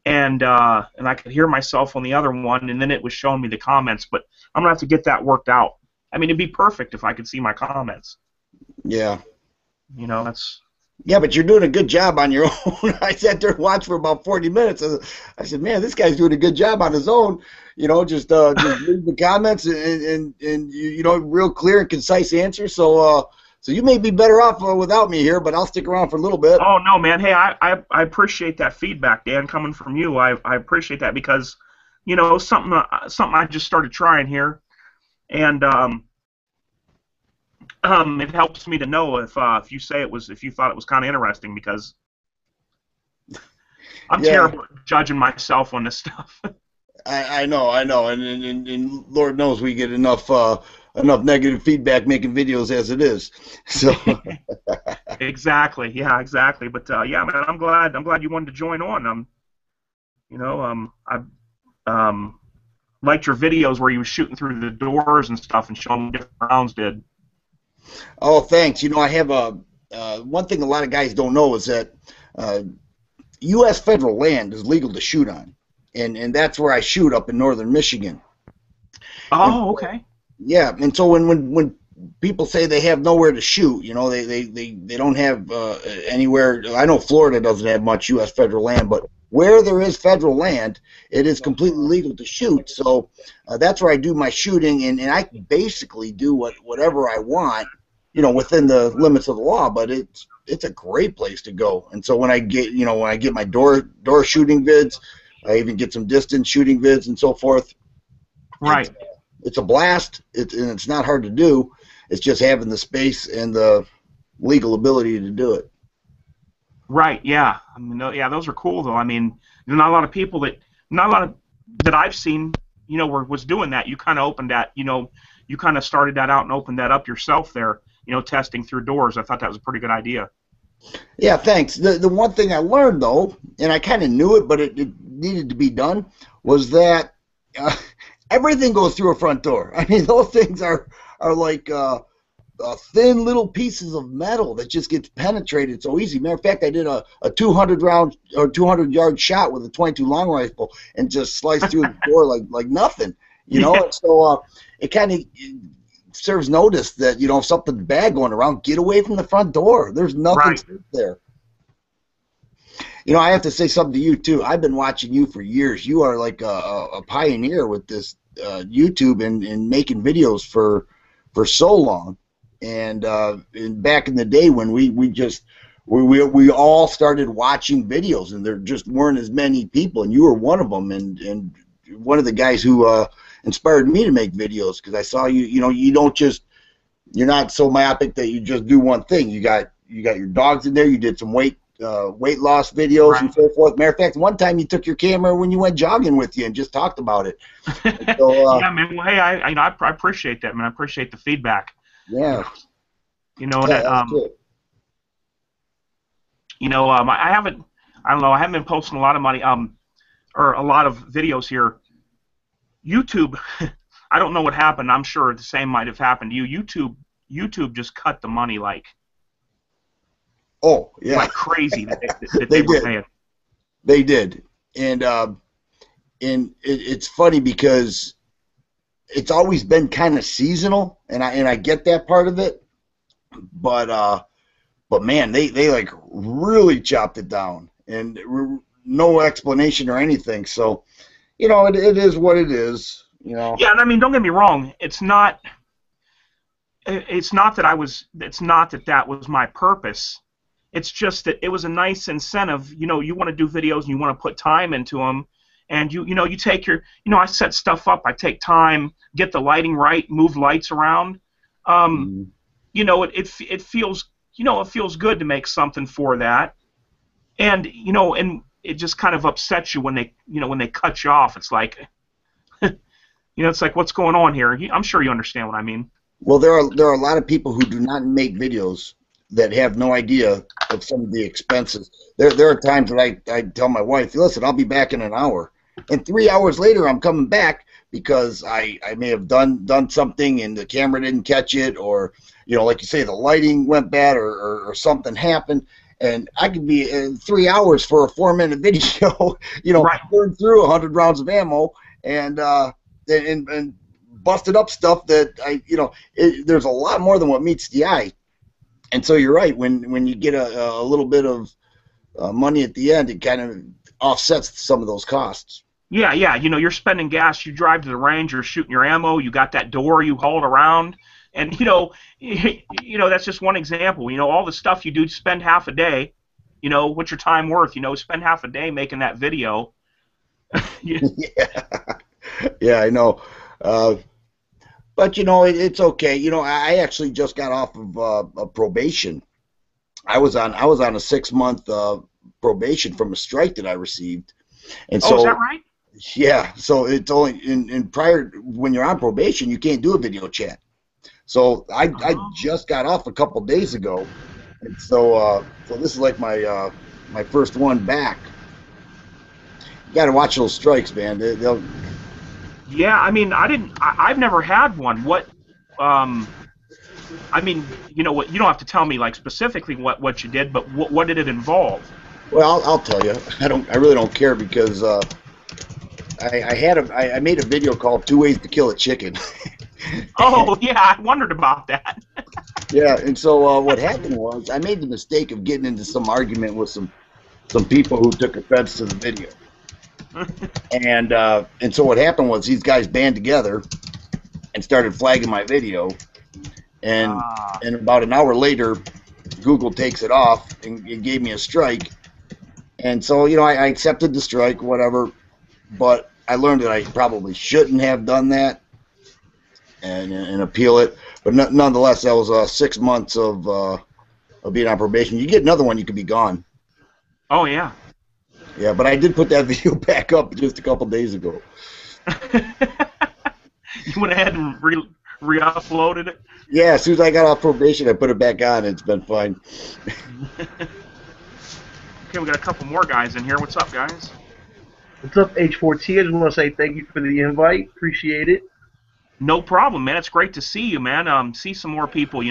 and I could hear myself on the other one, and then it was showing me the comments. But I'm gonna have to get that worked out. I mean, it'd be perfect if I could see my comments. Yeah. That's. Yeah, but you're doing a good job on your own. I sat there and watched for about 40 minutes. I said, man, this guy's doing a good job on his own. Just read the comments and real clear and concise answers. So you may be better off without me here, but I'll stick around for a little bit. Oh no, man. Hey, I appreciate that feedback, Dan, coming from you. I appreciate that because, something I just started trying here, and it helps me to know if you thought it was kind of interesting, because I'm terrible at judging myself on this stuff. I know, and Lord knows we get enough negative feedback making videos as it is. So Exactly, yeah, exactly. But yeah, man, I'm glad you wanted to join on. I liked your videos where you was shooting through the doors and stuff and showing what different rounds did. Oh, thanks. I have one thing a lot of guys don't know is that U.S. federal land is legal to shoot on, and that's where I shoot, up in northern Michigan. Oh, okay. Yeah, and so when people say they have nowhere to shoot, they don't have anywhere. I know Florida doesn't have much U.S. federal land, but where there is federal land, it is completely legal to shoot. So that's where I do my shooting, and I can basically do whatever I want, within the limits of the law. But it's a great place to go. And so when I get my door shooting vids, I even get some distance shooting vids and so forth. Right. It's a blast. And it's not hard to do. It's just having the space and the legal ability to do it. Right. Yeah. I mean, yeah, those are cool though. I mean, not a lot of that I've seen, was doing that. You kind of opened that, you kind of started that out and opened that up yourself there, testing through doors. I thought that was a pretty good idea. Yeah, thanks. The one thing I learned though, and I kind of knew it, but it needed to be done, was that everything goes through a front door. I mean, those things are like thin little pieces of metal that just gets penetrated so easy. Matter of fact, I did a 200-yard shot with a .22 long rifle and just sliced through the door like nothing. Yeah. So it kind of serves notice that if something's bad going around, get away from the front door. There's nothing safe there. I have to say something to you too. I've been watching you for years. You are like a pioneer with this YouTube and making videos for so long. And back in the day when we all started watching videos, and there just weren't as many people, and you were one of them, and one of the guys who inspired me to make videos, because I saw you're not so myopic that you just do one thing. You got you got your dogs in there. You did some weight loss videos and so forth. Matter of fact, one time you took your camera when you went jogging with you and just talked about it. So, yeah, man. Well, hey, I appreciate that, man. I appreciate the feedback. Yeah. You know Yeah, that that's good. you know I haven't been posting a lot of money or a lot of videos here. YouTube, I don't know what happened. I'm sure the same might have happened to you. YouTube just cut the money like crazy that they were paying. They did, and it's funny because it's always been kind of seasonal, and I get that part of it, but man, they like really chopped it down, and no explanation or anything. So, you know, it is what it is. You know. Yeah, and I mean, don't get me wrong. It's not that that was my purpose. It's just that it was a nice incentive. You know, you want to do videos and you want to put time into them, and you take your, I set stuff up. I take time, get the lighting right, move lights around. You know, it feels, it feels good to make something for that, and and it just kind of upsets you when they cut you off. It's like, it's like, what's going on here? I'm sure you understand what I mean. Well, there are a lot of people who do not make videos that have no idea of some of the expenses. There are times that I tell my wife, listen, I'll be back in an hour. And 3 hours later, I'm coming back because I may have done something and the camera didn't catch it, or, like you say, the lighting went bad, or something happened. And I could be 3 hours for a 4-minute video, right. Burn through 100 rounds of ammo and busted up stuff that there's a lot more than what meets the eye. And so you're right. When you get a little bit of money at the end, it kind of offsets some of those costs. Yeah. You're spending gas. You drive to the range. You're shooting your ammo. You got that door you hauled around, and that's just one example. All the stuff you do, spend half a day. What's your time worth? Spend half a day making that video. Yeah, I know. But it's okay. I actually just got off of probation. I was on a 6-month probation from a strike that I received, and so. Oh, is that right? Yeah. So it's only in prior, when you're on probation, you can't do a video chat. So I just got off a couple days ago, and so this is like my first one back. You got to watch those strikes, man. They'll. Yeah, I mean, I've never had one. What, I mean, what, you don't have to tell me like specifically what you did, but what did it involve? Well, I'll tell you. I really don't care because I made a video called 2 Ways to Kill a Chicken. Oh yeah, I wondered about that. Yeah, and so what happened was I made the mistake of getting into some argument with some people who took offense to the video. And so what happened was these guys band together and started flagging my video, and about an hour later, Google takes it off and it gave me a strike. And so I accepted the strike, whatever, but I learned that I probably shouldn't have done that and appeal it. But nonetheless, that was 6 months of being on probation. You get another one, you could be gone. Oh yeah. Yeah, but I did put that video back up just a couple days ago. You went ahead and re-uploaded it? Yeah, as soon as I got off probation, I put it back on, and it's been fine. Okay, we got a couple more guys in here. What's up, guys? What's up, H4T? I just want to say thank you for the invite. Appreciate it. No problem, man. It's great to see you, man. See some more people,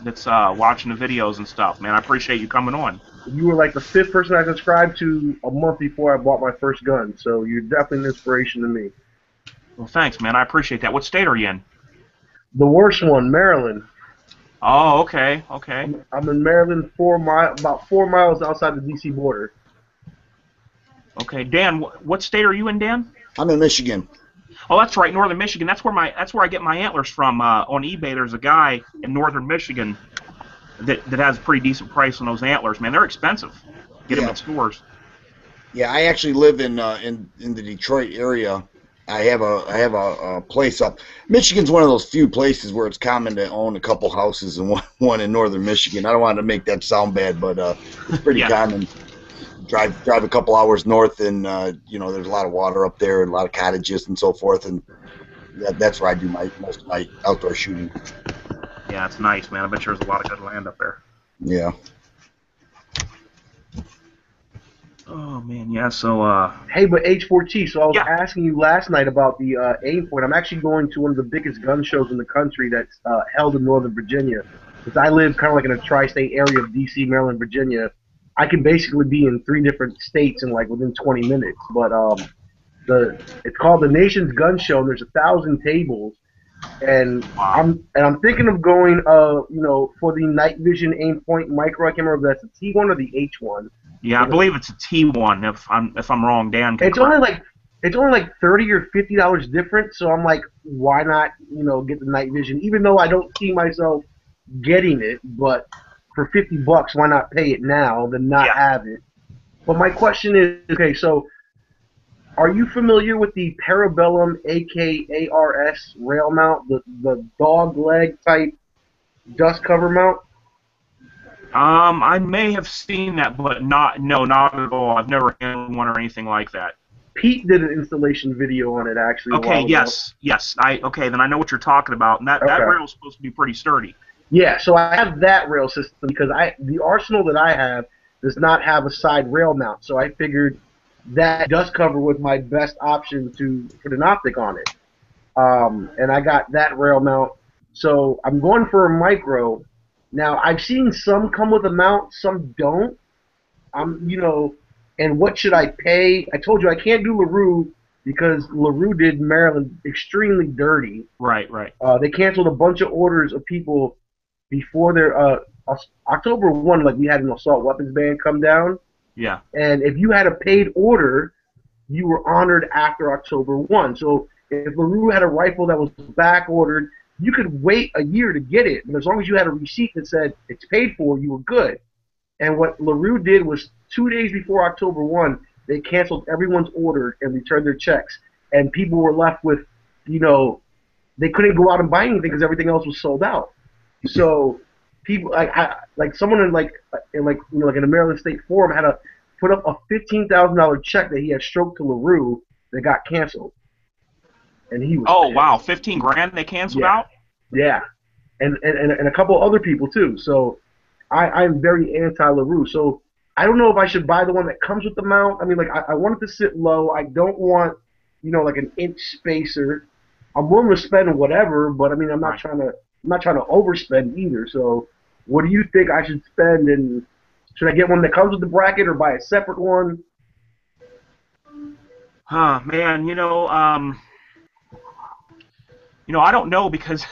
that's watching the videos and stuff, man. I appreciate you coming on. You were like the 5th person I subscribed to a month before I bought my first gun, so you're definitely an inspiration to me. Well, thanks, man. I appreciate that. What state are you in? The worst one, Maryland. Oh, okay. I'm in Maryland, about 4 miles outside the D.C. border. Okay, Dan. What state are you in, Dan? I'm in Michigan. Oh, that's right, Northern Michigan. That's where I get my antlers from. On eBay, there's a guy in Northern Michigan that has a pretty decent price on those antlers, man. They're expensive. Get them at stores. Yeah, I actually live in the Detroit area. I have a place up. Michigan's one of those few places where it's common to own a couple houses and one in northern Michigan. I don't want to make that sound bad, but it's pretty Yeah. common. Drive a couple hours north, and there's a lot of water up there and a lot of cottages and so forth, and that's where I do most of my outdoor shooting. Yeah, it's nice, man. I bet there's a lot of good land up there. Yeah. Oh man, yeah. So Hey, but H4T, so I was Yeah. asking you last night about the aim point. I'm actually going to one of the biggest gun shows in the country that's held in Northern Virginia. Since I live kind of like in a tri-state area of D.C., Maryland, Virginia, I can basically be in 3 different states in like within 20 minutes. But it's called the Nation's Gun Show, and there's 1,000 tables. And wow. I'm thinking of going for the night vision aim point micro. I can't remember if that's the T1 or the H1. Yeah, I believe it's a T1. If I'm wrong, Dan can It's correct. only like $30 or $50 different. So I'm like, why not get the night vision? Even though I don't see myself getting it, but for $50, why not pay it now than not have it? But my question is, okay, so are you familiar with the Parabellum AKARS rail mount, the dog leg type dust cover mount? I may have seen that, but not at all. I've never handled one or anything like that. Pete did an installation video on it actually. Okay, yes. Okay, then I know what you're talking about. And that rail is supposed to be pretty sturdy. Yeah, so I have that rail system because the arsenal that I have does not have a side rail mount. So I figured that dust cover was my best option to put an optic on it. And I got that rail mount. So I'm going for a micro. Now, I've seen some come with a mount, some don't. And what should I pay? I told you I can't do LaRue because LaRue did Maryland extremely dirty. Right. They canceled a bunch of orders of people before their October 1, like we had an assault weapons ban come down. Yeah. And if you had a paid order, you were honored after October 1. So if LaRue had a rifle that was back ordered, you could wait a year to get it. And as long as you had a receipt that said it's paid for, you were good. And what LaRue did was 2 days before October 1, they canceled everyone's order and returned their checks. And people were left with, they couldn't go out and buy anything because everything else was sold out. So people like someone in a Maryland State Forum had to put up a $15,000 check that he had stroked to LaRue that got canceled. And he was pissed. Wow, 15 grand they canceled out? Yeah. And a couple other people too. So I'm very anti LaRue. So I don't know if I should buy the one that comes with the mount. I mean, like I want it to sit low. I don't want, like an inch spacer. I'm willing to spend whatever, but I mean, I'm not trying to overspend either. So what do you think I should spend, and should I get one that comes with the bracket or buy a separate one? Man, I don't know because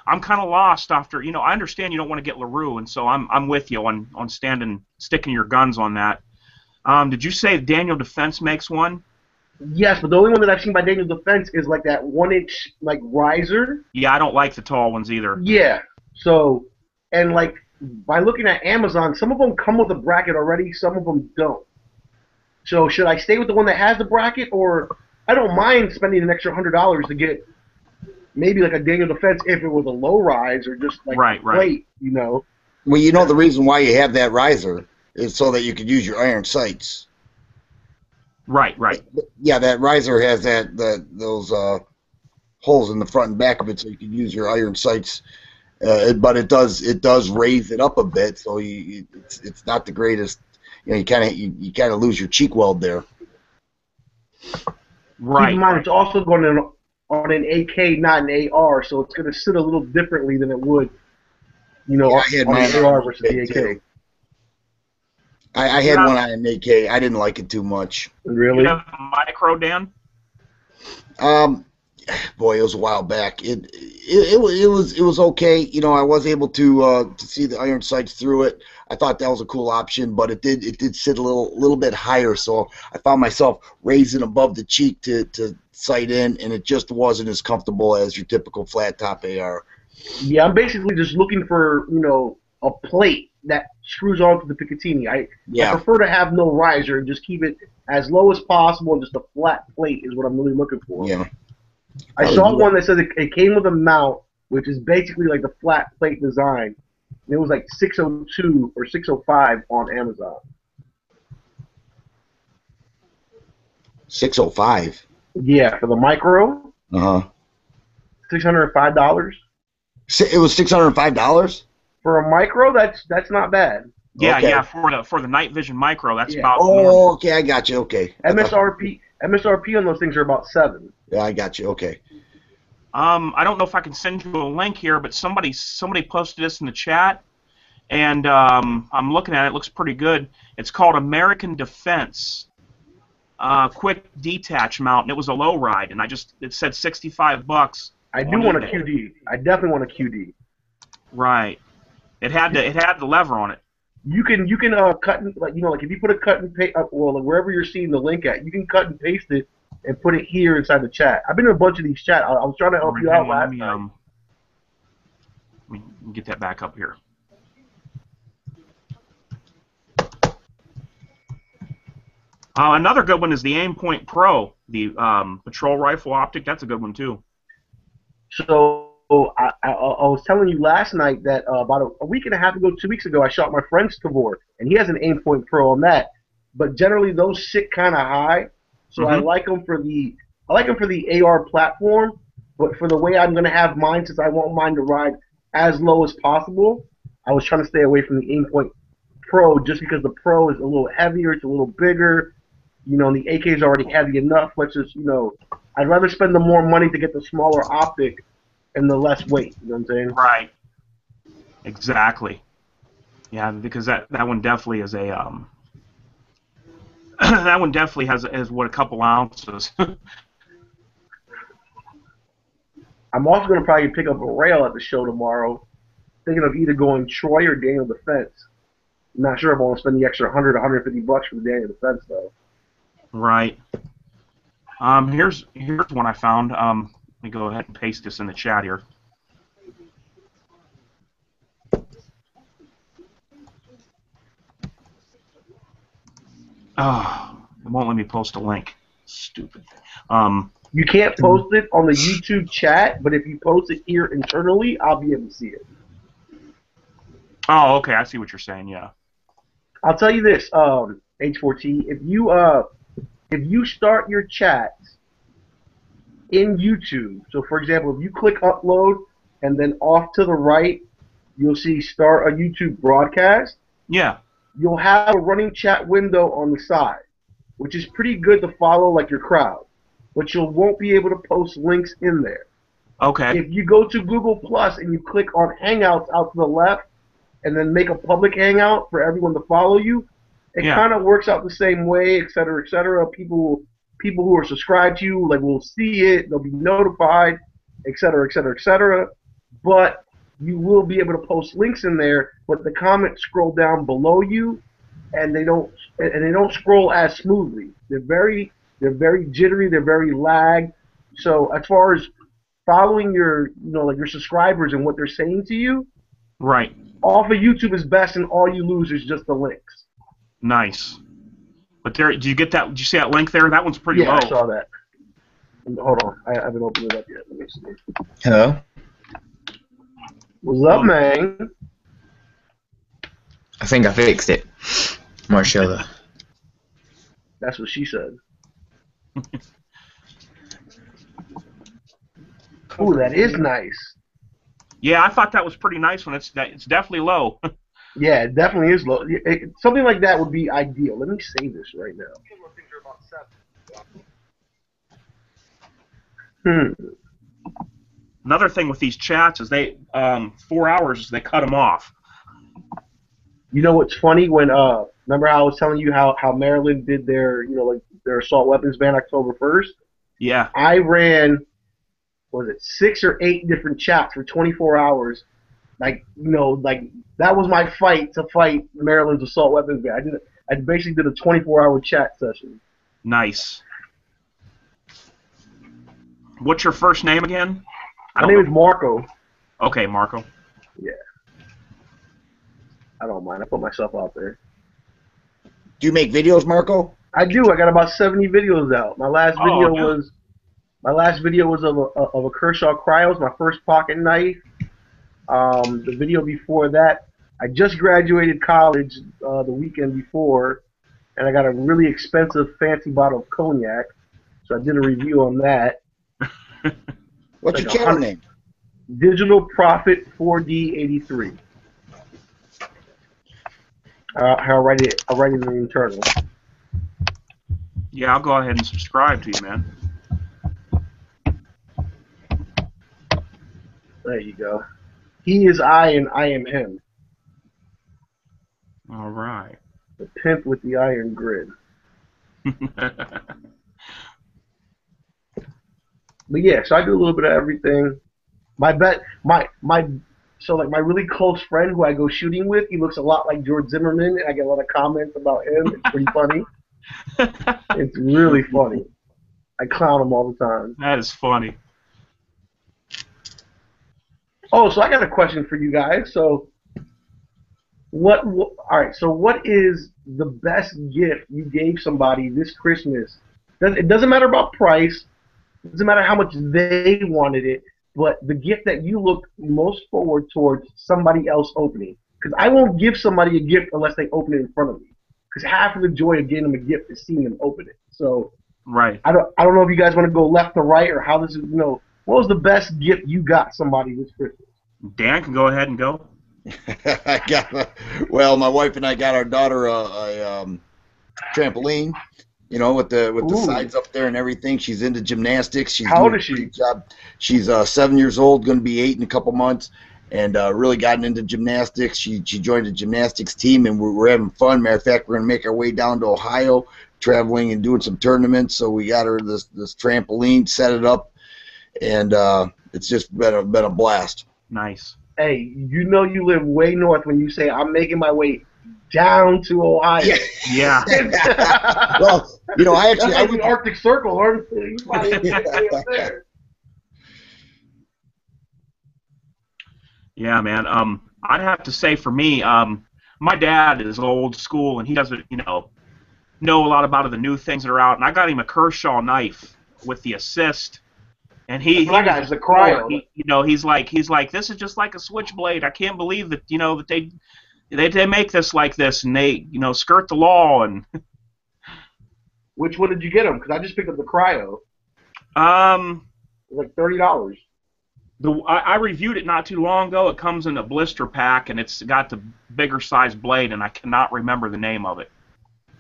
I'm kind of lost after, I understand you don't want to get LaRue, and so I'm with you on sticking your guns on that. Did you say Daniel Defense makes one? Yes, but the only one that I've seen by Daniel Defense is like that 1-inch like riser. Yeah, I don't like the tall ones either. Yeah. So, and like by looking at Amazon, some of them come with a bracket already, some of them don't. So should I stay with the one that has the bracket, or I don't mind spending an extra $100 to get maybe like a Daniel Defense if it was a low rise or just like a plate, Well, the reason why you have that riser is so that you could use your iron sights. Right. Yeah, that riser has those holes in the front and back of it, so you can use your iron sights. But it does raise it up a bit, so it's not the greatest. You kind of lose your cheek weld there. Keep Right. in mind, it's also going on an AK, not an AR, so it's going to sit a little differently than it would, on an AR versus the AK. I had one on an AK. I didn't like it too much. Really? You have a micro, Dan? Boy, it was a while back. It was okay. I was able to see the iron sights through it. I thought that was a cool option, but it did sit a little bit higher, so I found myself raising above the cheek to sight in, and it just wasn't as comfortable as your typical flat top AR. Yeah, I'm basically just looking for a plate that screws onto the Picatinny. I prefer to have no riser and just keep it as low as possible, and just a flat plate is what I'm really looking for. Yeah. I saw one that says it came with a mount, which is basically like the flat plate design. And it was like 602 or 605 on Amazon. 605. Yeah, for the micro. $605. It was $605 For a micro, that's not bad. Yeah, Okay. yeah. For the night vision micro, that's Yeah. about. Oh, okay, I got you. Okay. MSRP on those things are about $7. Yeah, I got you. Okay. I don't know if I can send you a link here, but somebody posted this in the chat, and I'm looking at it. It looks pretty good. It's called American Defense Quick Detach Mount, and it was a low ride, and it said $65. I do want a QD. I definitely want a QD. Right. It had the lever on it. You can cut and like if you put a cut and paste wherever you're seeing the link at, you can cut and paste it and put it here inside the chat. I've been in a bunch of these chats. I was trying to help you out last night. Let me get that back up here. Another good one is the Aimpoint Pro, the patrol rifle optic. That's a good one too. So I was telling you last night that about a week and a half ago, 2 weeks ago, I shot my friend's Tavor, and he has an Aimpoint Pro on that. But generally, those sit kind of high, so I like them for the AR platform. But for the way I'm going to have mine, since I want mine to ride as low as possible, I was trying to stay away from the Aimpoint Pro just because the Pro is a little heavier, it's a little bigger. And the AK is already heavy enough. Let's just, I'd rather spend the more money to get the smaller optic and the less weight. You know what I'm saying? Right. Exactly. Yeah, because that one definitely is a that one definitely has what, a couple ounces. I'm also going to probably pick up a rail at the show tomorrow. Thinking of either going Troy or Daniel Defense. I'm not sure if I want to spend the extra $100, $150 for the Daniel Defense though. Right. Here's one I found. Let me go ahead and paste this in the chat here. Oh, it won't let me post a link. Stupid. You can't post it on the YouTube chat, but if you post it here internally, I'll be able to see it. Oh, okay. I see what you're saying. Yeah. I'll tell you this, H4T. If you start your chats in YouTube, so for example, if you click upload and then off to the right, you'll see start a YouTube broadcast. Yeah. You'll have a running chat window on the side, which is pretty good to follow like your crowd, but you won't be able to post links in there. Okay. If you go to Google Plus and you click on Hangouts out to the left and then make a public hangout for everyone to follow you, it kind of works out the same way, et cetera, et cetera. People who are subscribed to you will see it, they'll be notified, et cetera, et cetera, et cetera. But you will be able to post links in there, but the comments scroll down below you, and they don't scroll as smoothly. They're very jittery. They're very lagged. So as far as following your your subscribers and what they're saying to you, right, off of YouTube is best, and all you lose is just the links. Nice. But there, did you get that? Did you see that link there? That one's pretty low. Yeah, I saw that. Hold on, I haven't opened it up yet. Let me see. Hello. What's up, man? I think I fixed it. Marshalla. That's what she said. Ooh, that is nice. Yeah, I thought that was pretty nice one. It's definitely low. Yeah, it definitely is low. Something like that would be ideal. Let me save this right now. Another thing with these chats is they 4 hours they cut them off. You know what's funny? When remember how I was telling you how Maryland did their their assault weapons ban October 1st? Yeah. I ran 6 or 8 different chats for 24 hours. That was my fight to fight Maryland's assault weapons ban. I basically did a 24-hour chat session. Nice. What's your first name again? My name is Marco. Okay, Marco. Yeah. I don't mind. I put myself out there. Do you make videos, Marco? I do. I got about 70 videos out. My last Oh, video dude. was of a Kershaw Cryos, my first pocket knife. The video before that, I just graduated college the weekend before, and I got a really expensive, fancy bottle of cognac. So I did a review on that. What's your channel name? Digital Profit 4D83. I'll write it in the internal. Yeah, I'll go ahead and subscribe to you, man. There you go. He is I and I am him. All right. The pimp with the iron grid. But yeah, so I do a little bit of everything. So like my really close friend who I go shooting with, he looks a lot like George Zimmerman, and I get a lot of comments about him. It's pretty funny. It's really funny. I clown him all the time. That is funny. Oh, so I got a question for you guys. So, all right. So, what is the best gift you gave somebody this Christmas? It doesn't matter about price. It doesn't matter how much they wanted it, but the gift that you look most forward towards somebody else opening. Because I won't give somebody a gift unless they open it in front of me. Because half of the joy of getting them a gift is seeing them open it. So, Right. I don't know if you guys want to go left to right or how this is. What was the best gift you got somebody this Christmas? Dan can go ahead and go. Well, my wife and I got our daughter a trampoline, with the sides up there and everything. She's into gymnastics. How old is she? She's 7 years old, going to be 8 in a couple months, and really gotten into gymnastics. She joined a gymnastics team, and we're having fun. Matter of fact, we're going to make our way down to Ohio, traveling and doing some tournaments. So we got her this trampoline, set it up, and it's just been a blast. Nice. Hey, you live way north when you say I'm making my way down to Ohio. Yeah. Well, I went the Arctic Circle, aren't you? Probably way up there. Yeah, man. I'd have to say for me, my dad is old school and he doesn't, know a lot about the new things that are out. And I got him a Kershaw knife with the assist. And he got the cryo. He's like, this is just like a switchblade. I can't believe that, that they make this like this and they, skirt the law. And which one did you get him? Because I just picked up the cryo. It was like $30. I reviewed it not too long ago. It comes in a blister pack and it's got the bigger size blade and I cannot remember the name of it.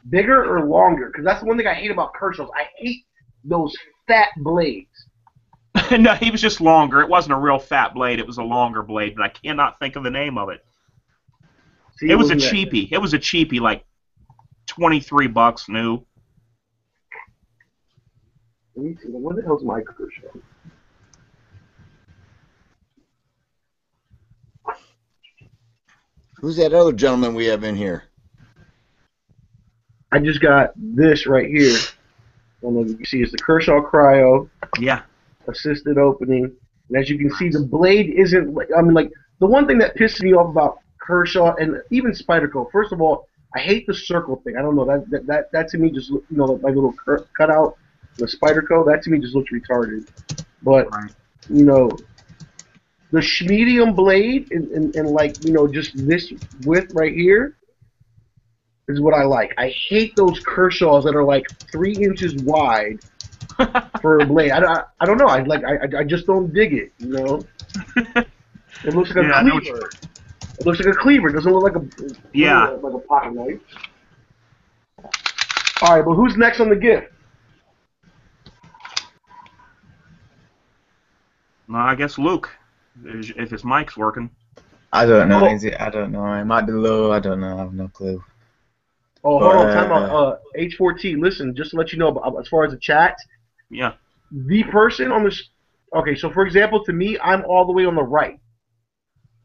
Bigger or longer? Because that's the one thing I hate about Kershaws. I hate those fat blades. No, he was just longer. It wasn't a real fat blade. It was a longer blade, but I cannot think of the name of it. See, it was a cheapie. It was a cheapie, like $23 new. Let me see. What the hell's my Kershaw? Who's that other gentleman we have in here? I just got this right here. I don't know if you can see. It's the Kershaw Cryo. Yeah. Assisted opening. And as you can see, the blade isn't. The one thing that pisses me off about Kershaw and even Spyderco. First of all, I hate the circle thing. I don't know that to me just my little cutout, the Spyderco. That to me just looks retarded. But the medium blade and just this width right here is what I like. I hate those Kershaws that are like 3 inches wide for a blade. I don't know. I just don't dig it. It looks like a cleaver. It looks like a cleaver. It doesn't look like a pocket knife. All right, but who's next on the gift? No, I guess Luke, if his mic's working. I don't know. Is it? I don't know. It might be low. I don't know. I have no clue. Oh, hold on. Time out. H4T, listen, just to let you know, as far as the chat, yeah, the person on this. Okay, so for example, to me, I'm all the way on the right.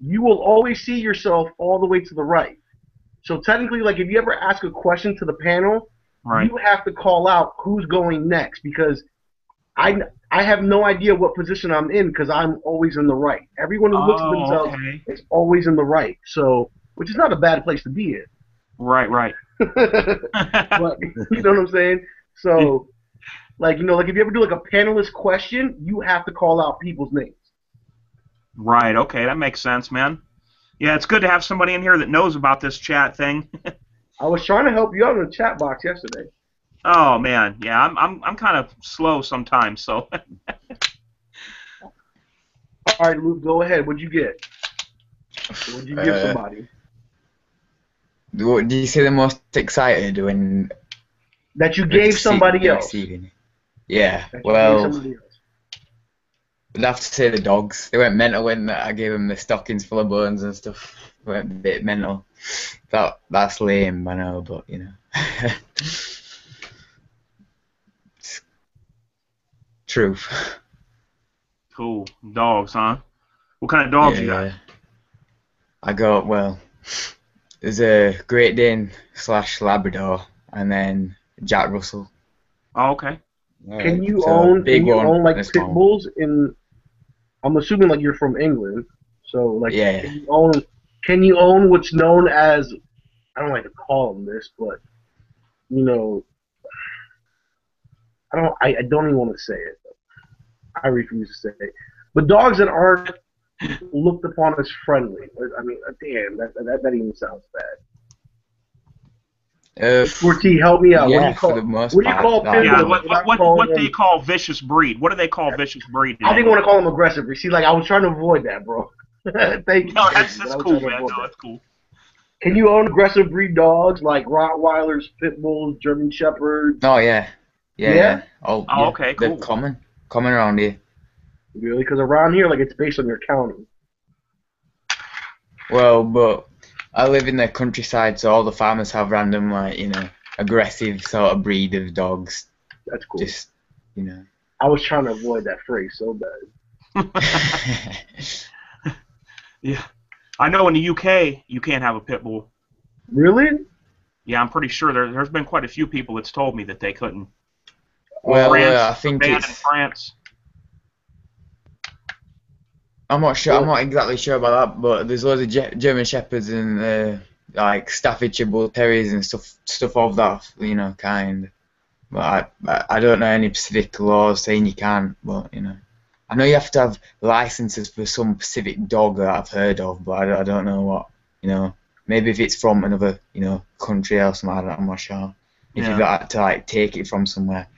You will always see yourself all the way to the right. So technically, like if you ever ask a question to the panel, right, you have to call out who's going next because I have no idea what position I'm in because I'm always in the right. Everyone who looks at themselves is always in the right. So, which is not a bad place to be in. Right, right. But you know what I'm saying? So, like, you know, like if you ever do like a panelist question, you have to call out people's names. Right, okay, that makes sense, man. Yeah, it's good to have somebody in here that knows about this chat thing. I was trying to help you out in the chat box yesterday. Oh man, yeah, I'm kind of slow sometimes, so. All right, Luke, go ahead. What'd you get? What'd you give somebody? What do you say the most excited when That you gave somebody else. receiving? Yeah, That you gave well, somebody else. I'd have to say the dogs. They went mental when I gave them the stockings full of bones and stuff. They went a bit mental. That's lame, I know, but you know. It's truth. Cool. Dogs, huh? What kind of dogs you got? Yeah. I got, well, there's a Great Dane / Labrador, and then Jack Russell. Oh, okay. Can you So, own big one like and a pit small one. bulls in? I'm assuming like you're from England, so like Yeah. can you own what's known as, I don't like to call them this, but you know, I don't even want to say it. I refuse to say it. But dogs that aren't looked upon as friendly. I mean, damn, that even sounds bad. T, help me out. Yeah, for the most what do you call part. pit Yeah, bulls? what they call vicious breed? What do they call vicious breed? I didn't want to call them aggressive. You see, like I was trying to avoid that, bro. Thank you. No, thank that's you, but I was cool, trying to man. avoid No, that. that's cool. Can you own aggressive breed dogs like Rottweilers, Pit Bulls, German Shepherds? Oh, yeah. Yeah. Oh, Oh, yeah. okay, They're cool. common around here. Really? Because around here, like it's based on your county. Well, but I live in the countryside, so all the farmers have random, like, you know, aggressive sort of breed of dogs. That's cool. Just, you know. I was trying to avoid that phrase so bad. Yeah. I know in the UK you can't have a pit bull. Really? Yeah, I'm pretty sure there's been quite a few people that's told me that they couldn't. Well, France, I think banned it's. in France. I'm not sure. I'm not exactly sure about that, but there's loads of German Shepherds and like Staffordshire Bull Terriers and stuff of that, you know, kind. But I don't know any specific laws saying you can't. But you know, I know you have to have licenses for some specific dog that I've heard of, but I don't know what. You know, maybe if it's from another, you know, country or something, I'm not sure. If you've got to like take it from somewhere,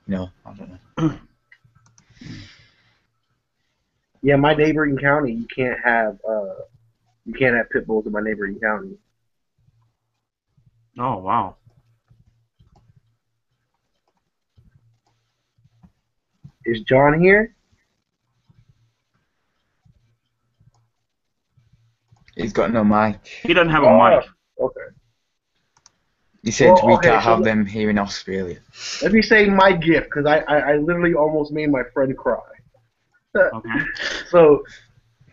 you know, I don't know. Yeah, my neighboring county, you can't have pit bulls in my neighboring county. Oh, wow. Is John here? He's got no mic. He doesn't have a mic. Okay. He said Well, we okay, can't so have them here in Australia. Let me say my gift, because I literally almost made my friend cry. Okay. So,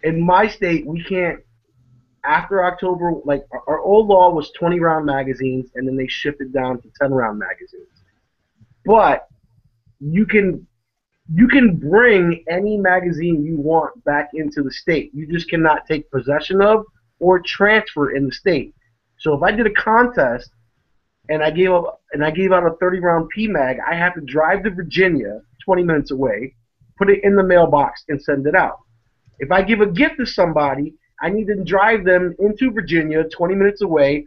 in my state, we can't, after October, like, our old law was 20-round magazines, and then they shifted down to 10-round magazines. But you can bring any magazine you want back into the state. You just cannot take possession of or transfer in the state. So if I did a contest and I gave out a 30-round PMag, I have to drive to Virginia, 20 minutes away, put it in the mailbox, and send it out. If I give a gift to somebody, I need to drive them into Virginia, 20 minutes away,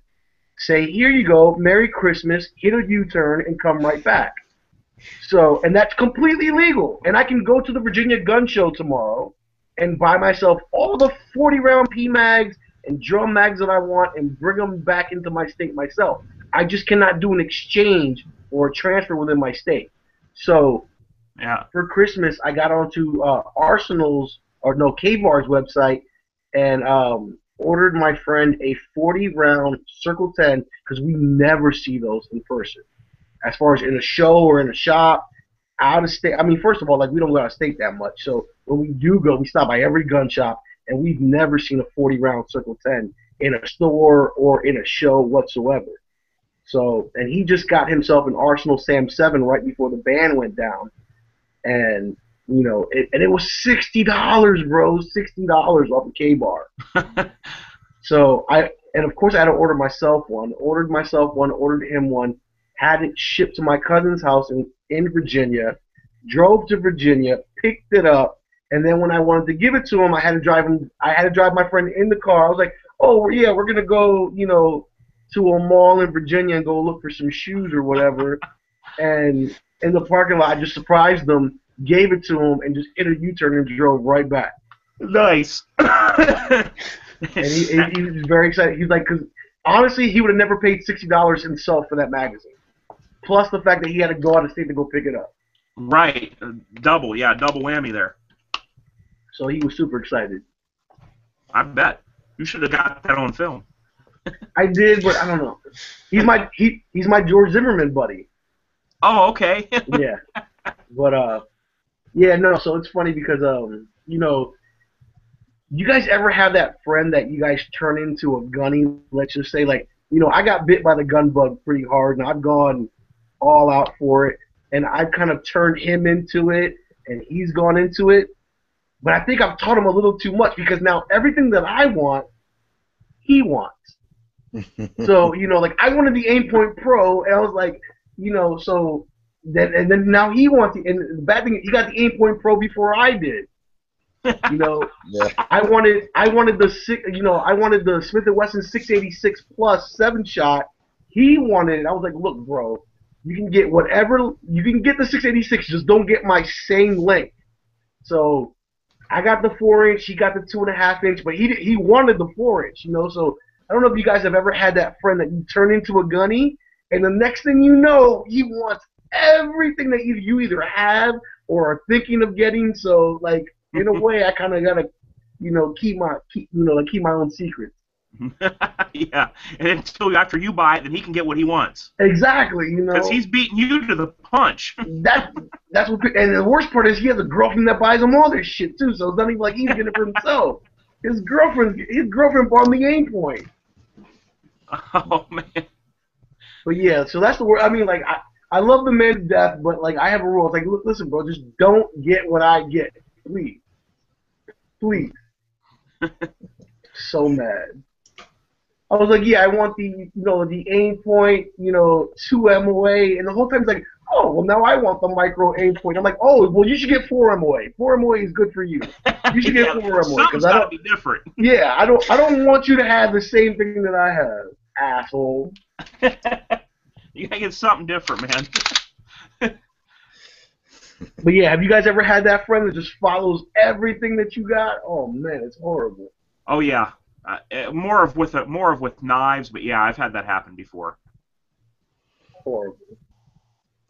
say, here you go, Merry Christmas, hit a U-turn, and come right back. So, and that's completely legal. And I can go to the Virginia Gun Show tomorrow and buy myself all the 40-round PMags and drum mags that I want and bring them back into my state myself. I just cannot do an exchange or a transfer within my state. So, for Christmas, I got onto K-Bar's website and ordered my friend a 40-round Circle 10 because we never see those in person. As far as in a show or in a shop, out of state. I mean, first of all, like we don't go out of state that much. So when we do go, we stop by every gun shop, and we've never seen a 40-round Circle 10 in a store or in a show whatsoever. So, and he just got himself an Arsenal Sam 7 right before the ban went down, and you know, it was $60, bro, $60 off the K-Bar. So And of course, I had to order myself one. Ordered myself one. Ordered him one. Had it shipped to my cousin's house in Virginia. Drove to Virginia, picked it up, and then when I wanted to give it to him, I had to drive him. I had to drive my friend in the car. I was like, "Oh yeah, we're gonna go, to a mall in Virginia and go look for some shoes or whatever." And in the parking lot, I just surprised them, gave it to him, and just hit a U-turn and drove right back. Nice. And he was very excited. He's like, because honestly, he would have never paid $60 himself for that magazine. Plus the fact that he had to go out of state to go pick it up. Right. Double whammy there. So he was super excited. I bet. You should have got that on film. I did, but I don't know. He's my George Zimmerman buddy. Oh, okay. Yeah. But yeah, no, so it's funny because you guys ever have that friend that you guys turn into a gunny, let's just say, like, I got bit by the gun bug pretty hard and I've gone all out for it. And I've kind of turned him into it, and he's gone into it. But I think I've taught him a little too much because now everything that I want, he wants. So, like I wanted the Aimpoint Pro, and I was like, so and then now he wants it. And the bad thing is he got the Aimpoint Pro before I did. Yeah. I wanted the Smith & Wesson 686 Plus 7-shot. He wanted it. I was like, look, bro. You can get whatever. You can get the 686. Just don't get my same length. So I got the 4-inch. He got the 2.5-inch. But he wanted the 4-inch. So I don't know if you guys have ever had that friend that you turn into a gunny, and the next thing you know, he wants everything that you either have or are thinking of getting. So like in a way, I kind of gotta keep my own secrets. Yeah, and until after you buy it, then he can get what he wants. Exactly, Because he's beating you to the punch. That's what. And the worst part is he has a girlfriend that buys him all this shit too. So it's not even like he's getting it for himself. His girlfriend bought him the Aimpoint. Oh man. But yeah, so that's the word. I mean, like I love the man to death, but like I have a rule. It's like, listen, bro, just don't get what I get, please. So mad. I was like, yeah, I want the Aimpoint, 2 MOA, and the whole time it's like, oh, well now I want the micro Aimpoint. I'm like, oh, well you should get 4 MOA. 4 MOA is good for you. You should get 4 MOA Something's got to be different. Yeah, I don't want you to have the same thing that I have, asshole. You gotta get something different, man. But yeah, have you guys ever had that friend that just follows everything that you got? Oh man, it's horrible. Oh yeah. More of with knives, but yeah, I've had that happen before. Horrible.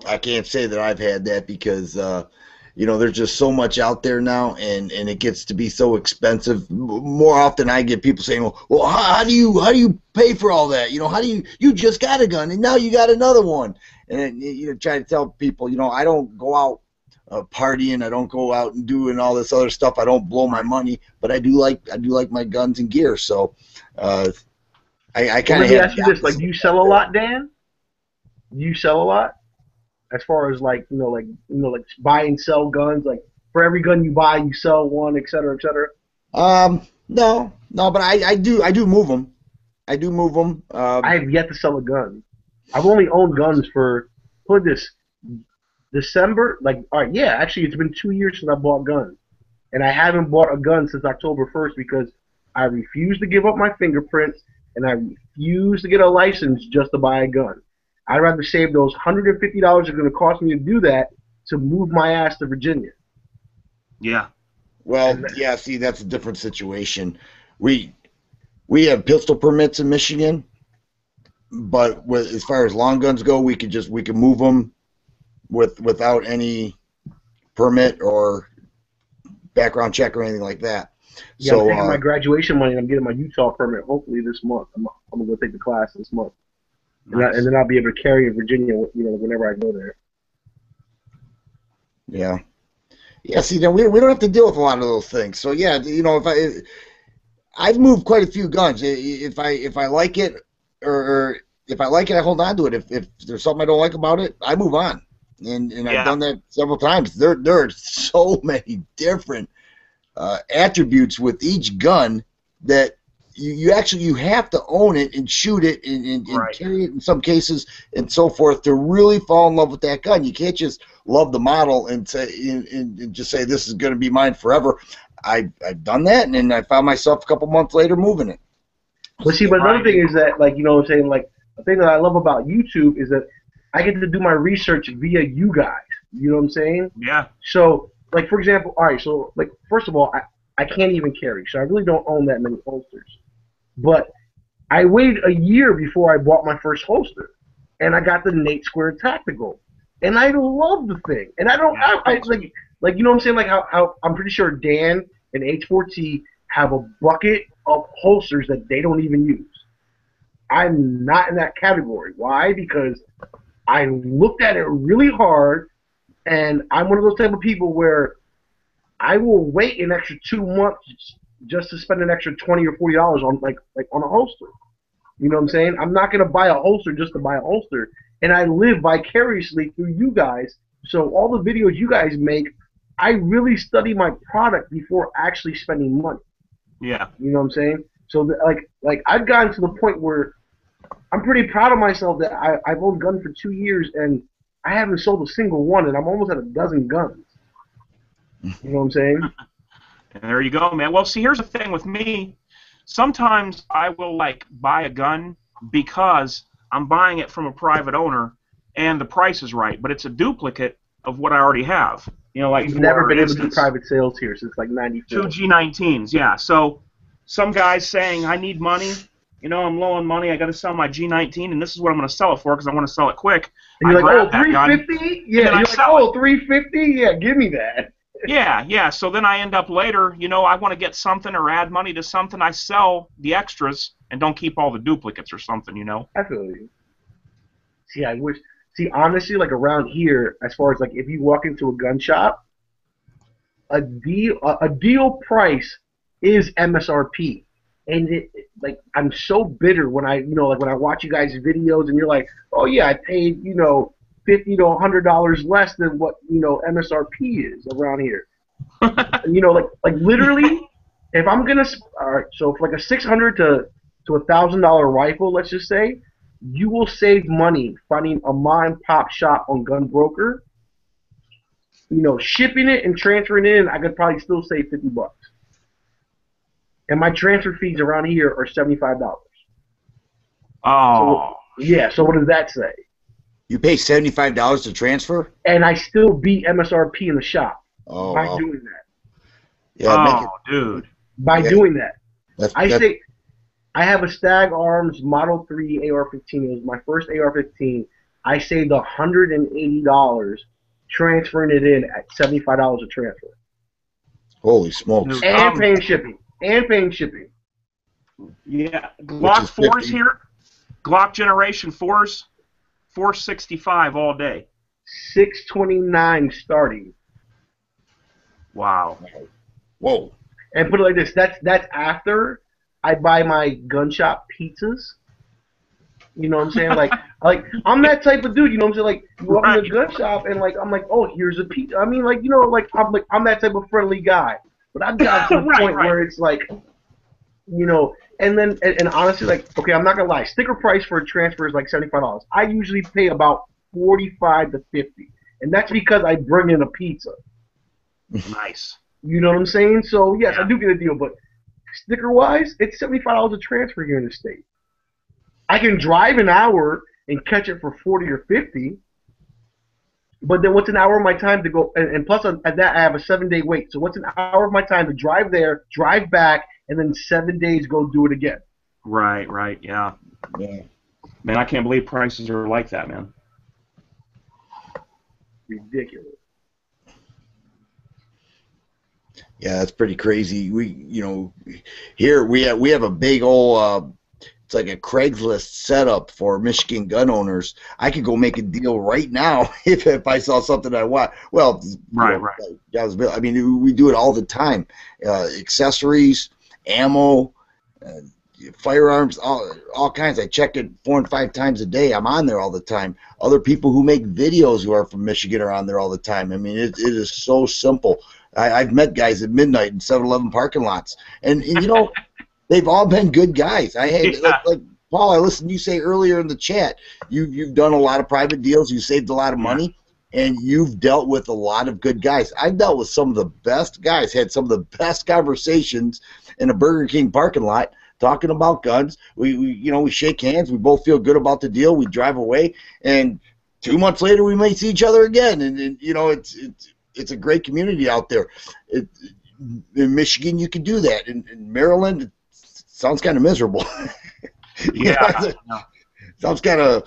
I can't say that I've had that because there's just so much out there now, and it gets to be so expensive. More often, I get people saying, "Well, how do you pay for all that? How do you just got a gun and now you got another one?" And try to tell people, I don't go out partying. I don't go out and doing all this other stuff. I don't blow my money, but I do like my guns and gear. So I kind of. Let me ask you this: like, do you sell a lot, Dan? Do you sell a lot? As far as like like buy and sell guns, like for every gun you buy, you sell one, et cetera, et cetera. No, but I do move them. I do move them. I have yet to sell a gun. I've only owned guns for December, all right, yeah, actually it's been 2 years since I bought guns. And I haven't bought a gun since October 1st because I refuse to give up my fingerprints and I refuse to get a license just to buy a gun. I'd rather save those $150 it's going to cost me to do that to move my ass to Virginia. Yeah. Well, yeah, see, that's a different situation. We have pistol permits in Michigan, but as far as long guns go, we can move them without any permit or background check or anything like that. Yeah, so, I'm taking my graduation money and I'm getting my Utah permit hopefully this month. I'm going to go take the class this month. Nice. And then I'll be able to carry in Virginia, whenever I go there. Yeah. Yeah, see, then we don't have to deal with a lot of those things. So, yeah, if I've moved quite a few guns. If I like it or if I like it, I hold on to it. If there's something I don't like about it, I move on. And I've done that several times. There are so many different attributes with each gun that you actually have to own it and shoot it and Right. carry it in some cases and so forth to really fall in love with that gun. You can't just love the model and say and just say this is going to be mine forever. I've done that, and then I found myself a couple months later moving it. But see, but another thing is that, like, you know what I'm saying, like, the thing that I love about YouTube is that I get to do my research via you guys. You know what I'm saying? Yeah. So, like, for example, all right, so, like, first of all, I can't even carry, so I really don't own that many holsters. But I waited a year before I bought my first holster, and I got the Nate Square Tactical, and I love the thing. And I don't, I like, you know what I'm saying? Like, how I'm pretty sure Dan and H4T have a bucket of holsters that they don't even use. I'm not in that category. Why? Because I looked at it really hard, and I'm one of those type of people where I will wait an extra 2 months just to spend an extra $20 or $40 on like on a holster. You know what I'm saying? I'm not gonna buy a holster just to buy a holster, and I live vicariously through you guys. So all the videos you guys make, I really study my product before actually spending money. Yeah. You know what I'm saying? So like I've gotten to the point where I'm pretty proud of myself that I've owned guns for 2 years and I haven't sold a single one, and I'm almost at a dozen guns. You know what I'm saying? And there you go, man. Well, see, here's the thing with me. Sometimes I will, like, buy a gun because I'm buying it from a private owner and the price is right, but it's a duplicate of what I already have. You know, like, You've never been able to do instance, private sales here since like '94. 2 G19s, yeah. So some guy's saying, I need money. You know, I'm low on money. I got to sell my G19, and this is what I'm going to sell it for because I want to sell it quick. And you're I like, oh, $350? Yeah. You're like, oh, $350? Yeah, give me that. Yeah. So then I end up later, you know, I want to get something or add money to something. I sell the extras and don't keep all the duplicates or something, you know. I feel you. See, I wish. See, honestly, like around here, as far as like if you walk into a gun shop, a deal price is MSRP, and like I'm so bitter when I when I watch you guys' videos and you're like, oh yeah, I paid $50 to $100 less than what MSRP is around here. like literally, if I'm gonna so if like a $600 to $1,000 rifle, let's just say, you will save money finding a mom and pop shop on Gun Broker. Shipping it and transferring it in, I could probably still save $50. And my transfer fees around here are $75. Oh. So what does that say? You pay $75 to transfer? And I still beat MSRP in the shop by wow. doing that. Yeah, dude. By doing that. That's I have a Stag Arms Model 3 AR-15. It was my first AR-15. I saved $180 transferring it in at $75 a transfer. Holy smokes. And paying shipping. Yeah. Glock 4s here. Glock Generation 4s. 465 all day. $629 starting. Wow. Whoa. And put it like this, that's after I buy my gun shop pizzas. You know what I'm saying? Like I'm that type of dude, you know what I'm saying? Like you walk in the gun shop and I'm like, oh, here's a pizza. I mean, I'm that type of friendly guy. But I've got to the point where it's like, and then and honestly, like, okay, I'm not gonna lie, sticker price for a transfer is like $75. I usually pay about $45 to $50, and that's because I bring in a pizza. Nice. You know what I'm saying? So yes, I do get a deal, but sticker wise, it's $75 a transfer here in the state. I can drive an hour and catch it for $40 or $50. But then what's an hour of my time to go, and plus at that I have a 7-day wait. So what's an hour of my time to drive there, drive back, and then 7 days go do it again? Right, yeah. Man, I can't believe prices are like that, man. Ridiculous. Yeah, that's pretty crazy. Here we have a big old it's like a Craigslist setup for Michigan gun owners. I could go make a deal right now if I saw something I want. Well, right. I mean, we do it all the time. Accessories, ammo, firearms, all kinds. I check it 4 and 5 times a day. I'm on there all the time. Other people who make videos who are from Michigan are on there all the time. I mean, it is so simple. I've met guys at midnight in 7-Eleven parking lots, and they've all been good guys. I had Yeah. like Paul. I listened to you say earlier in the chat. You've done a lot of private deals. You saved a lot of money, and you've dealt with a lot of good guys. I've dealt with some of the best guys. Had some of the best conversations in a Burger King parking lot talking about guns. We shake hands. We both feel good about the deal. We drive away, and 2 months later we may see each other again. And it's a great community out there. In Michigan, you can do that. In Maryland, it sounds kind of miserable. Yeah. Sounds kind of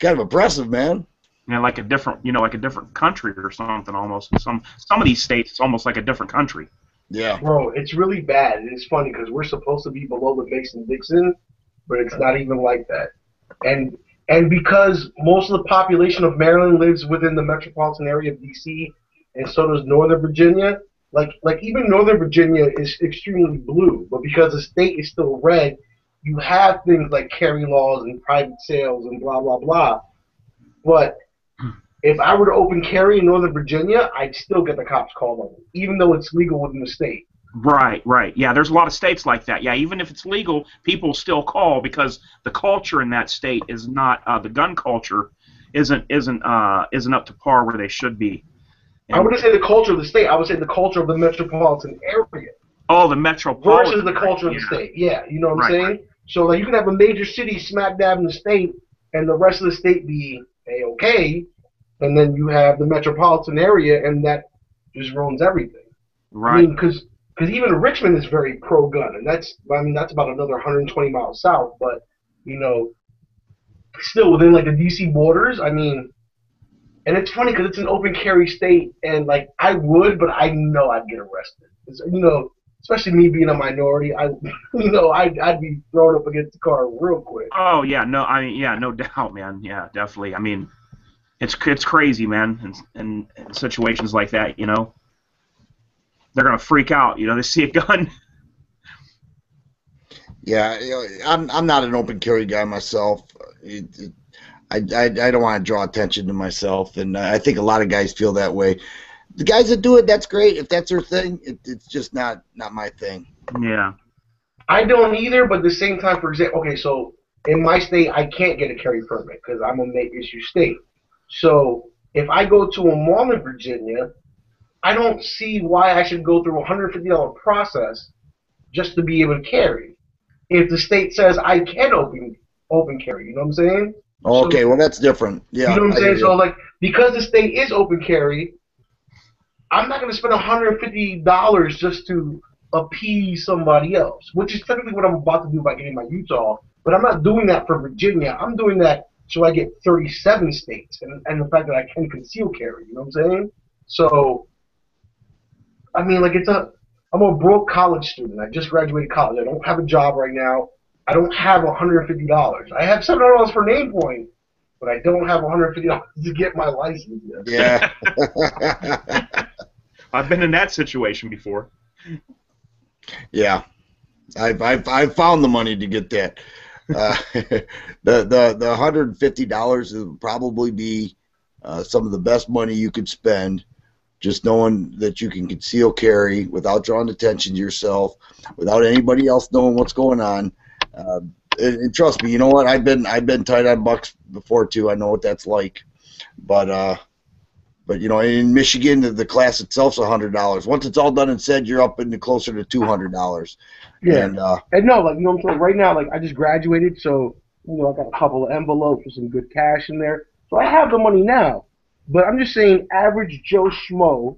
oppressive, man. Yeah, like a different country or something almost. Some of these states, it's almost like a different country. Yeah. Bro, it's really bad. And it's funny because we're supposed to be below the Mason-Dixon, but it's not even like that. And because most of the population of Maryland lives within the metropolitan area of D.C., and so does Northern Virginia, like even Northern Virginia is extremely blue, but because the state is still red, you have things like carry laws and private sales and blah, blah, blah. But if I were to open carry in Northern Virginia, I'd still get the cops called on me, even though it's legal within the state. Right. Yeah, there's a lot of states like that. Yeah, even if it's legal, people still call because the culture in that state is not the gun culture isn't up to par where they should be. And I wouldn't say the culture of the state. I would say the culture of the metropolitan area. Oh, the metropolitan versus the culture of the state. Yeah, you know what I'm saying? Right. So like you can have a major city smack dab in the state, and the rest of the state be A-okay, and then you have the metropolitan area, and that just ruins everything. Right. I mean, because even Richmond is very pro-gun, and that's about another 120 miles south, but still within like the D.C. borders. I mean, and it's funny because it's an open carry state, and like I would, but I know I'd get arrested. Especially me being a minority, I'd be thrown up against the car real quick. Oh yeah, no doubt, man. Yeah, definitely. I mean, it's crazy, man. In situations like that, they're gonna freak out. They see a gun. Yeah, I'm not an open carry guy myself. I don't want to draw attention to myself, and I think a lot of guys feel that way. The guys that do it, that's great. If that's their thing, it's just not my thing. Yeah. I don't either, but at the same time, for example, okay, so in my state, I can't get a carry permit because I'm a make-issue state. So if I go to a mall in Virginia, I don't see why I should go through a $150 process just to be able to carry. If the state says I can open carry, you know what I'm saying? Okay, well that's different. Yeah. You know what I'm saying? So like because the state is open carry, I'm not going to spend $150 just to appease somebody else, which is technically what I'm about to do by getting my Utah. But I'm not doing that for Virginia. I'm doing that so I get 37 states and the fact that I can conceal carry. You know what I'm saying? So, I mean, like I'm a broke college student. I just graduated college. I don't have a job right now. I don't have $150. I have $700 for name point, but I don't have $150 to get my license yet. Yeah. I've been in that situation before. Yeah, I've found the money to get that. The $150 would probably be some of the best money you could spend, just knowing that you can conceal carry without drawing attention to yourself, without anybody else knowing what's going on. And trust me, you know what? I've been tight on bucks before too. I know what that's like, but in Michigan, the class itself's $100. Once it's all done and said, you're up into closer to $200. Yeah. And no, like what I'm saying, right now, like I just graduated, so I got a couple of envelopes with some good cash in there, so I have the money now. But I'm just saying, average Joe Schmo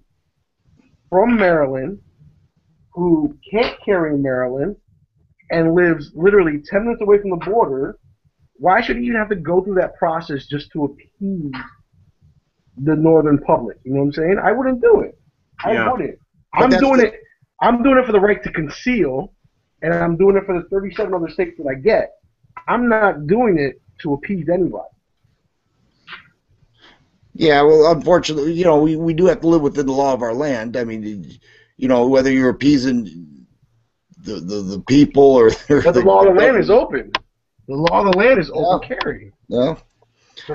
from Maryland who can't carry in Maryland and lives literally 10 minutes away from the border, why should he even have to go through that process just to appease the northern public? You know what I'm saying? I wouldn't do it. I wouldn't. I'm doing it for the right to conceal, and I'm doing it for the 37 other states that I get. I'm not doing it to appease anybody. Yeah, well, unfortunately, we do have to live within the law of our land. I mean, whether you're appeasing the people or but the law of the land is open. The law of the land is open carry. Yeah.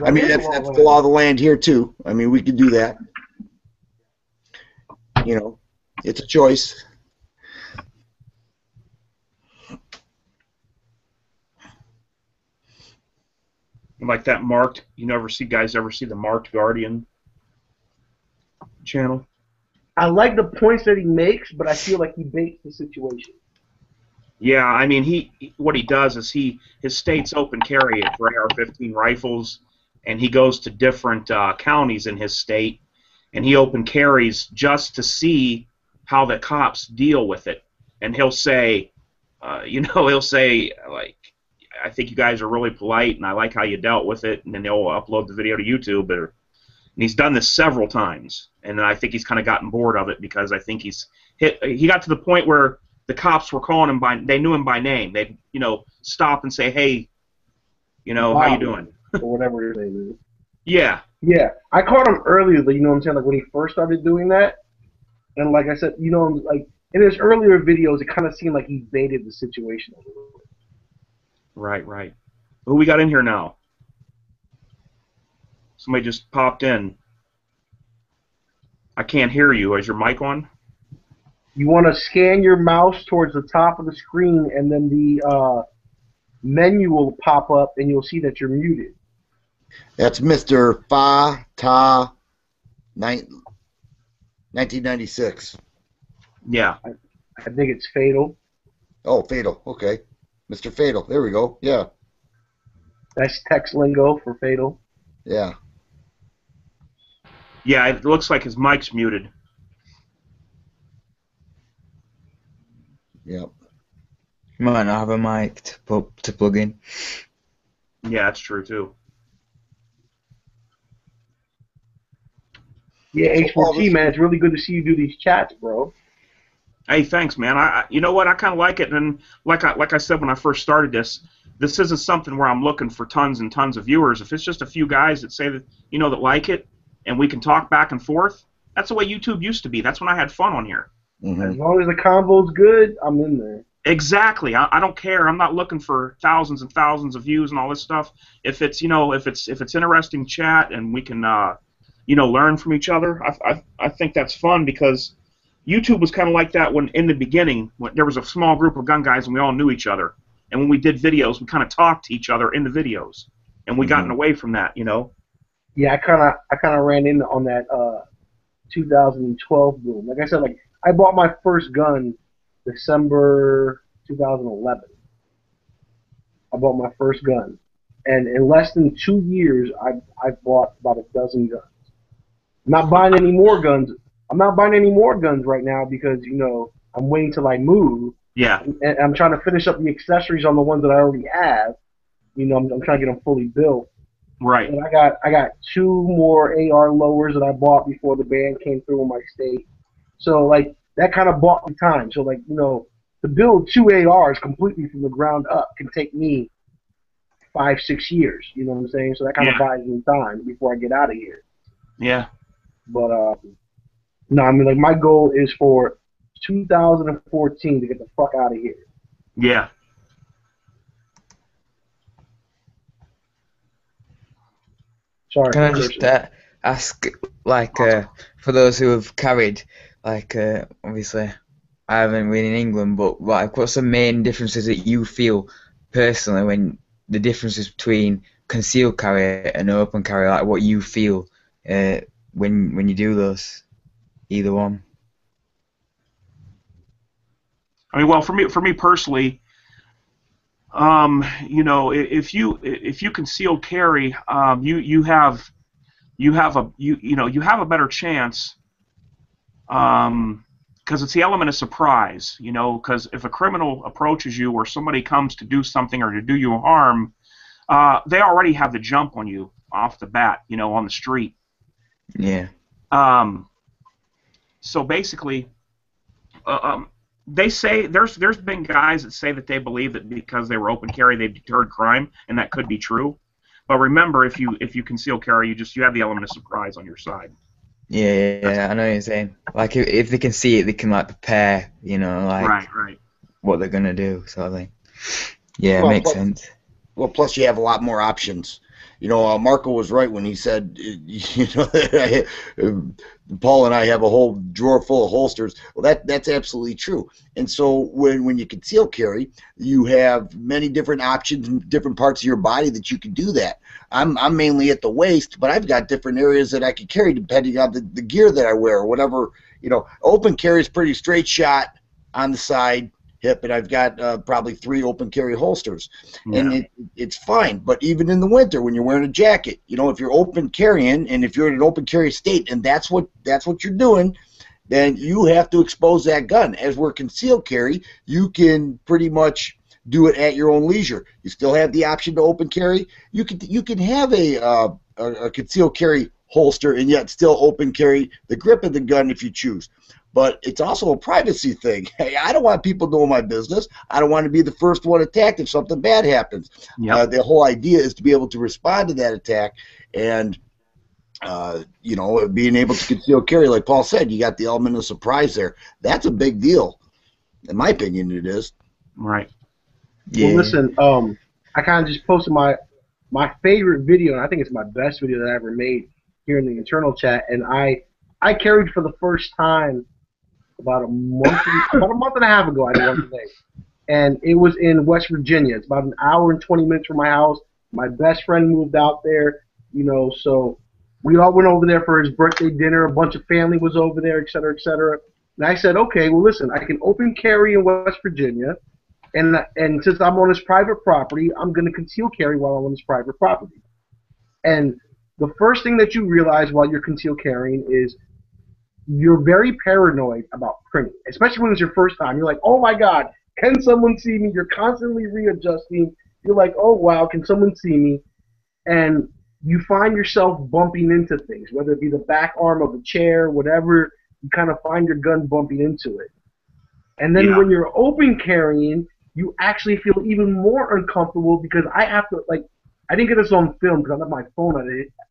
I mean, that's the law of the land here too. I mean, we could do that. It's a choice. Like that marked. You never see guys ever see the marked Guardian channel. I like the points that he makes, but I feel like he baits the situation. Yeah, I mean, what he does is his state's open carry for AR-15 rifles, and he goes to different counties in his state, and he open carries just to see how the cops deal with it. And he'll say, he'll say, like, I think you guys are really polite, and I like how you dealt with it, and then they'll upload the video to YouTube. And he's done this several times, and I think he's kind of gotten bored of it because I think he got to the point where the cops were calling him they knew him by name. They'd, stop and say, hey, how you doing? Or whatever his name is. Yeah. Yeah. I caught him earlier, you know what I'm saying? Like when he first started doing that. And like I said, like in his earlier videos, it kind of seemed like he baited the situation a little bit. Right. Who we got in here now? Somebody just popped in. I can't hear you. Is your mic on? You want to scan your mouse towards the top of the screen, and then the menu will pop up, and you'll see that you're muted. That's Mr. Fa-Ta 1996. Yeah. I think it's Fatal. Oh, Fatal. Okay. Mr. Fatal. There we go. Yeah. That's text lingo for Fatal. Yeah. Yeah, it looks like his mic's muted. Yep. Might not have a mic to plug in. Yeah, that's true too. Yeah, H4T, man, it's really good to see you do these chats, bro. Hey, thanks, man. You know what? I kind of like it, and like I said when I first started this isn't something where I'm looking for tons and tons of viewers. If it's just a few guys that say that that like it, and we can talk back and forth, that's the way YouTube used to be. That's when I had fun on here. Mm-hmm. As long as the convo's good, I'm in there. Exactly. I don't care. I'm not looking for thousands and thousands of views and all this stuff. If it's if it's interesting chat and we can learn from each other, I think that's fun because YouTube was kind of like that when in the beginning when there was a small group of gun guys and we all knew each other. And when we did videos, we kind of talked to each other in the videos, and we gotten away from that, Yeah, I kind of ran in on that 2012 boom. Like I said, like I bought my first gun December 2011. I bought my first gun, and in less than 2 years, I bought about a dozen guns. I'm not buying any more guns. I'm not buying any more guns right now because I'm waiting till I move. Yeah. And I'm trying to finish up the accessories on the ones that I already have. I'm trying to get them fully built. Right. And I got 2 more AR lowers that I bought before the ban came through in my state. So like that kind of bought me time. So like to build 2 ARs completely from the ground up can take me 5-6 years. You know what I'm saying? So that kind of buys me time before I get out of here. Yeah. But no, I mean like my goal is for 2014 to get the fuck out of here. Yeah. Sorry. Can I just ask, like, for those who have carried, like, obviously, I haven't been in England, but like, what's the main differences that you feel personally when the differences between concealed carry and open carry, like what you feel when you do those, either one? I mean, well, for me personally, if you conceal carry, you have a better chance, because it's the element of surprise, because if a criminal approaches you or somebody comes to do something or to do you harm, they already have the jump on you off the bat, on the street. Yeah. So basically, they say there's been guys that say that they believe that because they were open carry they've deterred crime, and that could be true. But remember, if you conceal carry, you have the element of surprise on your side. Yeah, I know what you're saying. Like if they can see it, they can like prepare, like right. what they're gonna do, sort of thing. Yeah, Well, makes sense. Well, plus you have a lot more options. you know, Marco was right when he said, you know, Paul and I have a whole drawer full of holsters. Well, that's absolutely true. And so when you conceal carry, you have many different options in different parts of your body that you can do that. I'm mainly at the waist, but I've got different areas that I can carry depending on the gear that I wear or whatever. You know, open carry is pretty straight shot on the side hip, and I've got probably 3 open carry holsters, and it's fine. But even in the winter, when you're wearing a jacket, you know, if you're open carrying, and if you're in an open carry state, and that's what you're doing, then you have to expose that gun. As we're concealed carry, you can pretty much do it at your own leisure. You still have the option to open carry. You can have a concealed carry holster and yet still open carry the grip of the gun if you choose. But it's also a privacy thing. Hey, I don't want people knowing my business. I don't want to be the first one attacked if something bad happens. Yep. The whole idea is to be able to respond to that attack, and you know, being able to conceal carry, like Paul said, you got the element of surprise there. That's a big deal, in my opinion. It is. Right. Yeah. Well, listen, I kind of just posted my favorite video, and I think it's my best video that I ever made here in the internal chat, and I carried for the first time about a month and a half ago. I did one today, and it was in West Virginia. It's about an hour and 20 minutes from my house. My best friend moved out there, you know, so we all went over there for his birthday dinner. A bunch of family was over there, et cetera, et cetera. And I said, okay, well, listen, I can open carry in West Virginia, and since I'm on his private property, I'm going to conceal carry while I'm on his private property. And the first thing that you realize while you're concealed carrying is you're very paranoid about printing, especially when it's your first time. You're like, oh my God, can someone see me? You're constantly readjusting. You're like, oh wow, can someone see me? And you find yourself bumping into things, whether it be the back arm of a chair, whatever. You kind of find your gun bumping into it. And then when you're open carrying, you actually feel even more uncomfortable because I have to, like, I didn't get this on film because I left my phone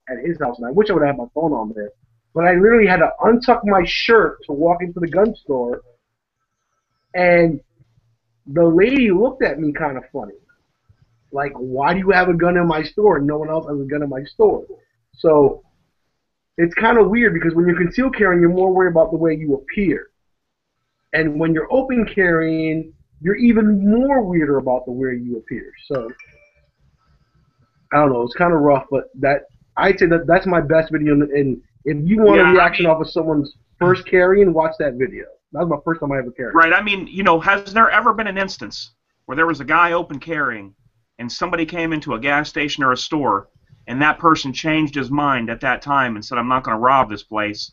at his house, and I wish I would have had my phone on there. But I literally had to untuck my shirt to walk into the gun store, and the lady looked at me kind of funny. Like, why do you have a gun in my store and no one else has a gun in my store? So it's kind of weird because when you're concealed carrying, you're more worried about the way you appear. And when you're open carrying, you're even more weirder about the way you appear. So I don't know. It's kind of rough, but I'd say that's my best video. And if you want a reaction off of someone's first carrying, watch that video. That was my first time I ever carried. Right. I mean, you know, has there ever been an instance where there was a guy open carrying and somebody came into a gas station or a store and that person changed his mind at that time and said, I'm not going to rob this place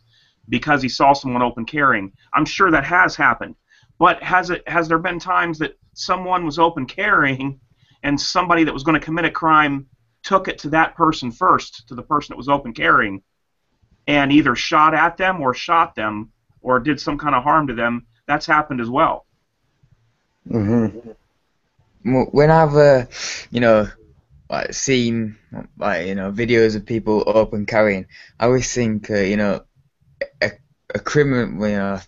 because he saw someone open carrying? I'm sure that has happened. But has there been times that someone was open carrying and somebody that was going to commit a crime took it to that person first, to the person that was open carrying, and either shot at them or did some kind of harm to them? That's happened as well. Mm-hmm. When I've you know, like seen videos of people open carrying, I always think you know, a criminal,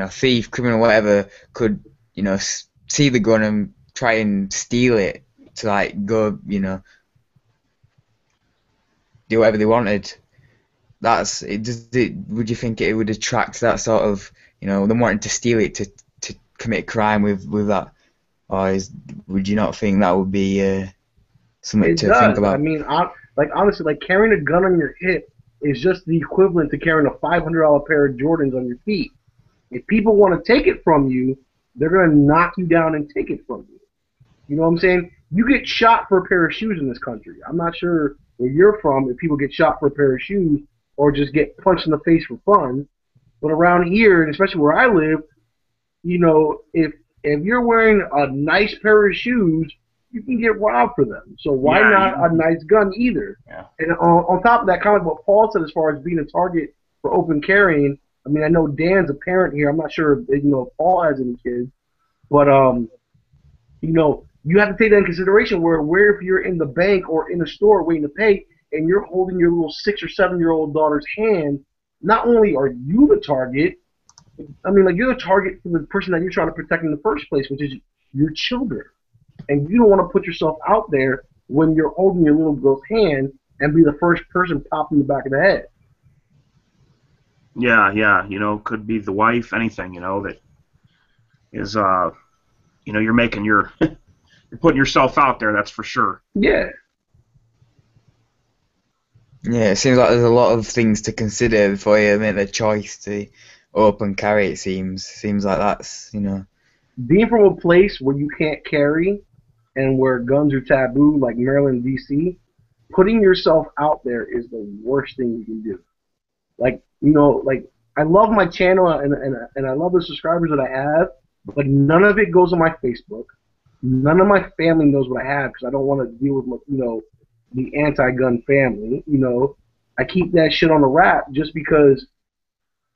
thief, criminal, whatever, could, you know, see the gun and try and steal it to, like, go, you know, do whatever they wanted. Would you think it would attract that sort of, you know, them wanting to steal it to commit crime with that? Or would you not think that would be something to think about? I mean, honestly, like, carrying a gun on your hip is just the equivalent to carrying a $500 pair of Jordans on your feet. If people want to take it from you, they're going to knock you down and take it from you. You know what I'm saying? You get shot for a pair of shoes in this country. I'm not sure where you're from if people get shot for a pair of shoes or just get punched in the face for fun. But around here, and especially where I live, you know, if you're wearing a nice pair of shoes, you can get robbed for them. So why not a nice gun either? Yeah. And on top of that, kind of what Paul said as far as being a target for open carrying, I mean, I know Dan's a parent here. I'm not sure if, you know, if Paul has any kids. But, you know, you have to take that in consideration where if you're in the bank or in a store waiting to pay and you're holding your little 6 or 7-year-old daughter's hand, not only are you the target, I mean, like, you're the target for the person that you're trying to protect in the first place, which is your children. And you don't want to put yourself out there when you're holding your little girl's hand and be the first person popped in the back of the head. Yeah, yeah. You know, could be the wife, anything. You know, that is, you know, you're making your, you're putting yourself out there. That's for sure. Yeah. Yeah, it seems like there's a lot of things to consider before you make the choice to open carry. It seems like that's, you know. Being from a place where you can't carry and where guns are taboo, like Maryland, D.C., putting yourself out there is the worst thing you can do. Like, you know, like, I love my channel and I love the subscribers that I have, but none of it goes on my Facebook. None of my family knows what I have because I don't want to deal with, you know, the anti-gun family. You know, I keep that shit on the wrap just because,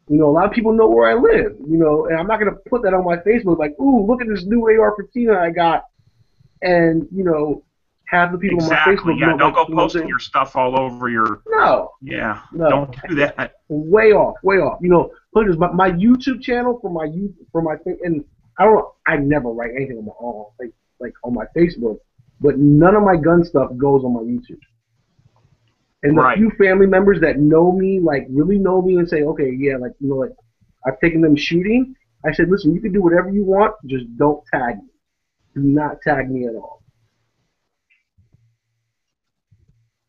you know, a lot of people know where I live, you know, and I'm not going to put that on my Facebook like, ooh, look at this new AR-15 I got, and, you know, half the people Exactly. on my Facebook Yeah, know, don't like, go posting your stuff all over your. No. Yeah. No. Don't do that. Way off, way off. You know, look, my YouTube channel for my and I never write anything on my own, like on my Facebook, but none of my gun stuff goes on my YouTube. And the few family members that know me, like really know me and say, okay, yeah, like, you know, like I've taken them shooting, I said, listen, you can do whatever you want, just don't tag me. Do not tag me at all.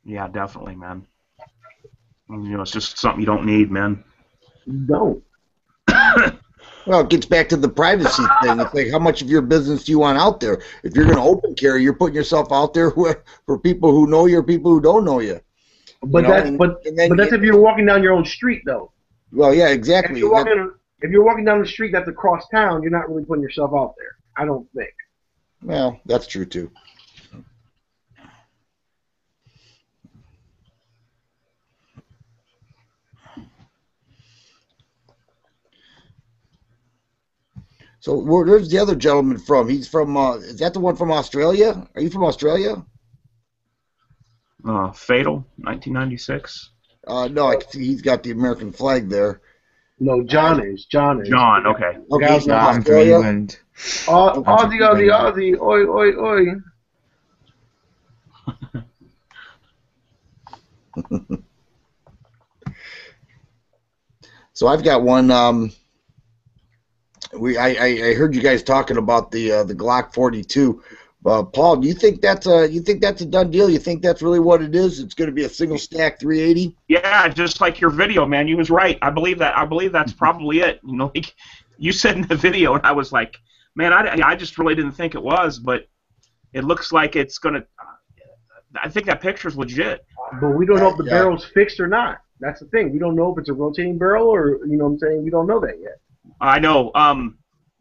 Yeah, definitely, man. You know, it's just something you don't need, man. You don't. Well, it gets back to the privacy thing. It's like, how much of your business do you want out there? If you're going to open carry, you're putting yourself out there for people who know you or people who don't know you. But that's if you're walking down your own street, though. Well, yeah, exactly. If you're walking down the street that's across town, you're not really putting yourself out there, I don't think. Well, that's true, too. So where's the other gentleman from? He's from, is that the one from Australia? Are you from Australia? Fatal, 1996. No, I can see he's got the American flag there. No, John is. John, okay. Okay, he's from I'm from Australia. England. Aussie, oi. So I've got one. I heard you guys talking about the Glock 42. Paul, do you think that's a done deal? You think that's really what it is? It's going to be a single stack 380? Yeah, just like your video, man. You was right. I believe that. I believe that's probably it. You know, like you said in the video, and I was like, man, I just really didn't think it was, but it looks like it's gonna. I think that picture's legit. But we don't know if the barrel's fixed or not. That's the thing. We don't know if it's a rotating barrel or, you know what I'm saying? We don't know that yet. I know.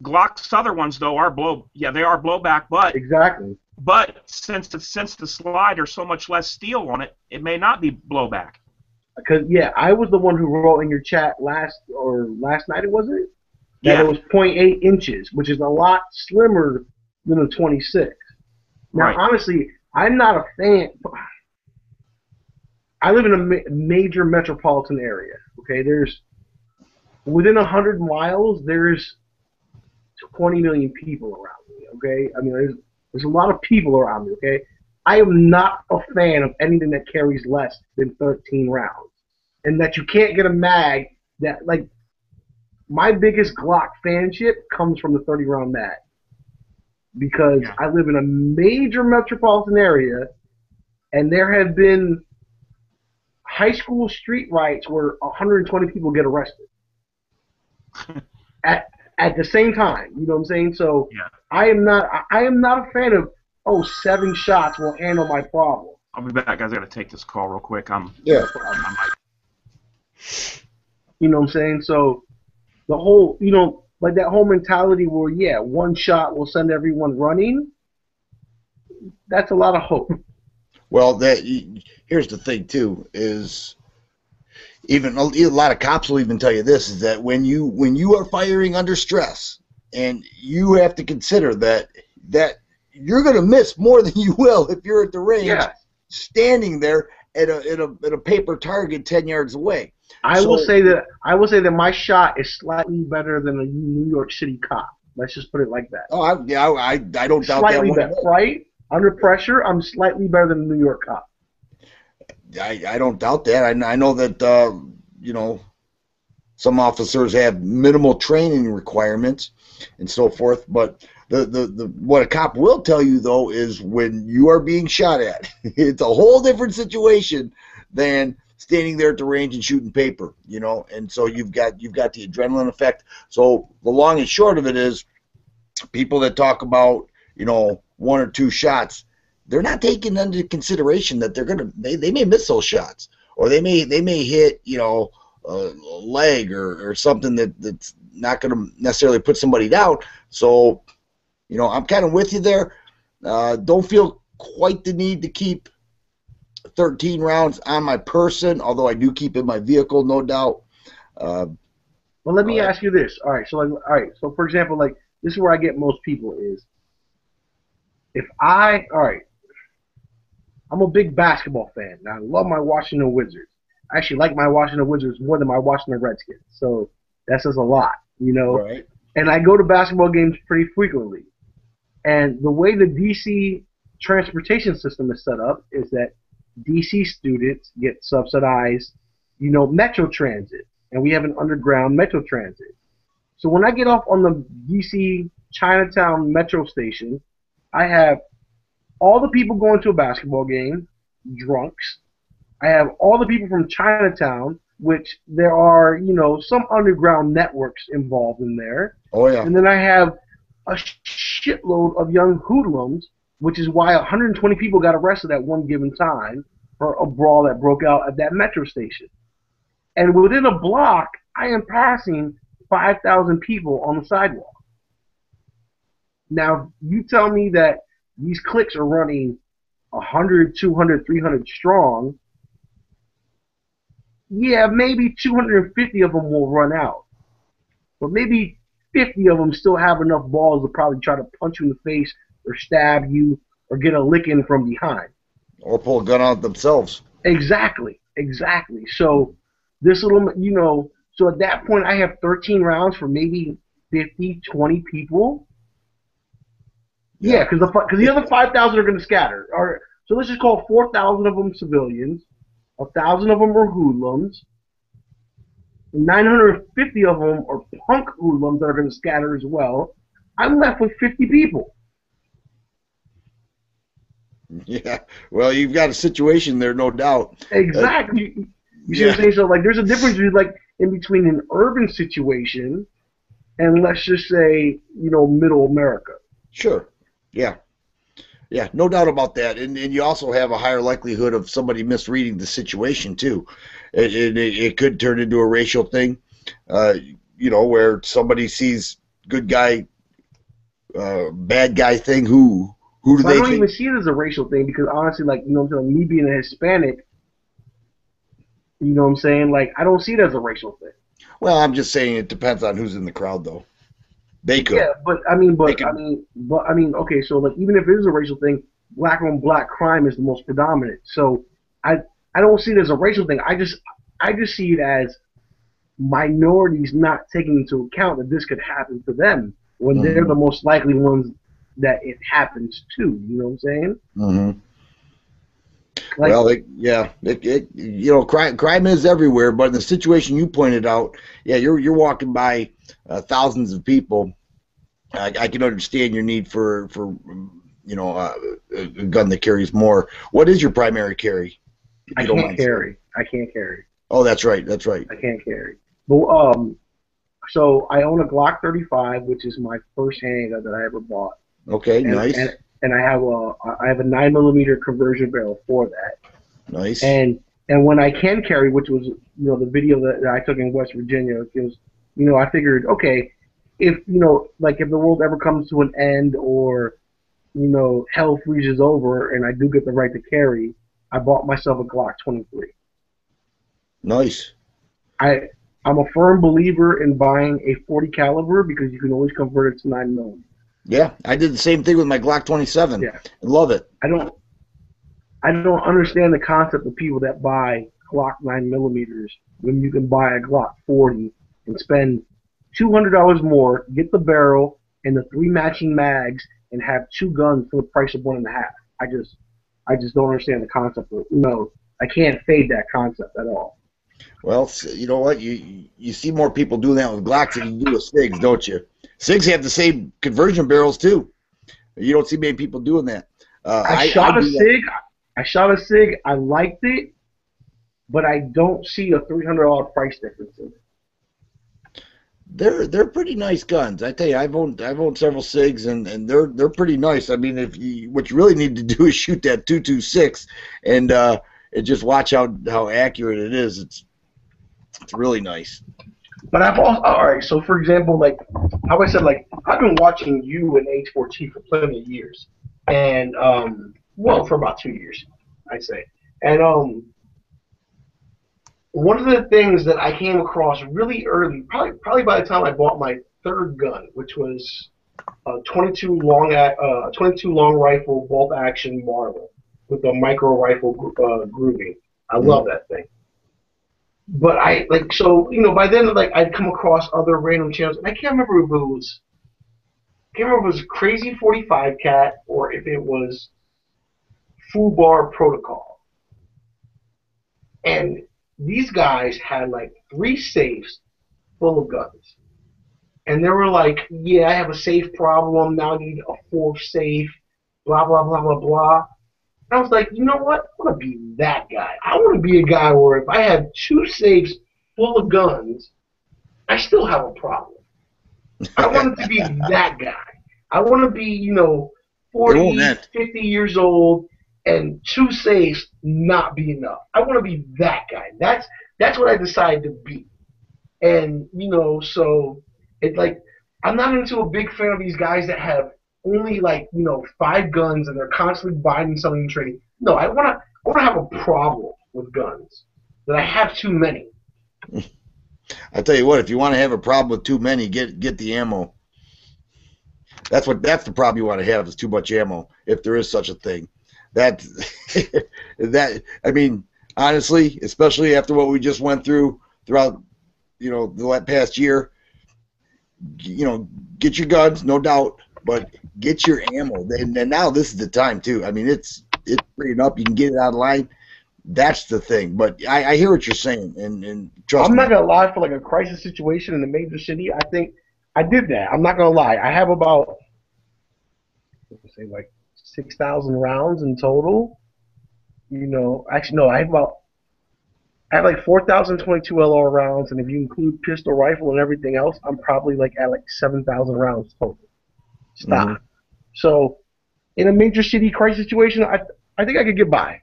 Glock's other ones though are they are blowback, but exactly. But since the slide there's so much less steel on it, it may not be blowback. Because I was the one who wrote in your chat last night. It wasn't it? Yeah. That it was 0.8 inches, which is a lot slimmer than a 26. Now, honestly, I'm not a fan. I live in a major metropolitan area. Okay, there's within 100 miles, there's 20 million people around me. Okay, I mean, there's a lot of people around me. Okay, I am not a fan of anything that carries less than 13 rounds, and that you can't get a mag that, like, my biggest Glock fanship comes from the 30-round mag, because I live in a major metropolitan area, and there have been high school street riots where 120 people get arrested at the same time. You know what I'm saying? So I am not a fan of 7 shots will handle my problem. I'll be back, guys. I gotta take this call real quick. You know what I'm saying? So the whole, you know, like that whole mentality where 1 shot will send everyone running. That's a lot of hope. Well, here's the thing too, is even a lot of cops will even tell you this, is that when you are firing under stress, and you have to consider that you're going to miss more than you will if you're at the range standing there at a paper target 10 yards away. I will say that my shot is slightly better than a New York City cop. Let's just put it like that. Oh, I don't doubt slightly that one. Better, right? Under pressure, I'm slightly better than the New York cop. I don't doubt that. I know that you know, some officers have minimal training requirements and so forth, but the what a cop will tell you though is when you are being shot at, it's a whole different situation than standing there at the range and shooting paper, you know. And so you've got the adrenaline effect. So the long and short of it is, people that talk about, you know, 1 or 2 shots, they're not taking into consideration that they may miss those shots, or they may hit, you know, a leg or something that's not going to necessarily put somebody down. So, you know, I'm kind of with you there. Don't feel quite the need to keep 13 rounds on my person, although I do keep in my vehicle, no doubt. Well, let me ask you this. All right, so for example, like, this is where I get most people is, I'm a big basketball fan. Now, I love my Washington Wizards. I actually like my Washington Wizards more than my Washington Redskins. So that says a lot, you know. Right. And I go to basketball games pretty frequently. And the way the DC transportation system is set up is that DC students get subsidized, you know, Metro Transit. And we have an underground Metro Transit. So when I get off on the DC Chinatown Metro station, I have all the people going to a basketball game, drunks. I have all the people from Chinatown, which there are, you know, some underground networks involved in there. Oh, yeah. And then I have a shitload of young hoodlums, which is why 120 people got arrested at one given time for a brawl that broke out at that metro station. And within a block, I am passing 5,000 people on the sidewalk. Now, you tell me that these cliques are running 100, 200, 300 strong. Yeah, maybe 250 of them will run out. But maybe 50 of them still have enough balls to probably try to punch you in the face or stab you or get a licking from behind. Or pull a gun out themselves. Exactly. So this little, you know, so at that point I have 13 rounds for maybe 50, 20 people. Yeah, because the other 5,000 are going to scatter. So let's just call 4,000 of them civilians, 1,000 of them are hoodlums, 950 of them are punk hoodlums that are going to scatter as well. I'm left with 50 people. Yeah, well, you've got a situation there, no doubt. Exactly. You see what I'm saying? So, like, there's a difference in between an urban situation and, let's just say, you know, middle America. Sure. Yeah, no doubt about that. And you also have a higher likelihood of somebody misreading the situation too. It could turn into a racial thing, you know, where somebody sees good guy, bad guy thing. Who do they think? I don't even see it as a racial thing because honestly, like, you know what I'm saying, me being a Hispanic, you know what I'm saying, like, I don't see it as a racial thing. Well, I'm just saying it depends on who's in the crowd, though. They could. Yeah, okay, so like even if it is a racial thing, black on black crime is the most predominant. So I don't see it as a racial thing. I just see it as minorities not taking into account that this could happen to them when they're the most likely ones that it happens to. You know what I'm saying? Mm-hmm. Like, well, you know, crime is everywhere, but in the situation you pointed out, yeah, you're walking by thousands of people. I can understand your need for you know, a gun that carries more. What is your primary carry? I can't carry. Oh, that's right. I can't carry. But so I own a Glock 35, which is my first handgun that I ever bought. Okay, nice. And I have a 9mm conversion barrel for that. Nice. And when I can carry, which was, you know, the video that I took in West Virginia, because, you know, I figured, okay, if, you know, like if the world ever comes to an end or, you know, hell freezes over and I do get the right to carry, I bought myself a Glock 23. Nice. I'm a firm believer in buying a 40 caliber because you can always convert it to 9mm. Yeah, I did the same thing with my Glock 27. Yeah. I love it. I don't understand the concept of people that buy Glock 9mm when you can buy a Glock 40 and spend $200 more, get the barrel and the 3 matching mags, and have 2 guns for the price of 1.5. I just don't understand the concept of no. I can't fade that concept at all. Well, you know what? You see more people doing that with Glocks than you do with SIGs, don't you? SIGs have the same conversion barrels too. You don't see many people doing that. I shot a SIG. I liked it, but I don't see a $300 price difference in it. They're pretty nice guns. I tell you, I've owned several SIGs, and they're pretty nice. I mean, what you really need to do is shoot that 226 and just watch how accurate it is. It's really nice. But I've also, all right. So for example, like how I said, like I've been watching you and H4T for plenty of years, and well, for about 2 years, I'd say. And one of the things that I came across really early, probably by the time I bought my 3rd gun, which was a 22 long rifle bolt action Marvel with a micro rifle grooving. I love that thing. But by then, like, I'd come across other random channels, and I can't remember if it was Crazy 45 Cat or if it was Fubar Protocol. And these guys had like 3 safes full of guns. And they were like, yeah, I have a safe problem, now I need a 4th safe, blah, blah, blah, blah, blah. And I was like, you know what? I want to be that guy. I want to be a guy where if I have 2 safes full of guns, I still have a problem. I wanted to be that guy. I want to be, 40, 50 years old, and 2 safes not be enough. I want to be that guy. That's what I decided to be. And, so it's like, I'm not into a big fan of these guys that have only 5 guns and they're constantly buying and selling and trading. No, I want to have a problem with guns, that I have too many. I tell you what, if you want to have a problem with too many, get the ammo. That's the problem you want to have, is too much ammo, if there is such a thing. That I mean, honestly, especially after what we just went throughout the past year, get your guns, no doubt, but get your ammo. And now this is the time too. I mean, it's freeing up. You can get it online. That's the thing. But I hear what you're saying, and trust me. I'm not gonna lie, for like a crisis situation in a major city, I think I did that. I'm not gonna lie. I have about, let's say, like 6,000 rounds in total. Actually no, I have like 4,022 LR rounds, and if you include pistol, rifle, and everything else, I'm probably like at like 7,000 rounds total. Stop. Mm-hmm. So, in a major city crisis situation, I think I could get by.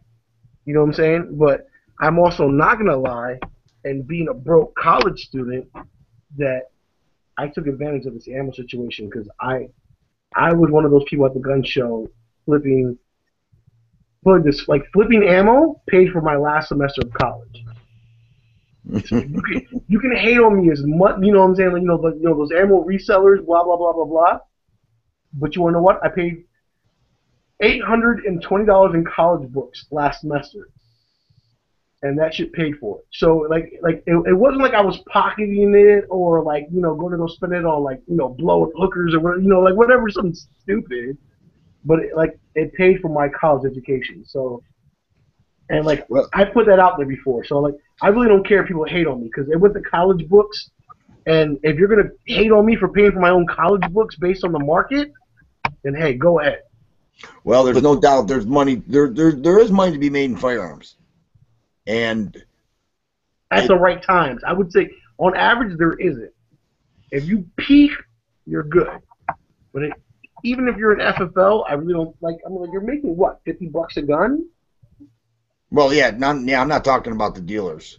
You know what I'm saying? But I'm also not gonna lie, and being a broke college student, that I took advantage of this ammo situation, because I was one of those people at the gun show flipping ammo paid for my last semester of college. So you can hate on me as much, you know what I'm saying? Like, those ammo resellers, blah blah blah blah blah. But you want to know what? I paid $820 in college books last semester, and that shit paid for it. So it wasn't like I was pocketing it, or going to go spend it on blow hookers or whatever, whatever, something stupid. But it paid for my college education. So, and well, I put that out there before. So I really don't care if people hate on me, because it went to college books. And if you're gonna hate on me for paying for my own college books based on the market, then hey, go ahead. Well, there's no doubt there's money. There is money to be made in firearms, and at the right times. I would say on average there isn't. If you peak, you're good. But even if you're an FFL, I really don't like. I'm like, you're making what, $50 a gun? Well, yeah, I'm not talking about the dealers.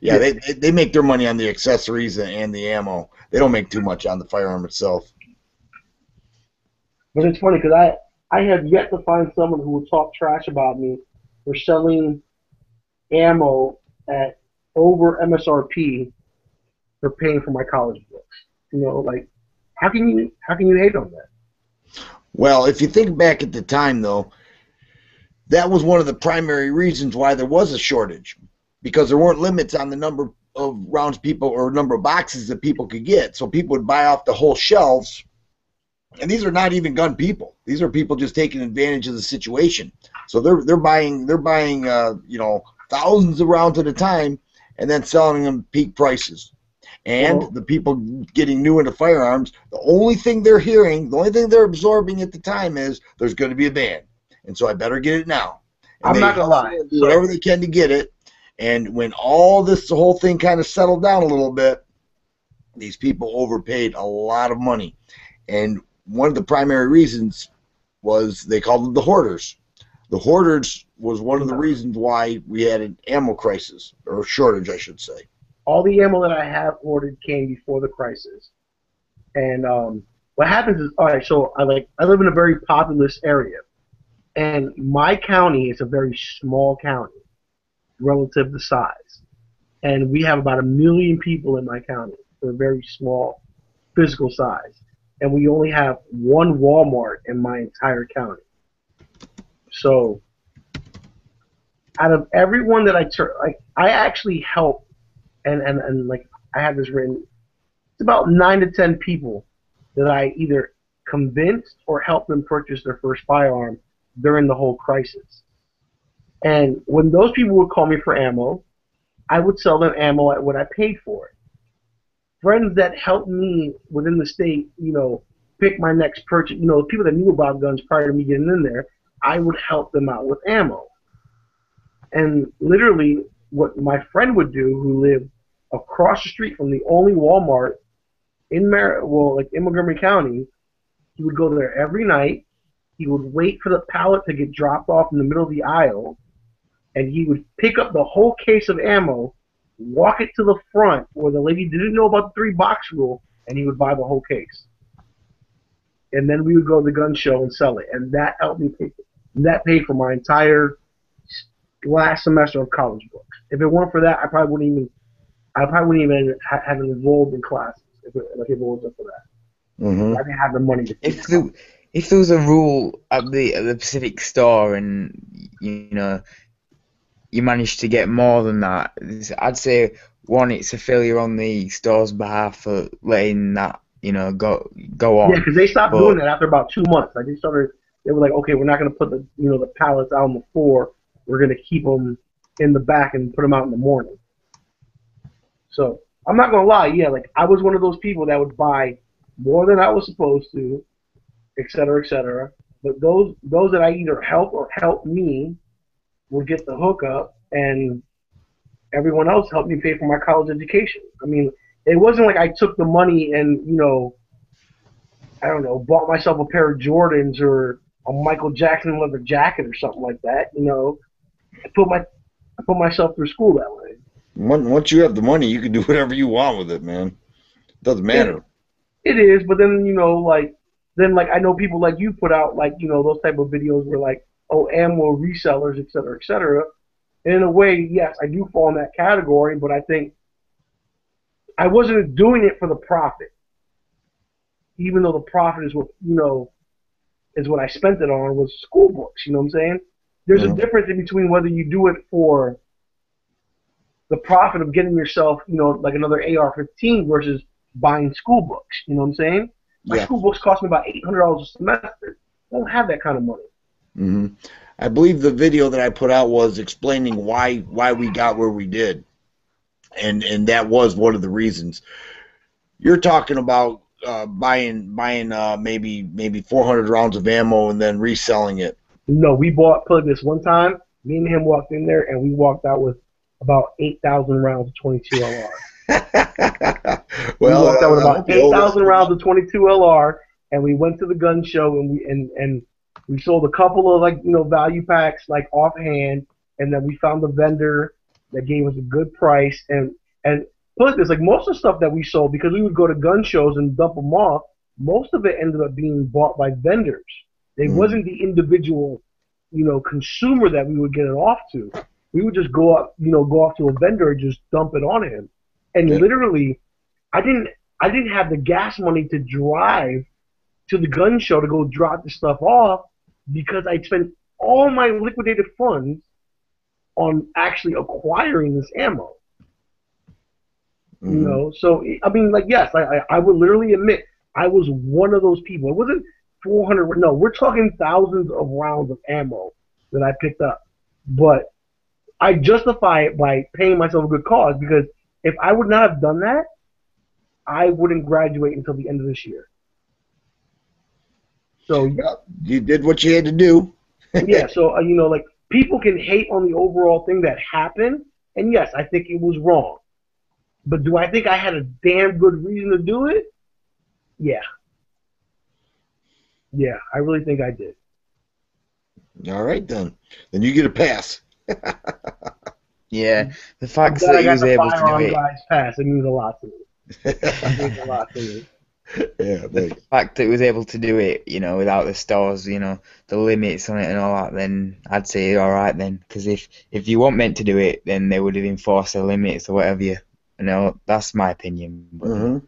Yeah, they make their money on the accessories and the ammo. They don't make too much on the firearm itself. But it's funny, because I have yet to find someone who will talk trash about me for selling ammo at over MSRP for paying for my college books. How can you hate on that? Well, if you think back at the time, though, that was one of the primary reasons why there was a shortage, because there weren't limits on the number of rounds people or number of boxes that people could get. So people would buy off the whole shelves And these are not even gun people. These are people just taking advantage of the situation. So they're buying you know, thousands of rounds at a time and then selling them peak prices. And Well, the people getting new into firearms, the only thing they're hearing, the only thing they're absorbing at the time is there's going to be a ban, and so I better get it now. And I'm they not gonna hustle lie. and do So whatever they can to get it. And when the whole thing kind of settled down a little bit, these people overpaid a lot of money. And one of the primary reasons was they called them the hoarders. The hoarders was one of the reasons why we had an ammo crisis, or shortage, I should say. all the ammo that I have ordered came before the crisis. And what happens is, all right. So I live in a very populous area, and my county is a very small county relative to size. And we have about 1 million people in my county. We're a very small physical size. And we only have one Walmart in my entire county. So out of everyone that I actually help, and like I have this written, it's about 9 to 10 people that I either convinced or helped them purchase their first firearm during the whole crisis. And when those people would call me for ammo, I would sell them ammo at what I paid for it. Friends that helped me within the state, you know, pick my next purchase, you know, people that knew about guns prior to me getting in there, I would help them out with ammo. And literally, what my friend would do, who lived across the street from the only Walmart in in Montgomery County, he would go there every night. He would wait for the pallet to get dropped off in the middle of the aisle, and he would pick up the whole case of ammo, walk it to the front where the lady didn't know about the 3-box rule, and he would buy the whole case. And then we would go to the gun show and sell it, and that helped me pay. That paid for my entire last semester of college books. If it weren't for that, I probably wouldn't even have enrolled in classes if it wasn't for that. Mm-hmm. I didn't have the money to. If there was a rule at the Pacific store and you know you managed to get more than that, I'd say one, it's a failure on the store's behalf for letting that go on. Yeah, because they stopped doing that after about 2 months. Like they were like, okay, we're not going to put the pallets out on the floor. We're going to keep them in the back and put them out in the morning. So I'm not going to lie. Yeah, like I was one of those people that would buy more than I was supposed to, et cetera, et cetera. But those that I either help or help me would get the hookup, and everyone else helped me pay for my college education. I mean, it wasn't like I took the money and, I don't know, bought myself a pair of Jordans or a Michael Jackson leather jacket or something like that. I put myself through school that way. Once you have the money, you can do whatever you want with it, man. It doesn't matter. It is, but then, I know people like you put out, those type of videos where, ammo resellers, et cetera, et cetera. And in a way, yes, I do fall in that category, but I think I wasn't doing it for the profit, even though the profit is what I spent it on was school books. You know what I'm saying? There's a difference in between whether you do it for the profit of getting yourself, like another AR-15 versus buying school books. You know what I'm saying? My school books cost me about $800 a semester. I don't have that kind of money. Mm-hmm. I believe the video that I put out was explaining why we got where we did, and that was one of the reasons. You're talking about buying maybe 400 rounds of ammo and then reselling it. No, we put this one time. Me and him walked in there, and we walked out with about 8,000 rounds of 22 LR. Well, we walked out with about 8,000 rounds of 22 LR, and we went to the gun show, and we sold a couple of value packs offhand, and then we found the vendor that gave us a good price. And put this, most of the stuff that we sold, because we would go to gun shows and dump them off, most of it ended up being bought by vendors. It wasn't the individual, consumer that we would get it off to. We would just go off to a vendor and just dump it on him. And literally, I didn't have the gas money to drive to the gun show to go drop the stuff off because I spent all my liquidated funds on actually acquiring this ammo. So I mean, yes, I would literally admit I was one of those people. It wasn't 400. No, we're talking thousands of rounds of ammo that I picked up. But I justify it by paying myself a good cause, because if I would not have done that, I wouldn't graduate until the end of this year. So you did what you had to do. yeah, so you know, like, people can hate on the overall thing that happened, and yes, I think it was wrong. But do I think I had a damn good reason to do it? Yeah. Yeah, I really think I did. All right, then. Then you get a pass. Yeah, the fact Glad that I he got was the able to do Firearm it. guys pass. It means a lot to me. It means a lot to me. Yeah, The fact that he was able to do it, you know, without the stores, you know, the limits on it and all that, then I'd say all right then. Because if you weren't meant to do it, then they would have enforced the limits or whatever. You know, that's my opinion. But, Mm-hmm.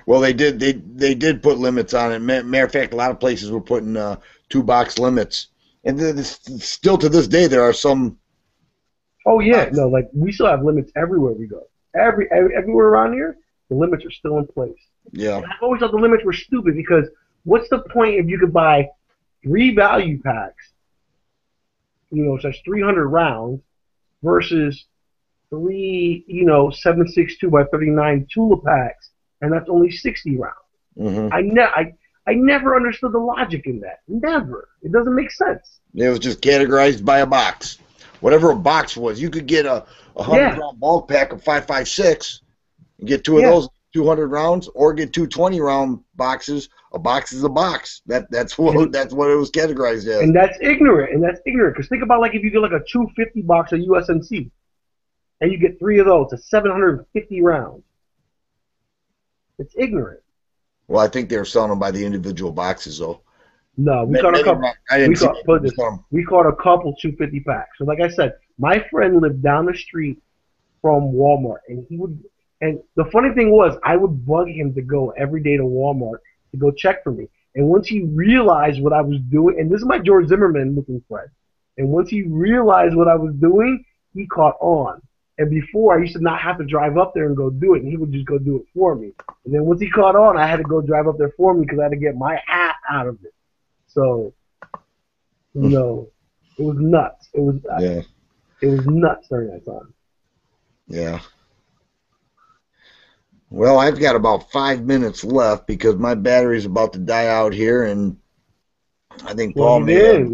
Well, they did put limits on it. Matter of fact, a lot of places were putting 2-box limits, and still to this day there are some. Oh yeah, no, like, we still have limits everywhere we go. Everywhere around here, the limits are still in place. Yeah. And I've always thought the limits were stupid, because what's the point if you could buy 3 value packs, you know, such 300 rounds, versus 3, you know, 7.62 by 39 Tula packs, and that's only 60 rounds. Mm-hmm. I never understood the logic in that. Never. It doesn't make sense. It was just categorized by a box. Whatever a box was, you could get a 100-round bulk pack of 5.56 and get 2 of those 200 rounds, or get 2 20-round boxes. A box is a box. That's what it was categorized as. And that's ignorant. Because think about, like, if you get like a 250 box of USMC, and you get 3 of those, it's 750 rounds. It's ignorant. Well, I think they were selling them by the individual boxes, though. No, we caught a couple. I didn't see We caught a couple 250 packs. So, like I said, my friend lived down the street from Walmart, and he would. And the funny thing was, I would bug him to go every day to Walmart to go check for me. And once he realized what I was doing, and this is my George Zimmerman looking friend, and once he realized what I was doing, he caught on. And before, I used to not have to drive up there and go do it, and he would just go do it for me. And then once he caught on, I had to go drive up there for me because I had to get my hat out of it. So, you know, it was nuts. It was nuts during that time. Yeah. Well, I've got about 5 minutes left because my battery's about to die out here, and I think Paul may have,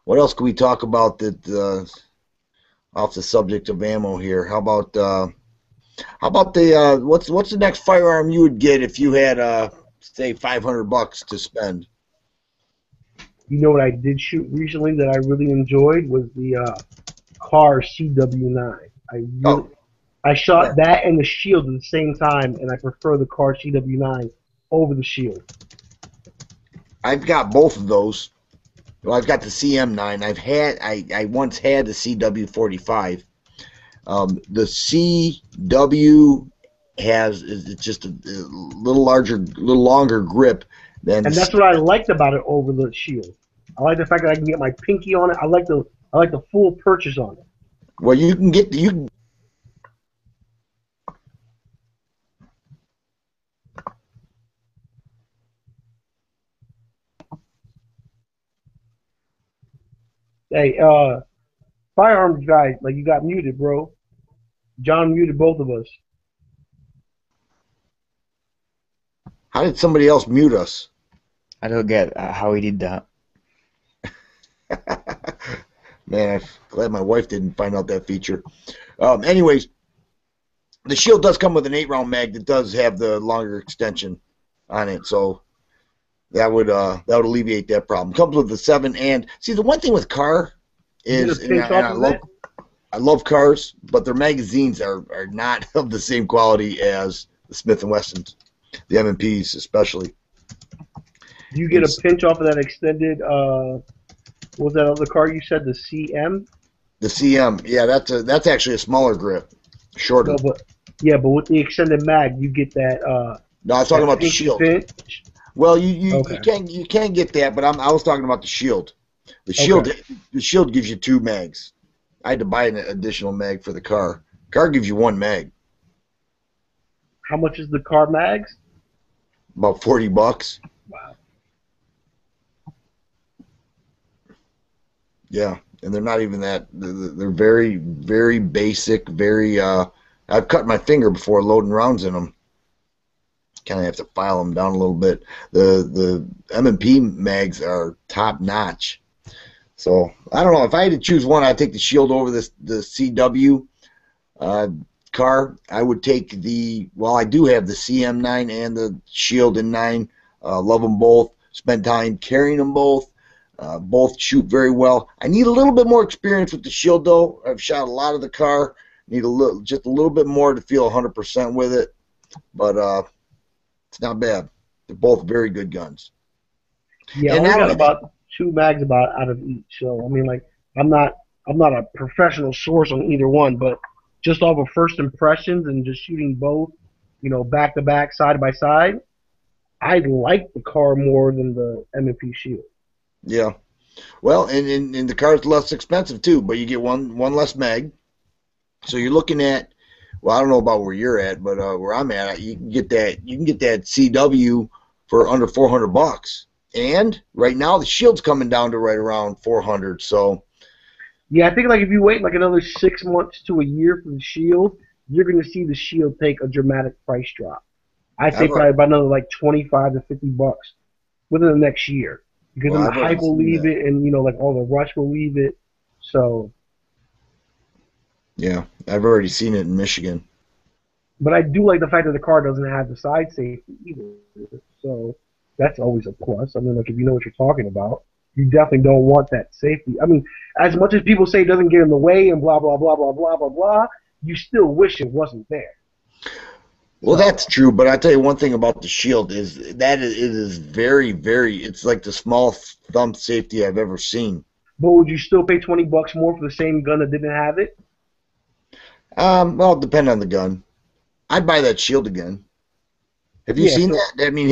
what else can we talk about that off the subject of ammo here? How about the what's the next firearm you would get if you had say $500 to spend? You know what I did shoot recently that I really enjoyed was the Car CW9. I shot that and the Shield at the same time, and I prefer the Car CW9 over the Shield. I've got both of those. Well, I've got the CM9. I once had the CW45. The CW is just a little longer grip than. And that's what I liked about it over the Shield. I like the fact that I can get my pinky on it. I like the full purchase on it. Well, you can get Hey, Firearms guy, like, you got muted, bro. John muted both of us. How did somebody else mute us? I don't get how he did that. Man, I'm glad my wife didn't find out that feature. Anyways, the Shield does come with an 8-round mag that does have the longer extension on it, so that would alleviate that problem. Comes with the 7 and see, the one thing with car is, I love cars, but their magazines are not of the same quality as the Smith & Wessons, the M&Ps especially. Do you get a pinch off of that extended? What was that other car you said? The CM. The CM, yeah, that's actually a smaller grip, shorter. No, but with the extended mag, you get that. No, I was talking about the Shield. Pinch. Well, you can get that, but I was talking about the Shield. The Shield gives you 2 mags. I had to buy an additional mag for the car. Car gives you 1 mag. How much is the car mags? About $40. Wow. Yeah, and they're not even that. They're very, very basic. Very. I've cut my finger before loading rounds in them. Kind of have to file them down a little bit. The M&P mags are top notch. So I don't know. If I had to choose one, I'd take the Shield over the CW car. I would take the. Well, I do have the CM9 and the Shield in 9. Love them both. Spend time carrying them both. Both shoot very well. I need a little bit more experience with the Shield, though. I've shot a lot of the car. Need just a little bit more to feel 100% with it. But it's not bad. They're both very good guns. Yeah, And I only got now, about 2 mags out of each. So I mean, like, I'm not a professional source on either one, but just off of first impressions and just shooting both, back to back, side by side, I like the car more than the M&P Shield. yeah. Well, and the car's less expensive too, but you get one less mag. So you're looking at, well, I don't know about where you're at, but where I'm at, you can get that CW for under $400. And right now the Shield's coming down to right around 400. So yeah, I think like if you wait like another 6 months to a year for the Shield, you're going to see the Shield take a dramatic price drop. I'd say probably about another like $25 to $50 within the next year, because then the hype will leave it, and like all the rush will leave it. So yeah, I've already seen it in Michigan. But I do like the fact that the car doesn't have the side safety either. So that's always a plus. I mean, like, if you know what you're talking about, you definitely don't want that safety. I mean, as much as people say it doesn't get in the way and blah, blah, blah, blah, blah, blah, blah, you still wish it wasn't there. Well, that's true, but I tell you one thing about the Shield is that it is very, very, it's like the smallest thumb safety I've ever seen. But would you still pay $20 more for the same gun that didn't have it? Well, depend on the gun. I'd buy that Shield again. Have you seen that? I mean,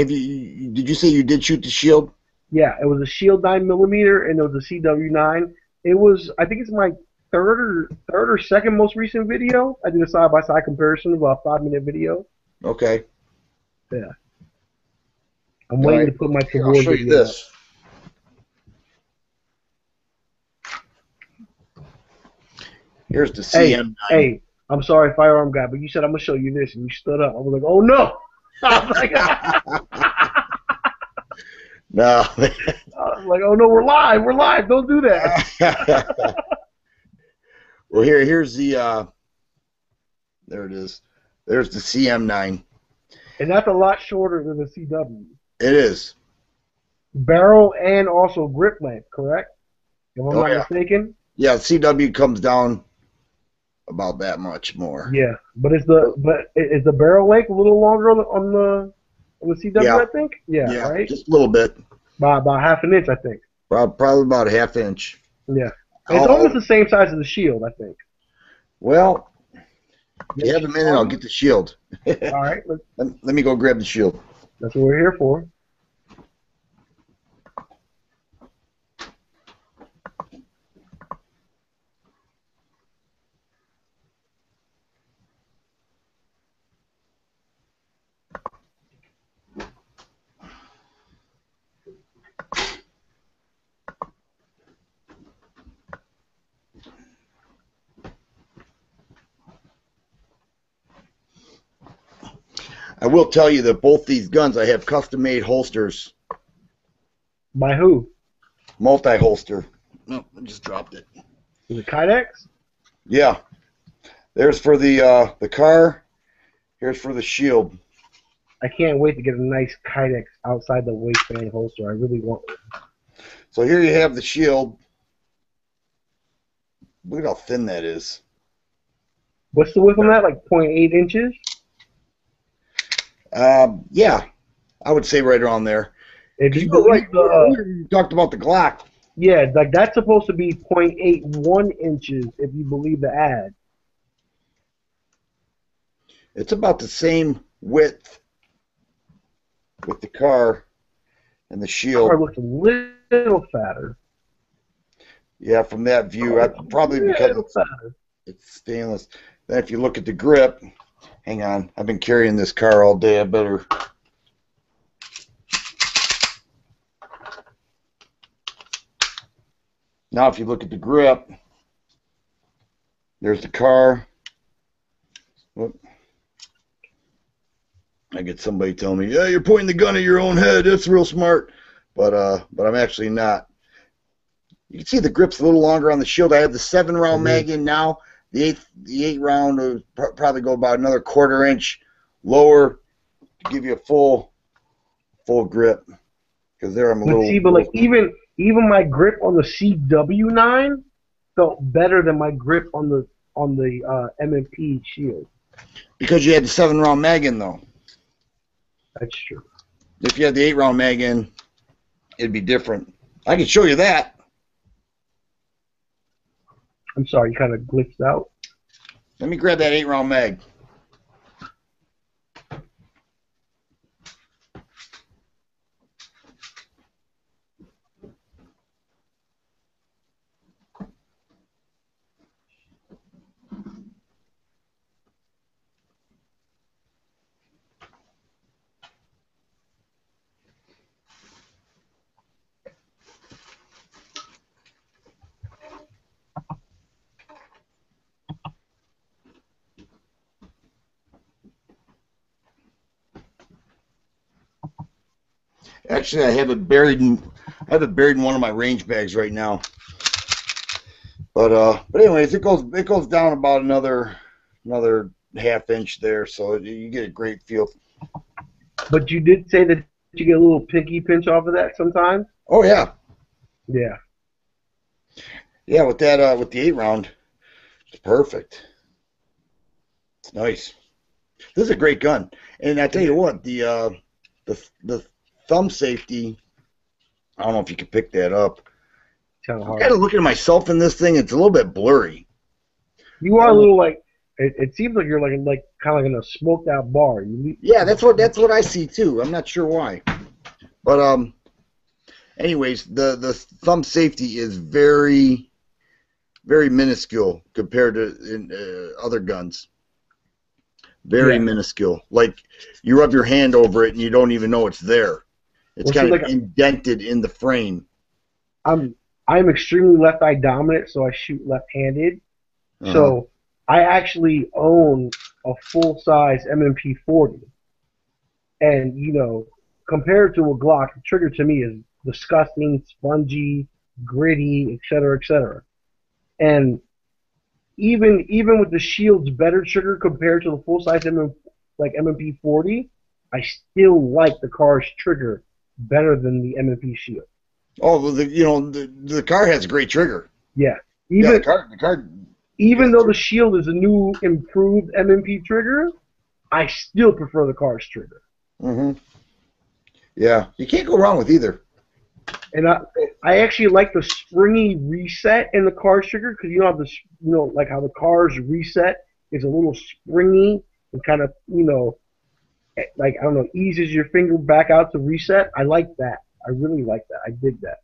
did you say you did shoot the Shield? Yeah, it was a Shield 9mm and it was a CW9. It was, I think it's my third or second most recent video. I did a side-by-side comparison, about a 5-minute video. Okay. Yeah. I'm waiting to put my Tavor I'll show you this. Here's the CM9. Hey, I'm sorry, firearm guy, but you said I'm gonna show you this, and you stood up. I was like, oh no! I was like, no. I was like, oh no, we're live, don't do that. Well, here's the there it is. There's the CM9. And that's a lot shorter than the CW. It is. Barrel and also grip length, correct? If I'm not mistaken. Yeah, CW comes down about that much more. Yeah, but is the barrel length a little longer on the CW? Yeah. I think. Yeah, right. Just a little bit. By about half an inch, I think. Probably about a half inch. Yeah, it's almost the same size as the Shield, I think. Well, if you have a minute, I'll get the Shield. All right. Let me go grab the Shield. That's what we're here for. I will tell you that both these guns, I have custom-made holsters. By who? Multi-holster. No, I just dropped it. Is it Kydex? Yeah. There's for the car. Here's for the Shield. I can't wait to get a nice Kydex outside the waistband holster. I really want one. So here you have the Shield. Look at how thin that is. What's the width on that? Like 0.8 inches? Yeah, I would say right around there. If you you talked about the Glock. Yeah, like that's supposed to be 0.81 inches if you believe the ad. It's about the same width with the car and the Shield. The car looks a little fatter. Yeah, from that view, probably because it's stainless. Then if you look at the grip, Hang on. I've been carrying this car all day. I better. Now, if you look at the grip, there's the car. Whoop. I get somebody telling me, "Yeah, you're pointing the gun at your own head. That's real smart," but I'm actually not. You can see the grip's a little longer on the shield. I have the 7-round mag in now. The 8-round will probably go about another 1/4 inch lower to give you a full grip. Because there I'm a little. See, but like even my grip on the CW9 felt better than my grip on the M&P shield. Because you had the 7-round mag in, though. That's true. If you had the 8-round mag in, it'd be different. I can show you that. I'm sorry, you kind of glitched out. Let me grab that 8-round mag. Actually, I have it buried in one of my range bags right now. But anyways, it goes down about another 1/2 inch there, so you get a great feel. But you did say that you get a little pinky pinch off of that sometimes. Oh yeah, Yeah. yeah. With that, with the 8-round, it's perfect. It's nice. This is a great gun, and I tell you what, the thumb safety. I don't know if you can pick that up. Kind of I'm hard. kind of looking at myself in this thing. It's a little bit blurry. You are a little like it seems like you're like kind of like in a smoked out bar. Yeah, that's what I see too. I'm not sure why, but anyways, the thumb safety is very, very minuscule compared to other guns. Very minuscule. Like you rub your hand over it and you don't even know it's there. It's kind of indented in the frame. I'm extremely left eye dominant, so I shoot left-handed. So I actually own a full-size M&P 40, and compared to a Glock, the trigger to me is disgusting, spongy, gritty, etc., etc. And even with the shield's better trigger compared to the full-size M&P 40, I still like the car's trigger better than the M&P shield. Oh, well, the car has a great trigger. Yeah. The car. Even though the shield is a new, improved M&P trigger, I still prefer the car's trigger. Mm-hmm. Yeah, you can't go wrong with either. And I actually like the springy reset in the car's trigger because like how the car's reset is a little springy and kind of like I don't know, eases your finger back out to reset. I like that. I really like that. I dig that.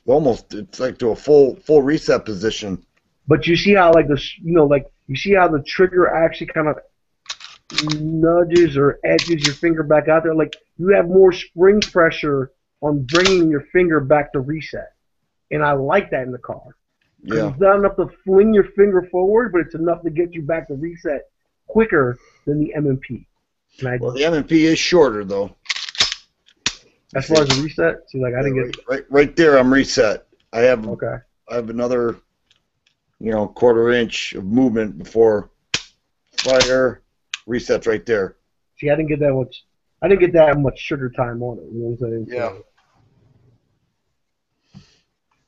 Almost, it's like to a full reset position. But you see how you see how the trigger actually kind of nudges or edges your finger back out there. Like you have more spring pressure on bringing your finger back to reset, and I like that in the car. Yeah. It's not enough to fling your finger forward, but it's enough to get you back to reset quicker than the M&P. Well, the M&P is shorter though. As far as the reset, see, like I didn't get right there. I'm reset. I have another, 1/4 inch of movement before fire. Resets right there. See, I didn't get that much. I didn't get that much trigger time on it. You know what I'm saying? Yeah.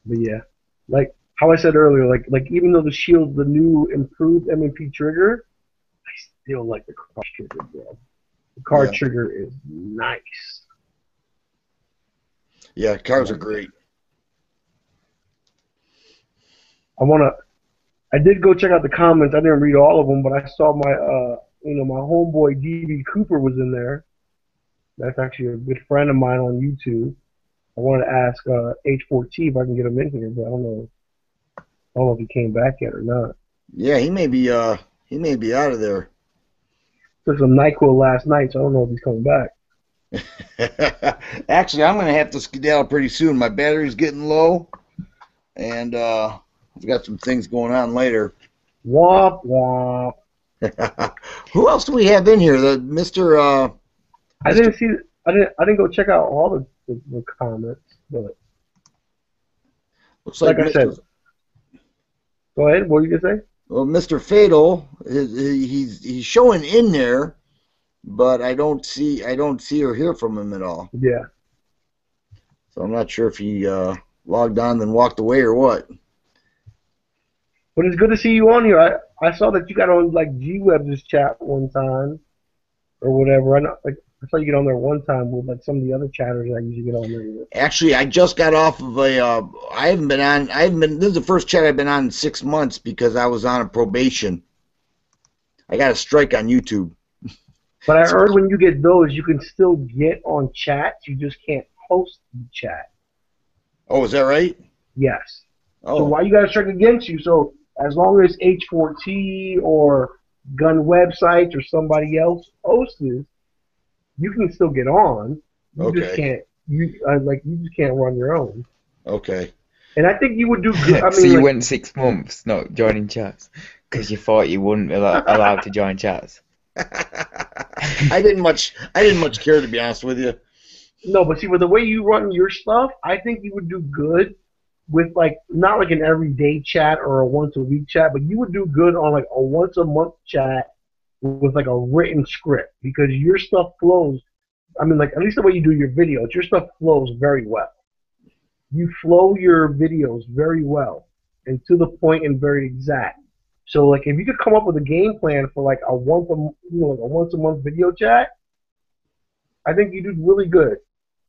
But yeah, like how I said earlier, like even though the shield's the new improved M&P trigger, I still like the car trigger, bro. The car trigger is nice. Yeah, cars are great. I did go check out the comments. I didn't read all of them, but I saw my my homeboy DB Cooper was in there. That's actually a good friend of mine on YouTube. I wanted to ask H4T if I can get him in here, but I don't know. I don't know if he came back yet or not. Yeah, he may be out of there. Took some NyQuil last night, so I don't know if he's coming back. Actually, I'm gonna have to skedaddle pretty soon. My battery's getting low, and I've got some things going on later. Womp womp. Who else do we have in here? The Mr. I didn't see. I didn't go check out all the comments, but Looks like I said. Go ahead. What were you gonna say? Well, Mr. Fatal, he's showing in there, but I don't see or hear from him at all. Yeah. So I'm not sure if he logged on then walked away or what. But it's good to see you on here. I saw that you got on like G-Web's chat one time, or whatever. I saw you get on there one time with like some of the other chatters I usually get on there with. Actually, I just got off of a. This is the first chat I've been on in 6 months because I was on a probation. I got a strike on YouTube. But I heard when you get those, you can still get on chats. You just can't host the chat. Oh, is that right? Yes. Oh. So why you got a strike against you? So as long as H4T or gun websites or somebody else hosts it, you can still get on. You just can't. You just can't run your own. Okay. And I think you would do good. I mean, so you went 6 months not joining chats because you thought you wouldn't be allowed to join chats. I didn't much care, to be honest with you. No, but see, with the way you run your stuff, I think you would do good with like not like an everyday chat or a once a week chat, but you would do good on like a once a month chat with like a written script because your stuff flows. I mean, like at least the way you do your videos, your stuff flows very well. You flow your videos very well and to the point and very exact. So like if you could come up with a game plan for like a once a month video chat, I think you do really good.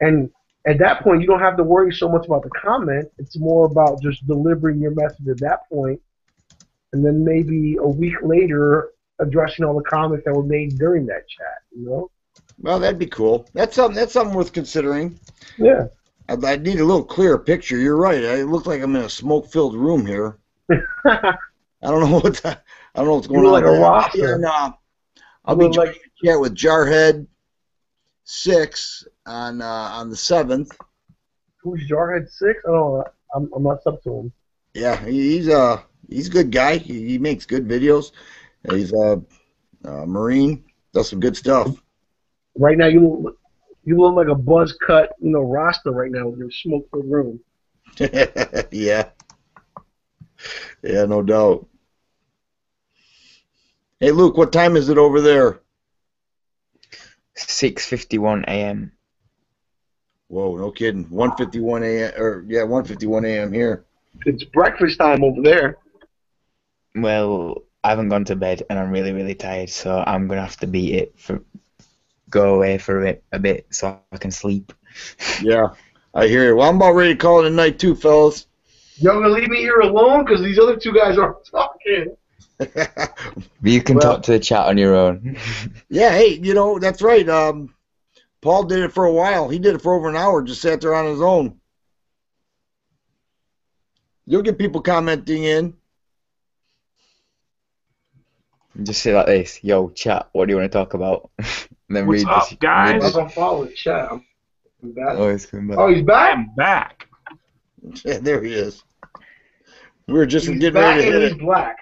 And at that point, you don't have to worry so much about the comment. It's more about just delivering your message at that point, and then maybe a week later addressing all the comments that were made during that chat. You know? Well, that'd be cool. That's something worth considering. Yeah. I'd need a little clearer picture. You're right. I look like I'm in a smoke-filled room here. I don't know what's going on. Like a roster. I'll be joining a chat with Jarhead 6 on the 7th. Who's Jarhead 6? Oh, I'm not sub to him. Yeah, he's a good guy. He makes good videos. He's a Marine. Does some good stuff. Right now, you look like a buzz cut, roster right now with your smoke-filled room. Yeah. Yeah, no doubt. Hey, Luke, what time is it over there? 6:51 a.m. Whoa, no kidding. 1:51 a.m. 1:51 a.m. here. It's breakfast time over there. Well, I haven't gone to bed and I'm really, really tired, so I'm gonna have to beat it go away for a bit so I can sleep. Yeah, I hear you. Well, I'm about ready to call it a night too, fellas. Y'all gonna leave me here alone because these other two guys aren't talking. You can talk to the chat on your own. Yeah, hey, that's right. Paul did it for a while. He did it for over an hour, just sat there on his own. You'll get people commenting in. Just say like this, yo, chat, what do you want to talk about? And then What's up, guys? I'm gonna follow the chat. I'm back. Oh, he's coming back. Oh, he's back? I'm back. Yeah, there he is. We were just He's getting back ready to hit and it. he's black.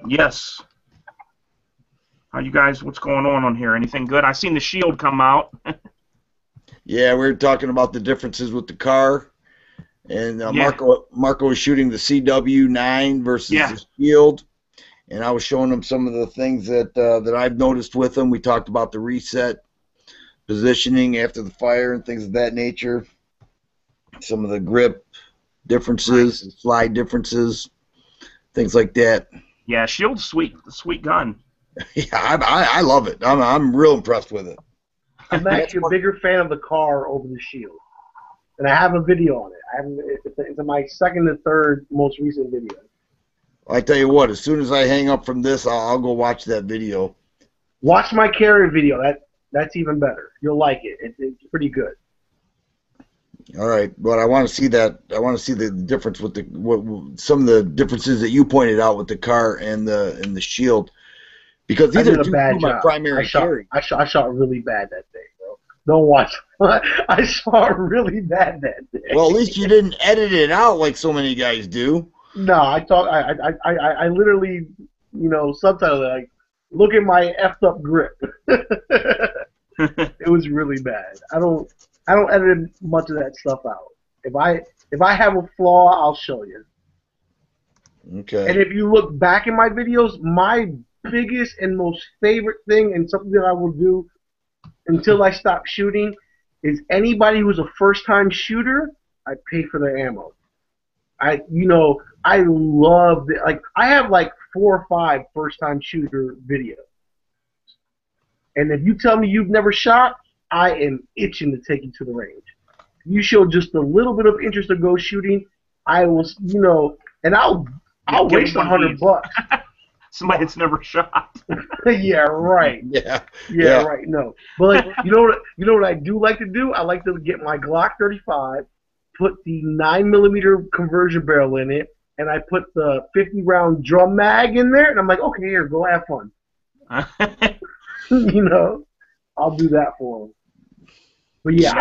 Yes. How you guys? What's going on here? Anything good? I seen the Shield come out. Yeah, we were talking about the differences with the car, and Marco was shooting the CW9 versus the Shield, and I was showing him some of the things that I've noticed with them. We talked about the reset positioning after the fire and things of that nature. Some of the grip differences, slide differences, things like that. Yeah, Shield's sweet gun. Yeah, I love it. I'm real impressed with it. I'm actually a bigger fan of the car over the Shield, and I have a video on it. It's my second to third most recent video. I tell you what, as soon as I hang up from this, I'll go watch that video. Watch my carry video. That's even better. You'll like it. It's pretty good. All right, but I want to see that. I want to see the difference with some of the differences that you pointed out with the car and the shield, because I these are did a two bad my job. primary carry. I shot really bad that day, bro. Don't watch. I shot really bad that day. Well, at least you didn't edit it out like so many guys do. No, I literally, subtitled it like, look at my effed up grip. It was really bad. I don't edit much of that stuff out. If I have a flaw, I'll show you. Okay. And if you look back in my videos, my biggest and most favorite thing, and something that I will do until I stop shooting, is anybody who's a first-time shooter, I pay for their ammo. I love it. Like, I have like 4 or 5 first-time shooter videos. And if you tell me you've never shot, I am itching to take you to the range. If you show just a little bit of interest to go shooting, I will, and I'll waste $100. Somebody that's never shot. Yeah, right. Yeah, right. No, but like, you know what I do like to do? I like to get my Glock 35, put the 9mm conversion barrel in it, and I put the 50-round drum mag in there, and I'm like, okay, here, go have fun. I'll do that for them. But yeah,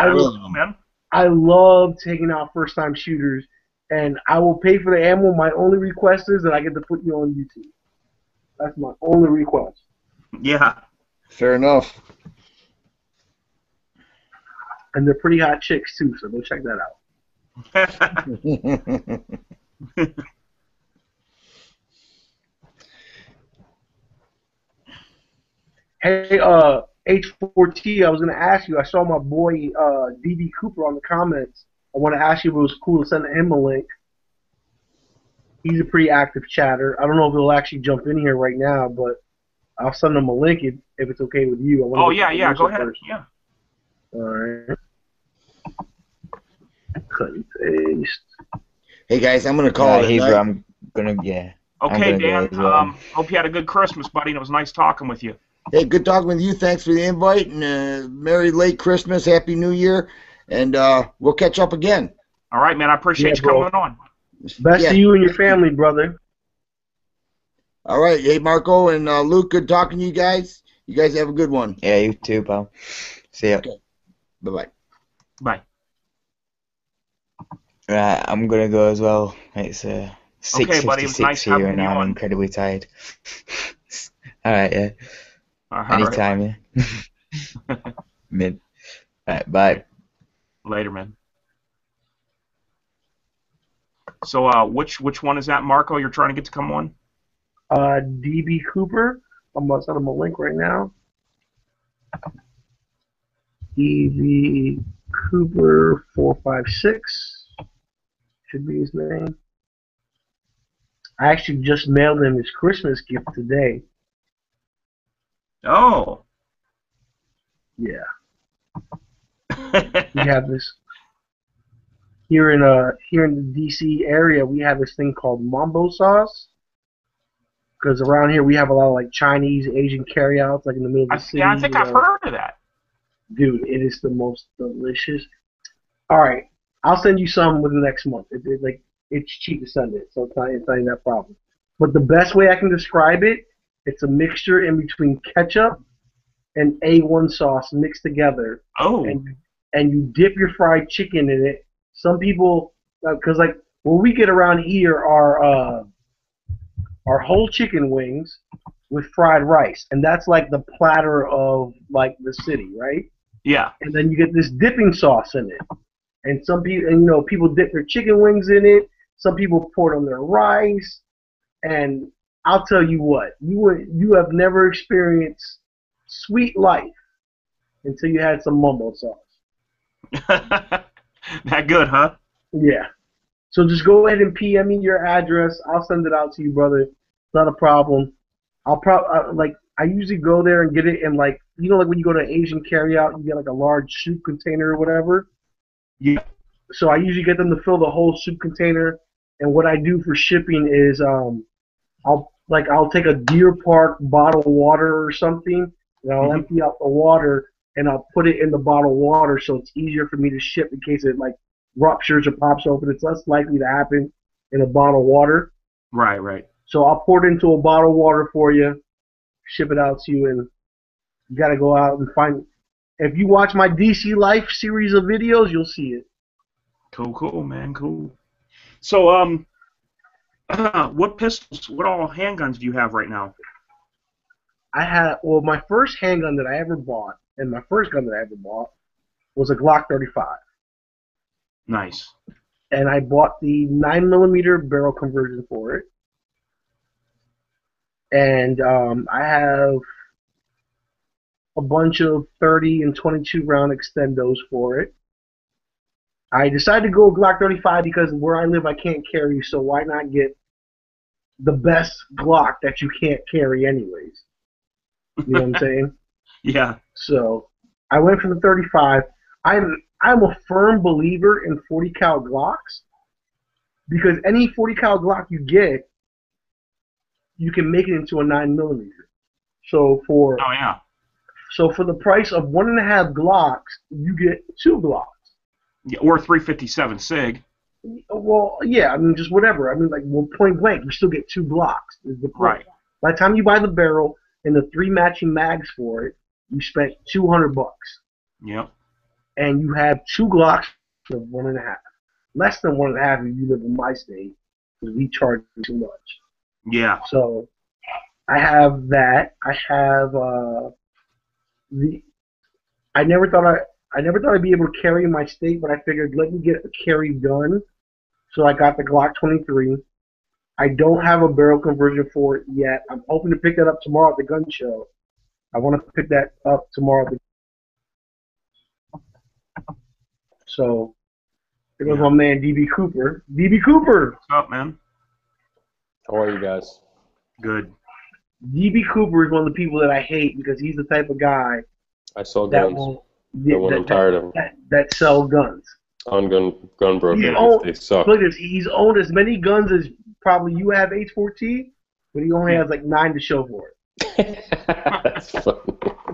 I love taking out first-time shooters, and I will pay for the ammo. My only request is that I get to put you on YouTube. That's my only request. Yeah. Fair enough. And they're pretty hot chicks, too, so go check that out. Hey, H4T, I was going to ask you, I saw my boy DB Cooper on the comments. I want to ask you if it was cool to send him a link. He's a pretty active chatter. I don't know if he'll actually jump in here right now, but I'll send him a link if it's okay with you. Yeah, go ahead. First. Yeah. All right. Cut and paste. Hey guys, I'm gonna call it. I'm gonna Okay, Dan. Hope you had a good Christmas, buddy. And it was nice talking with you. Hey, good talking with you. Thanks for the invite, and Merry late Christmas, Happy New Year, and we'll catch up again. All right, man. I appreciate you coming on. Best to you and your family, brother. All right. Hey, Marco and Luke, good talking to you guys. You guys have a good one. Yeah, you too, pal. See ya. Okay. Bye-bye. Bye. Right, I'm going to go as well. It's 6:56 here and I'm incredibly tired. All right, yeah. Anytime, yeah. Mid. All right, bye. Later, man. So, which one is that, Marco? You're trying to get to come on? DB Cooper. I'm gonna send him a link right now. DB Cooper 456 should be his name. I actually just mailed him his Christmas gift today. Oh. Yeah. We have this. Here in the DC area, we have this thing called Mambo sauce. Because around here we have a lot of like Chinese, Asian carryouts, like in the middle of the city. Yeah, I think I've heard of that. Dude, it is the most delicious. All right, I'll send you some within the next month. It's cheap to send it, so it's not that problem. But the best way I can describe it, it's a mixture in between ketchup and A1 sauce mixed together. Oh. And you dip your fried chicken in it. Some people, because like what we get around here are whole chicken wings with fried rice, and that's like the platter of like the city, right? Yeah. And then you get this dipping sauce in it, and some people, people dip their chicken wings in it. Some people pour it on their rice, and I'll tell you what, you have never experienced sweet life until you had some mumbo sauce. That good, huh? Yeah. So just go ahead and PM me your address. I'll send it out to you, brother. It's not a problem. I usually go there and get it in like when you go to Asian carryout, you get like a large soup container or whatever. Yeah. So I usually get them to fill the whole soup container, and what I do for shipping is I'll take a Deer Park bottled water or something, and I'll empty out the water and I'll put it in the bottled water so it's easier for me to ship in case it like ruptures or pops open. It's less likely to happen in a bottle of water. Right, right. So I'll pour it into a bottle of water for you, ship it out to you, and you got to go out and find it. If you watch my DC Life series of videos, you'll see it. Cool, man, cool. So, what pistols, what all handguns do you have right now? My first handgun that I ever bought, and my first gun that I ever bought, was a Glock 35. Nice. And I bought the 9mm barrel conversion for it. And I have a bunch of 30 and 22 round extendos for it. I decided to go with Glock 35 because where I live I can't carry, so why not get the best Glock that you can't carry anyways? You know what I'm saying? Yeah. So I went for the 35. I'm a firm believer in 40 cal Glocks because any 40 cal Glock you get, you can make it into a 9mm. So for the price of 1.5 Glocks, you get 2 Glocks. Yeah, or 357 SIG. Well, yeah, I mean, just whatever. I mean, point blank, you still get 2 Glocks. Is the point. Right. By the time you buy the barrel and the 3 matching mags for it, you spent $200. Yep. And you have 2 Glocks for 1.5. Less than 1.5 if you live in my state, because we charge too much. Yeah. So I have that. I have I never thought I'd be able to carry in my state, but I figured let me get a carry gun. So I got the Glock 23. I don't have a barrel conversion for it yet. I'm hoping to pick that up tomorrow at the gun show. I want to pick that up tomorrow. So there goes my man DB Cooper. DB Cooper! What's up, man? How are you guys? Good. DB Cooper is one of the people that I hate because he's the type of guy I sell that guns. I'm tired of them. that sell guns. On gun brokers, they suck. Look at this. He's owned as many guns as probably you have H14, but he only has like 9 to show for it. That's funny.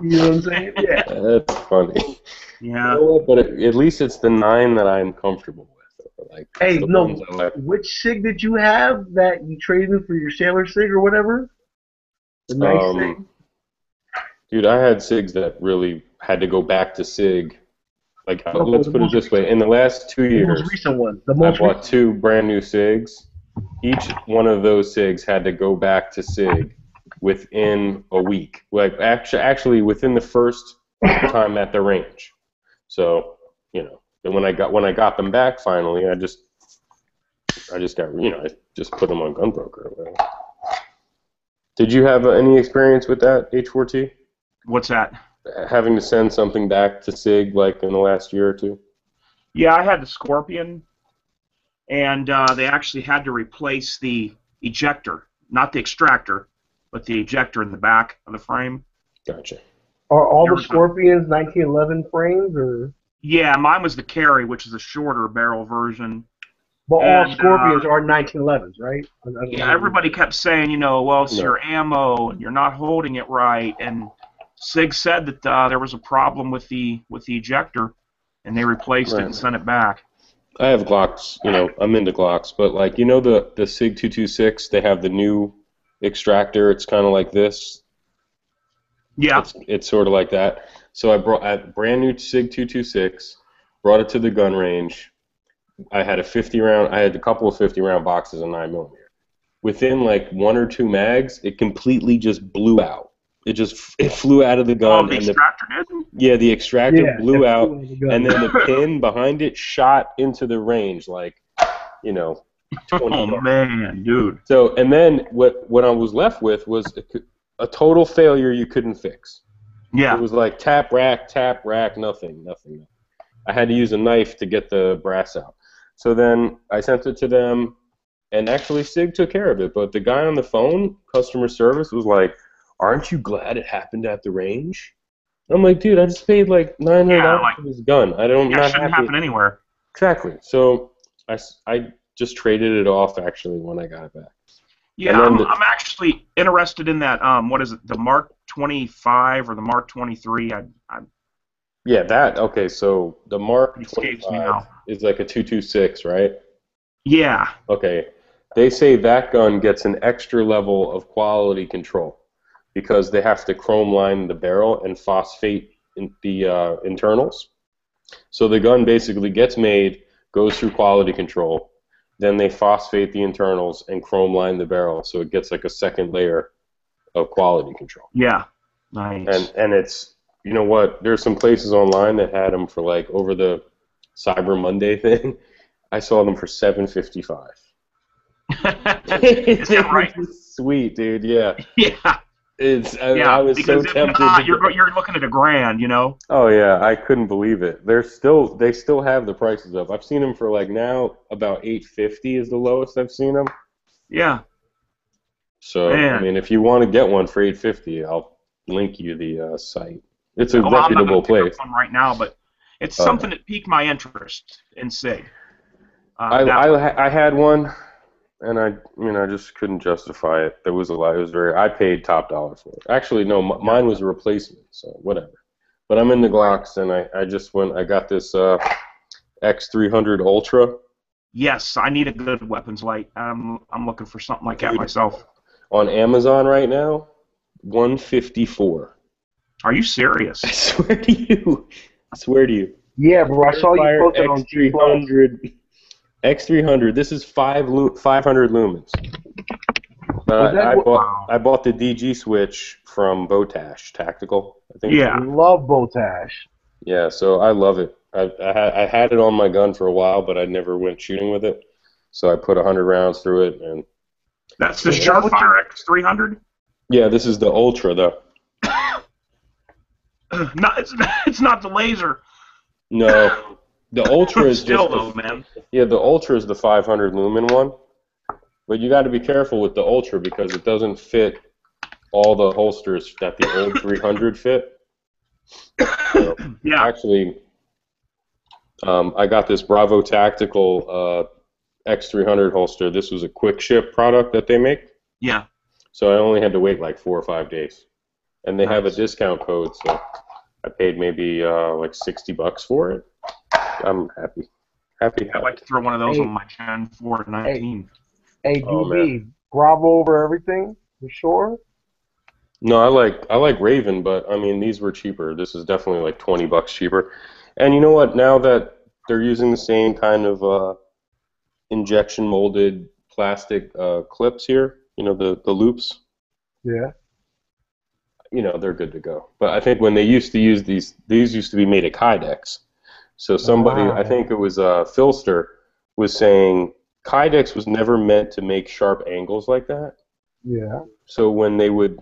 You know what I'm saying? Yeah. That's funny. Yeah. You know what? But at least it's the 9 that I'm comfortable with. Like, hey, no. Which SIG did you have that you traded in for your Sailor SIG or whatever? The nice SIG? Dude, I had SIGs that really had to go back to SIG. Like, let's put it this way. In the last 2 years, the most recent one. I bought 2 brand new SIGs. Each one of those SIGs had to go back to SIG within a week. Like, actually within the first time at the range. So, you know, and when I got them back finally, I just got, you know, I just put them on Gunbroker. Did you have any experience with that, H4T? What's that? Having to send something back to SIG like in the last year or two? Yeah, I had the Scorpion, and they actually had to replace the ejector, not the extractor, but the ejector in the back of the frame. Gotcha. Are all the Scorpions 1911 frames, or? Yeah, mine was the Carry, which is a shorter barrel version. But all Scorpions are 1911s, right? Yeah, everybody kept saying, you know, well, it's your ammo, and you're not holding it right, and SIG said that there was a problem with the ejector, and they replaced it and sent it back. I have Glocks, you know, I'm into Glocks, but like, you know, the SIG 226, they have the new extractor. It's kind of like this. Yeah. It's sort of like that. So I brought a brand new SIG 226, brought it to the gun range. I had a couple of 50-round boxes of 9mm. Within like 1 or 2 mags, it completely just blew out. It flew out of the gun. Oh, the extractor did? Yeah, the extractor blew out, and then the pin behind it shot into the range, like, you know, 20 Oh, yards. man, dude. So, and then what I was left with was a total failure you couldn't fix. Yeah. It was like tap, rack, nothing. I had to use a knife to get the brass out. So then I sent it to them, and actually SIG took care of it, but the guy on the phone, customer service, was like, "Aren't you glad it happened at the range?" I'm like, dude, I just paid like $900 for this gun. It shouldn't happen anywhere. Exactly. So I just traded it off actually when I got it back. Yeah, I'm actually interested in that. What is it? The Mark 25 or the Mark 23? Yeah, that. Okay, so the Mark 25 is like a 226, right? Yeah. Okay. They say that gun gets an extra level of quality control because they have to chrome line the barrel and phosphate the internals. So the gun basically gets made, goes through quality control, then they phosphate the internals and chrome line the barrel, so it gets like a second layer of quality control. Yeah. Nice. And it's, you know what, there's some places online that had them for like over the Cyber Monday thing. I saw them for $755. Is that right? Sweet, dude. Yeah. Yeah. I was so because if tempted. not, you're looking at $1,000, you know. Oh yeah, I couldn't believe it. They still have the prices up. I've seen them for like now about $850 is the lowest I've seen them. Yeah. So Man. I mean, if you want to get one for $850, I'll link you the site. It's a Well, I'm not reputable gonna pick place. up one right now, but it's something that piqued my interest in SIG. I had one, and I just couldn't justify it. There was a lot. It was I paid top dollar for it. Actually, no, mine was a replacement, so whatever. But I'm into Glocks, and I got this X300 Ultra. Yes, I need a good weapons light. I'm looking for something like that myself. On Amazon right now, $154. Are you serious? I swear to you. I swear to you. Yeah, bro. I saw you post it on X300. X300. This is 500 lumens. I bought the DG switch from Botash Tactical. I think. Yeah. I love Botash. Yeah, so I love it. I had it on my gun for a while, but I never went shooting with it. So I put 100 rounds through it, and that's the Surefire X300. Yeah, this is the Ultra though. No, it's not the laser. No, the Ultra is still just though, man. Yeah, the Ultra is the 500 lumen one, but you got to be careful with the Ultra because it doesn't fit all the holsters that the old 300 fit. So, yeah. Actually, I got this Bravo Tactical X300 holster. This was a quick ship product that they make. Yeah. So I only had to wait like 4 or 5 days, and they have a discount code, so I paid maybe like $60 for it. I'm happy. I'd like to throw one of those on my Gen 419. Hey, DB, Bravo over everything for sure. No, I like Raven, but I mean these were cheaper. This is definitely like $20 cheaper. And you know what? Now that they're using the same kind of injection molded plastic clips here, you know, the loops. Yeah. You know, they're good to go. But I think when they used to use these used to be made of Kydex. So somebody, I think it was Philster, was saying Kydex was never meant to make sharp angles like that. Yeah. So when they would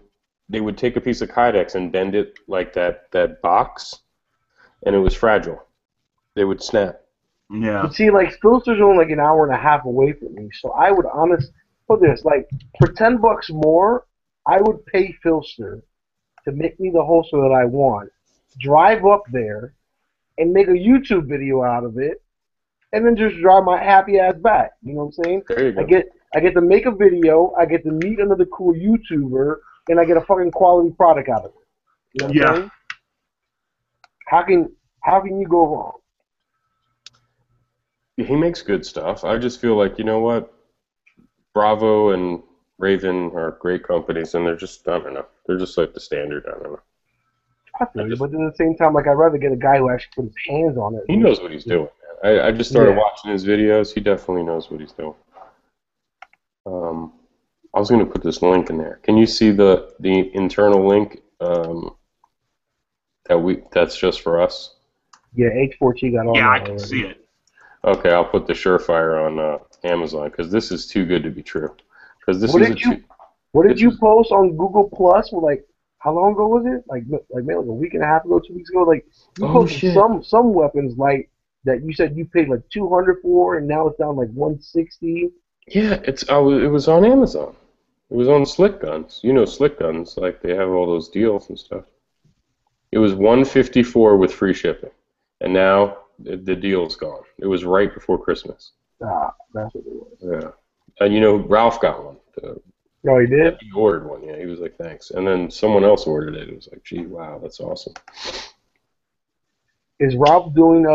take a piece of Kydex and bend it like that box, and it was fragile. They would snap. Yeah. But see, like, Philster's only like an hour and a half away from me, so I would put this, like, for $10 more, I would pay Philster to make me the holster that I want, drive up there, and make a YouTube video out of it, and then just drive my happy ass back. You know what I'm saying? There you go. I get to make a video, I get to meet another cool YouTuber, and I get a fucking quality product out of it. You know what I'm saying? How can you go wrong? He makes good stuff. I just feel like, you know what? Bravo and Raven are great companies, and they're just, I don't know. They're just like the standard. I don't know. I feel you, but at the same time, like, I'd rather get a guy who actually put his hands on it. He knows what he's doing, man. I just started watching his videos. He definitely knows what he's doing. I was going to put this link in there. Can you see the internal link that's just for us? Yeah, H4T got all that. Yeah, I can see it. Okay, I'll put the Surefire on Amazon because this is too good to be true. Because this what did you post on Google Plus? Like, how long ago was it? Like maybe like a week and a half ago, 2 weeks ago. Like, you posted some weapons like that you said you paid like $200 for, and now it's down like $160. Yeah, it was on Amazon. It was on Slick Guns. You know Slick Guns, like they have all those deals and stuff. It was $154 with free shipping, and now the deal's gone. It was right before Christmas. Ah, that's what it was. Yeah, and you know Ralph got one. Oh, he did? He ordered one. Yeah, he was like, thanks. And then someone else ordered it. It was like, gee, wow, that's awesome. Is Ralph doing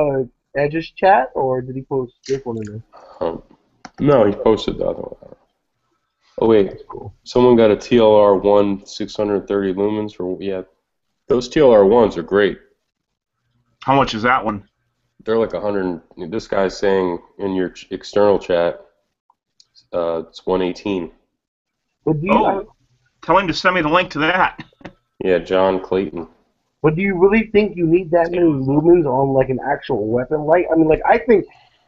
Edge's chat, or did he post this one in there? No, he posted the other one. Oh wait, That's cool. someone got a TLR1 630 lumens for those TLR1s are great. How much is that one? They're like 100. This guy's saying in your external chat, it's 118. But do you, tell him to send me the link to that. Yeah, John Clayton. But do you really think you need that many lumens on like an actual weapon light? I mean, like I think,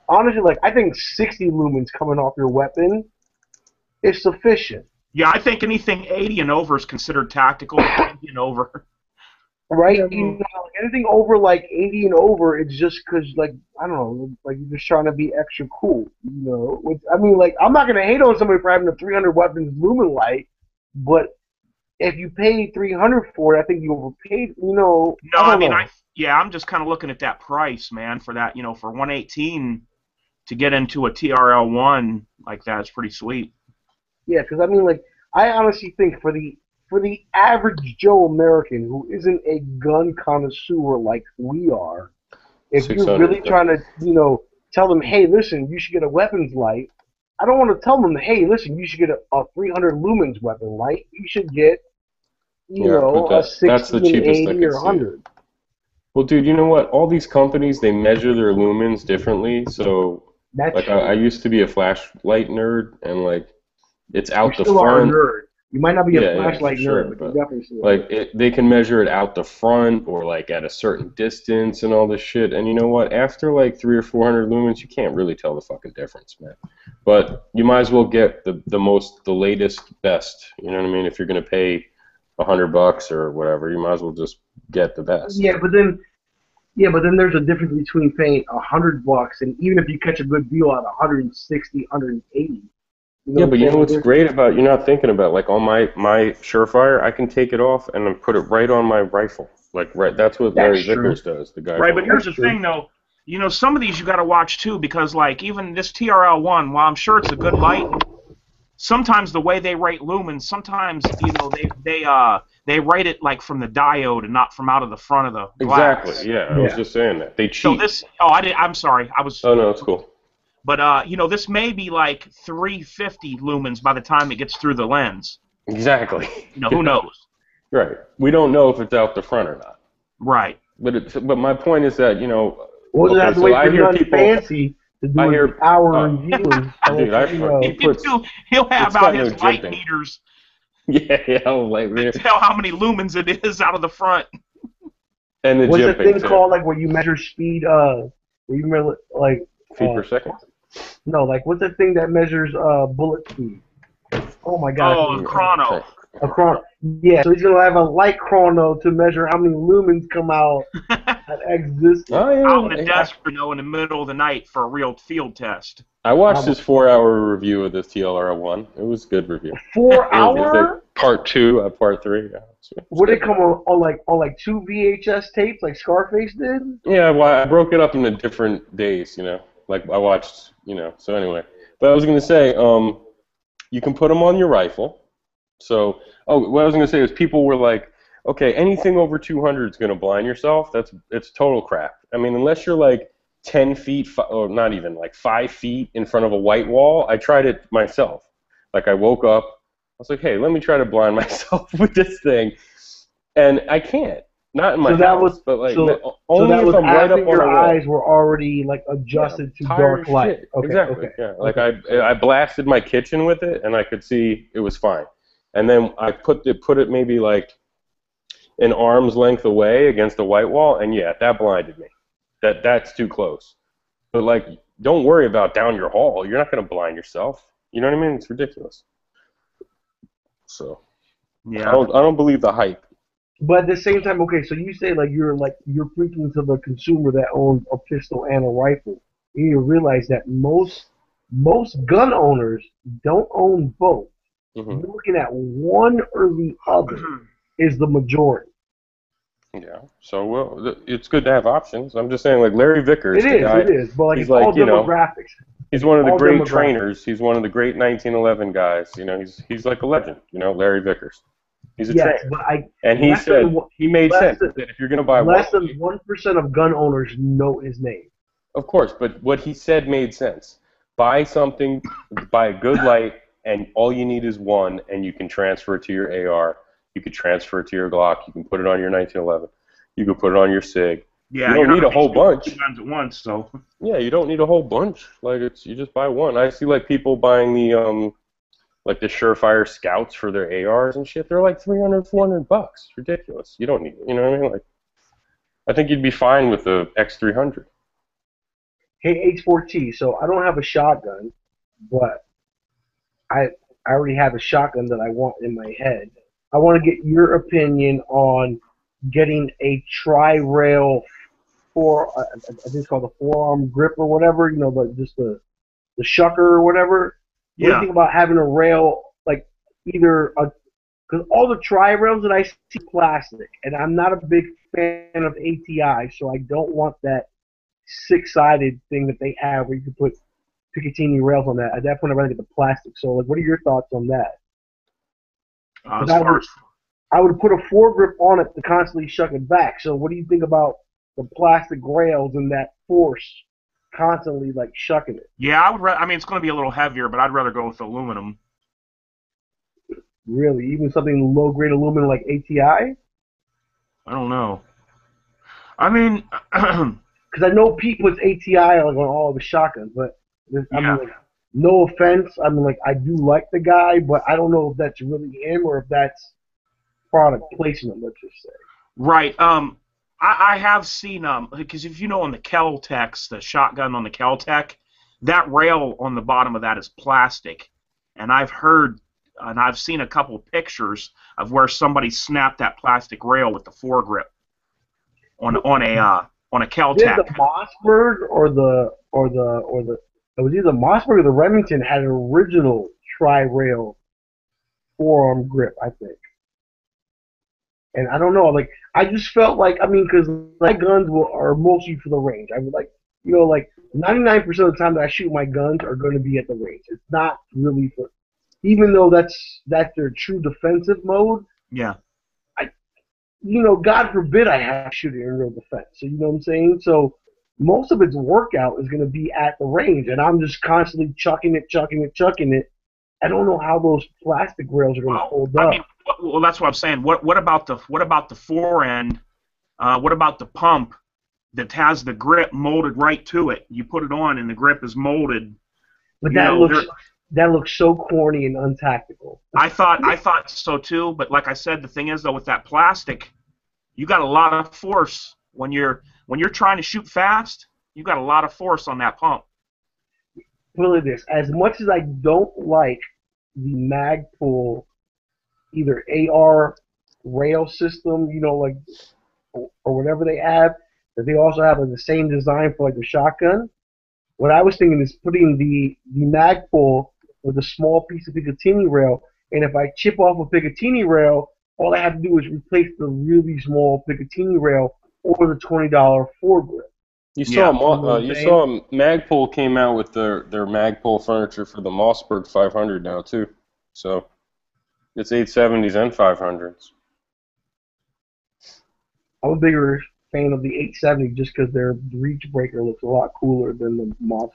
honestly, like I think 60 lumens coming off your weapon is sufficient. Yeah, I think anything 80 and over is considered tactical. 80 and over. Right? You know, anything over like 80 and over, it's just because, like, I don't know, like you're just trying to be extra cool, you know? Which, I mean, like, I'm not going to hate on somebody for having a 300 weapons lumen light, but if you paid 300 for it, I think you overpaid, you know. No, I mean, I'm just kind of looking at that price, man, for that, you know, for 118 to get into a TRL1 like that is pretty sweet. Yeah, because, I mean, like, I honestly think for the average Joe American who isn't a gun connoisseur like we are, if you're really trying to, you know, tell them, hey, listen, you should get a weapons light, I don't want to tell them, hey, listen, you should get a 300 lumens weapon light. You should get, you know, a 60 that's the cheapest 80 or 100. Well, dude, you know what? All these companies, they measure their lumens differently. So, like, I used to be a flashlight nerd, and, like, it's out the front. Are a nerd. You might not be a flashlight nerd, but you definitely see like they can measure it out the front or like at a certain distance and all this shit. And you know what? After like 300 or 400 lumens, you can't really tell the fucking difference, man. But you might as well get the latest, best. You know what I mean? If you're gonna pay $100 or whatever, you might as well just get the best. Yeah, but then there's a difference between paying $100 and even if you catch a good deal at 160, 180. Yeah, but you know what's great about, you're not thinking about, like, on my Surefire, I can take it off and then put it right on my rifle. Like, right, that's what Larry Vickers does, the guy. Right, but here's the thing, though. You know, some of these you got to watch, too, because, like, even this TRL1, while I'm sure it's a good light, sometimes the way they rate lumens, sometimes, you know, they rate it, like, from the diode and not from out of the front of the glass. Exactly, yeah, I was just saying that. They cheat. So this, I'm sorry, I was... Oh, no, it's cool. But, you know, this may be like 350 lumens by the time it gets through the lens. Exactly. You know, who knows? Right. We don't know if it's out the front or not. Right. But my point is that, you know... Well, you have to wait for nothing fancy to do an hour review. Dude, he'll have out his light meters. Yeah, light meter. Tell how many lumens it is out of the front. And the what's the thing called, like, where you measure speed, where you measure, like... feet per second? No, like, what's the thing that measures bullet speed? Oh, my God. Oh, a chrono. A chrono. Yeah, so he's going to have a light chrono to measure how many lumens come out at X distance. Oh, yeah. Out in the desert, you know, in the middle of the night for a real field test. I watched his 4-hour review of this TLR1. It was a good review. 4 hour? Part 2, part 3. Yeah, would it come on like 2 VHS tapes like Scarface did? Yeah, well, I broke it up into different days, you know. Like, I watched, you know, so anyway. But I was going to say, you can put them on your rifle. So, what I was going to say is people were like, okay, anything over 200 is going to blind yourself. It's total crap. I mean, unless you're like 10 feet, or not even, like 5 feet in front of a white wall, I tried it myself. Like, I woke up, I was like, hey, let me try to blind myself with this thing. And I can't. Not in my house, but like only if I'm right up on the wall. Your eyes were already like adjusted to dark light. Okay, exactly. Okay. Yeah. Like I blasted my kitchen with it, and I could see it was fine. And then I put it maybe like an arm's length away against a white wall, and yeah, that blinded me. That's too close. But like, don't worry about down your hall. You're not going to blind yourself. You know what I mean? It's ridiculous. So yeah, I don't believe the hype. But at the same time, okay, so you say you're preaching to the consumer that owns a pistol and a rifle. And you realize that most gun owners don't own both. Mm-hmm. You're looking at one or the other is the majority. Yeah. So well, it's good to have options. I'm just saying, like Larry Vickers. It is. But like, he's all demographics. He's one of the great trainers. He's one of the great 1911 guys. You know, he's like a legend. You know, Larry Vickers. He's a trainer. And he said he made sense that if you're going to buy less than 1% of gun owners know his name. Of course, but what he said made sense. Buy something, buy a good light, and all you need is one, and you can transfer it to your AR. You can transfer it to your Glock. You can put it on your 1911. You can put it on your SIG. Yeah, You you're don't not need a gonna whole be shooting bunch. 2 guns at once, so. Yeah, you don't need a whole bunch. Like you just buy one. I see like people buying the like the Surefire Scouts for their ARs and shit. They're like $300, $400. It's ridiculous. You don't need it. You know what I mean? Like, I think you'd be fine with the X300. Hey, H4T. So I don't have a shotgun, but I already have a shotgun that I want in my head. I want to get your opinion on getting a tri-rail I think it's called the forearm grip or whatever. You know, just the shucker or whatever. What do you Yeah. think about having a rail like either a because all the tri-rails that I see are plastic, and I'm not a big fan of ATI, so I don't want that six-sided thing that they have where you can put Picatinny rails on that. At that point, I'd rather get the plastic. So, like, what are your thoughts on that? As far as I would put a foregrip on it to constantly shuck it back. So, what do you think about the plastic rails and that force constantly, like, shucking it? yeah, I mean, it's going to be a little heavier, but I'd rather go with aluminum. Really? Even something low-grade aluminum like ATI? I don't know. I mean, Because I know Pete puts ATI like, on all of his shotguns, but I Yeah. mean, like, no offense. I mean, like, I do like the guy, but I don't know if that's really him or if that's product placement, let's just say. right. I have seen because if you know on the Kel-Tecs, the shotgun on the Kel-Tec, that rail on the bottom of that is plastic, and I've heard and I've seen a couple pictures of where somebody snapped that plastic rail with the foregrip on a Did Kel-Tec. the Mossberg or the it was either the Mossberg or the Remington had an original tri-rail forearm grip, I think. And I don't know, like I just felt like because my guns are mostly for the range. I would like 99% of the time that I shoot my guns are going to be at the range. It's not really for, even though that's their true defensive mode. Yeah. God forbid I have to shoot it in real defense. So you know what I'm saying? So most of its workout is going to be at the range, and I'm just constantly chucking it. I don't know how those plastic rails are going to hold up. I mean, well, that's what I'm saying. What about the forend? What about the pump that has the grip molded right to it? You put it on, and the grip is molded. But that looks so corny and untactical. I thought so too. But like I said, the thing is though, with that plastic, you got a lot of force when you're trying to shoot fast. You got a lot of force on that pump. Put it like this: as much as I don't like the Magpul, either AR rail system, or whatever they have, that they also have the same design for like the shotgun. What I was thinking is putting the Magpul with a small piece of Picatinny rail, and if I chip off a Picatinny rail, all I have to do is replace the really small Picatinny rail or the $20 foregrip. You saw Magpul came out with their Magpul furniture for the Mossberg 500 now too. So it's 870s and 500s. I'm a bigger fan of the 870 just because their reach breaker looks a lot cooler than the Mossberg.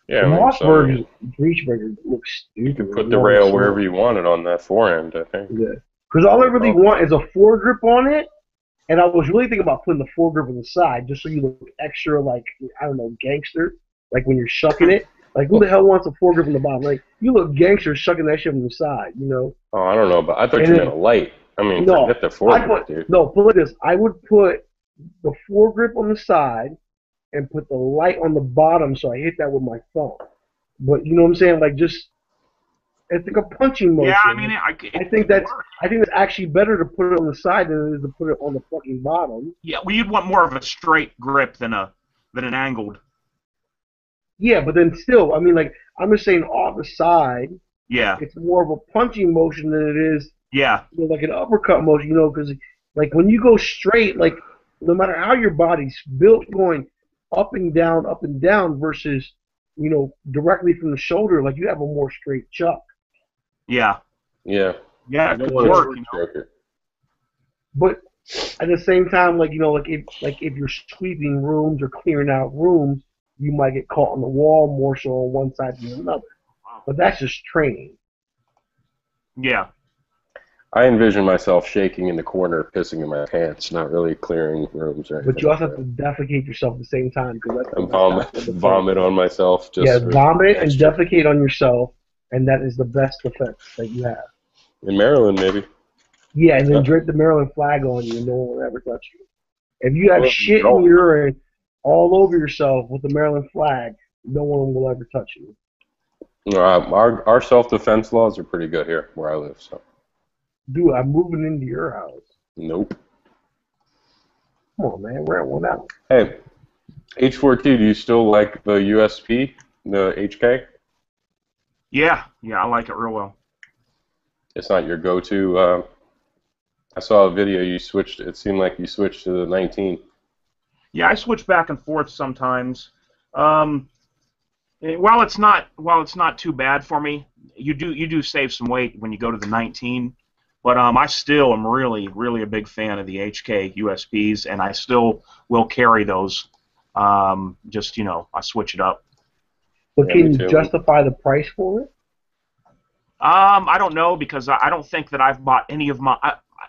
Yeah, the Mossberg's reach breaker looks stupid. You can put the rail wherever you want it on that forend, I think. Yeah, because all I really want is a foregrip on it, and I was really thinking about putting the foregrip on the side just so you look extra, like, I don't know, gangster, like when you're shucking it. Like, who the hell wants a foregrip on the bottom? Like, you look gangster shucking that shit on the side, Oh, I don't know, but I thought you meant a light. I mean, forget the foregrip, dude. No, put it like this. I would put the foregrip on the side and put the light on the bottom so I hit that with my thumb. But you know what I'm saying? Like, just, it's like a punching motion. Yeah, I mean, I think that's actually better to put it on the side than it is to put it on the fucking bottom. Yeah, well, you'd want more of a straight grip than an angled. Yeah, but then still, I mean, like, I'm just saying off the side. Yeah. It's more of a punching motion than it is. Yeah. Like an uppercut motion, because like when you go straight, like no matter how your body's built, going up and down versus, directly from the shoulder, like you have a more straight chuck. Yeah. Yeah. Yeah, it could work. But at the same time, like if you're sweeping rooms or clearing out rooms, you might get caught on the wall more so on one side than another. But that's just training. Yeah. I envision myself shaking in the corner, pissing in my pants, not really clearing rooms or anything. But you also have to defecate yourself at the same time because that's And vomit on myself. Just yeah, vomit and extra. defecate on yourself, and that is the best defense that you have. In Maryland, maybe. Yeah, and then drape the Maryland flag on you, and no one will ever touch you. If you have Well, shit no. and urine all over yourself with the Maryland flag, no one will ever touch you. Our self-defense laws are pretty good here where I live. So. Dude, I'm moving into your house. Nope. Come on, man, rent one out. Hey, H4T, do you still like the USP, the HK? Yeah, I like it real well. It's not your go-to. I saw a video you switched. It seemed like you switched to the 19. Yeah, I switch back and forth sometimes. While it's not too bad for me, you do save some weight when you go to the 19. But I still am really a big fan of the HK USPs, and I still will carry those. Just I switch it up. But can you justify the price for it? I don't know because I don't think that I've bought any of my.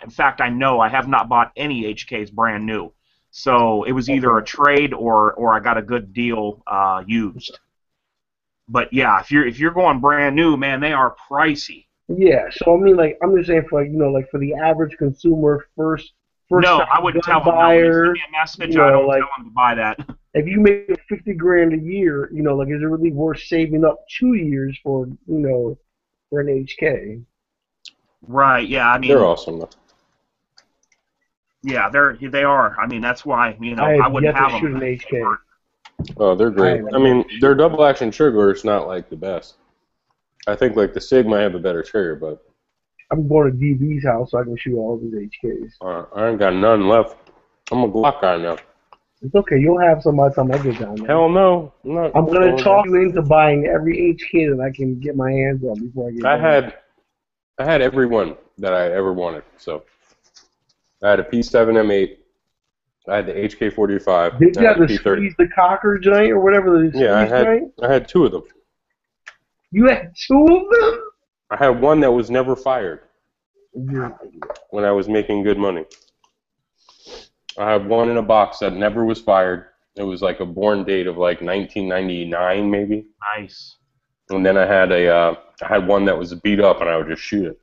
In fact, I know I have not bought any HKs brand new. So it was either a trade or I got a good deal used. But yeah, if you're going brand new, man, they are pricey. Yeah, so I mean, like I'm just saying for for the average consumer, first no, I wouldn't tell them. Buyer, send me a message. I don't tell them to buy that. If you make $50,000 a year, is it really worth saving up 2 years for an HK? Right. Yeah. I mean, they're awesome though. Yeah, they are. I mean, that's why I wouldn't have them. Shoot an HK. Oh, they're great. I mean, their double action trigger is not like the best. I think like the Sig might have a better trigger, but I'm going to DB's house so I can shoot all of his HKs. I ain't got none left. I'm a Glock guy now. It's okay. You'll have some by the time I get down there. Hell no. I'm going to talk you into buying every HK that I can get my hands on before I get down. I had every one that I ever wanted. So I had a P7 M8. I had the HK45. Did you have the squeeze the cocker joint or whatever? I had two of them. You had two of them? I had one that was never fired. Yeah. When I was making good money. I had one in a box that never was fired. It was like a born date of like 1999 maybe. Nice. And then I had one that was beat up and I would just shoot it.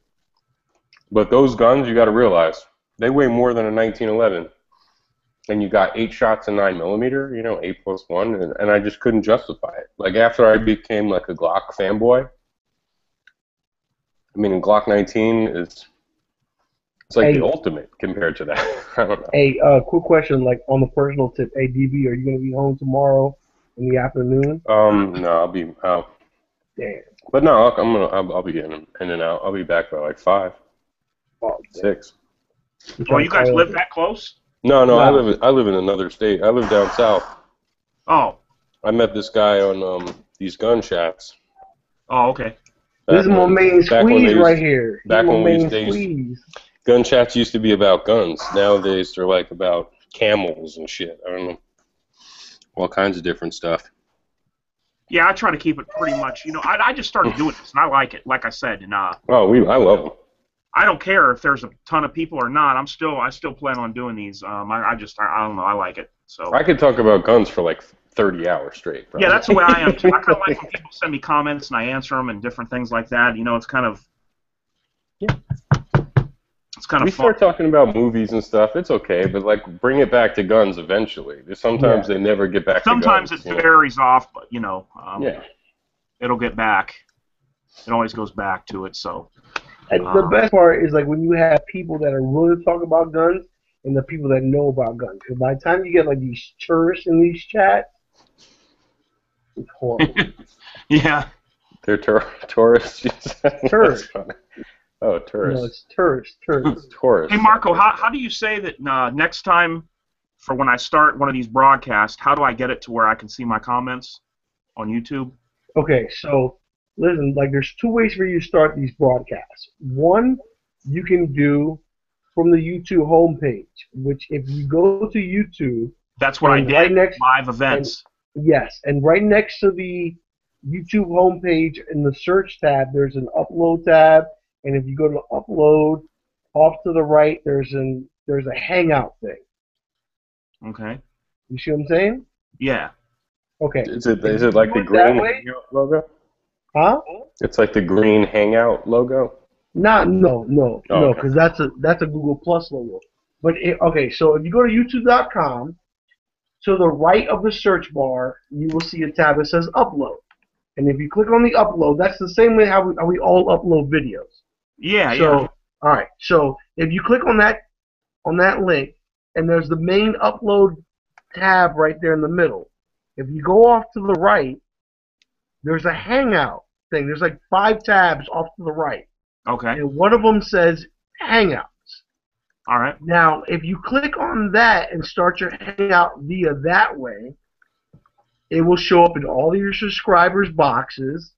But those guns, you got to realize, they weigh more than a 1911. And you got 8 shots in 9mm, 8+1, and I just couldn't justify it. Like after I became like a Glock fanboy, I mean, Glock 19 it's like the ultimate compared to that. I don't know. Hey, quick question, like on the personal tip. Hey, DB, are you gonna be home tomorrow in the afternoon? No, I'll be out. Damn. But no, I'll be in and out. I'll be back by like 5, 6. Oh, you guys live that close? No, I live in another state. I live down south. Oh. I met this guy on these gun chats. Oh, okay. This is my main squeeze right here. Back when we used to gun chats used to be about guns. Nowadays they're like about camels and shit. I don't know. All kinds of different stuff. Yeah, I try to keep it pretty much. I just started doing this, and I like it. Like I said, and I love them. I don't care if there's a ton of people or not. I still plan on doing these. I don't know. I like it. So I could talk about guns for like 30 hours straight. Probably. Yeah, that's the way I am too. I kind of like when people send me comments and I answer them and different things like that. It's kind of fun. Start talking about movies and stuff. It's okay, but like bring it back to guns eventually. Sometimes they never get back. Sometimes to guns. Sometimes it varies off, but it'll get back. It always goes back to it. So. And the best part is like when you have people that are willing to talk about guns and the people that know about guns. Because by the time you get like these tourists in these chats, it's horrible. Yeah. They're tourists. Tourists. Oh, tourists. No, it's tourists. Tourists. Hey, Marco, how do you say that next time for when I start one of these broadcasts, how do I get it to where I can see my comments on YouTube? Okay, so listen, like there's 2 ways for you to start these broadcasts. One, you can do from the YouTube homepage, which if you go to YouTube, that's what I did. Live events. Yes, and right next to the YouTube homepage in the search tab, there's an upload tab, and if you go to upload, off to the right, there's a hangout thing. Okay. You see what I'm saying? Yeah. Okay. Is it If you like do the it that green way, Hangout logo? huh? It's like the green Hangout logo. No, Oh, okay. because that's a Google Plus logo. But okay, so if you go to YouTube.com, to the right of the search bar, you will see a tab that says Upload. And if you click on the upload, that's the same way how we all upload videos. Yeah. So, all right. So if you click on that link, and there's the main upload tab right there in the middle. If you go off to the right, there's a Hangout thing. There's like 5 tabs off to the right, Okay. and one of them says Hangouts. All right. Now, if you click on that and start your Hangout via that way, it will show up in all of your subscribers' boxes,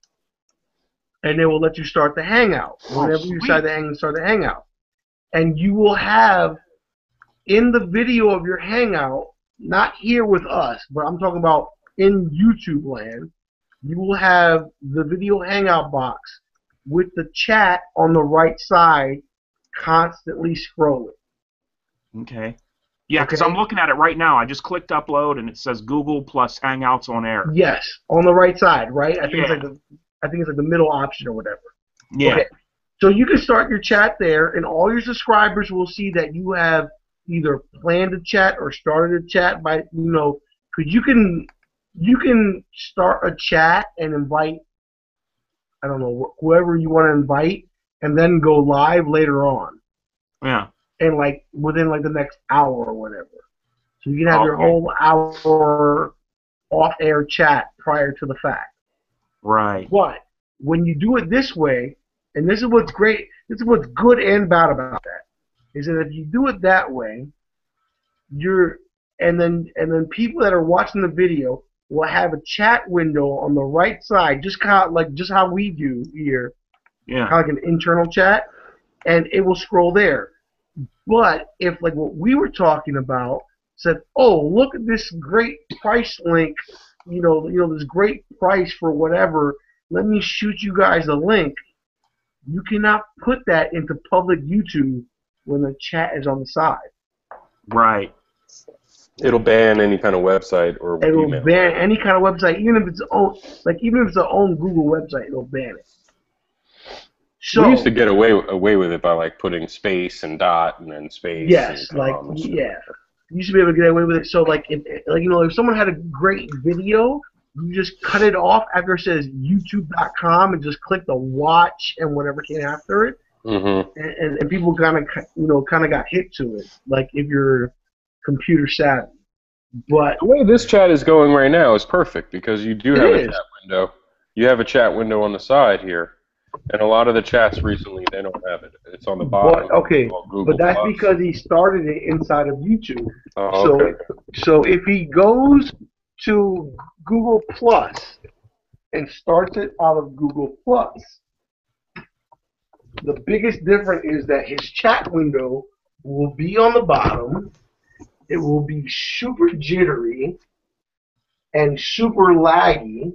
and it will let you start the Hangout. Whenever you decide to start the Hangout. And you will have, in the video of your Hangout, not here with us, but I'm talking about in YouTube land, you will have the video Hangout box with the chat on the right side constantly scrolling. Okay. Yeah, because I'm looking at it right now. I just clicked upload, and it says Google plus Hangouts on air. Yes, on the right side, right? I think Yeah. it's like the middle option or whatever. Yeah. Okay. So you can start your chat there, and all your subscribers will see that you have either planned a chat or started a chat by, because you can start a chat and invite, I don't know, whoever you want to invite, and then go live later on. Yeah. And like within like the next hour or whatever. So you can have your whole hour off-air chat prior to the fact. Right. But when you do it this way, and this is what's great, this is what's good and bad about that, is that if you do it that way, and then people that are watching the video will have a chat window on the right side, just how we do here, Yeah. kind of like an internal chat, and it will scroll there. But if, like what we were talking about, said, oh, look at this great price link, this great price for whatever, let me shoot you guys a link, you cannot put that into public YouTube when the chat is on the side. Right. It'll ban any kind of website or It will email. ban any kind of website, even if it's their own Google website, it'll ban it. So, we used to get away with it by like putting space and dot and then space. yes, and comma and stuff. you used to be able to get away with it. So if someone had a great video, you just cut it off after it says YouTube.com and just click the watch and whatever came after it. Mm-hmm. And people kind of got hit to it, like if you're computer savvy. But the way this chat is going right now is perfect because you do have a is. chat window. You have a chat window on the side here, and a lot of the chats recently they don't have it. It's on the bottom. But that's because he started it inside of YouTube. Oh, okay. So if he goes to Google Plus and starts it out of Google Plus, the biggest difference is that his chat window will be on the bottom. It will be super jittery and super laggy.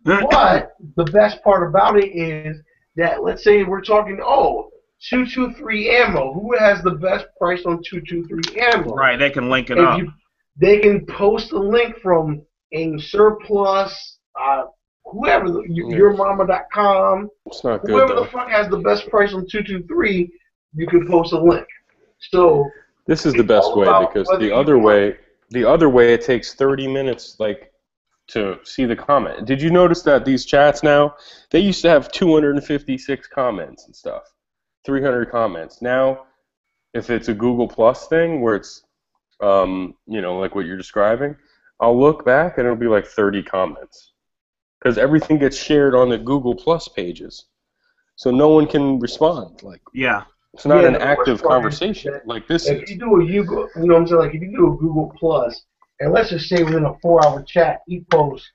But the best part about it is that, let's say we're talking, 223 ammo. Who has the best price on 223 ammo? Right, they can link it up. They can post a link from AIM Surplus, whoever, yourmama.com. It's not good, whoever though. the fuck has the best price on 223, you can post a link. So this is the best way because the other way it takes 30 minutes to see the comment. Did you notice that these chats now, they used to have 256 comments and stuff, 300 comments. Now, if it's a Google Plus thing where it's like what you're describing, I'll look back and it'll be like 30 comments because everything gets shared on the Google Plus pages, so no one can respond. It's not an active conversation like this is. If you do if you do a Google Plus, and let's just say within a 4-hour chat, he posts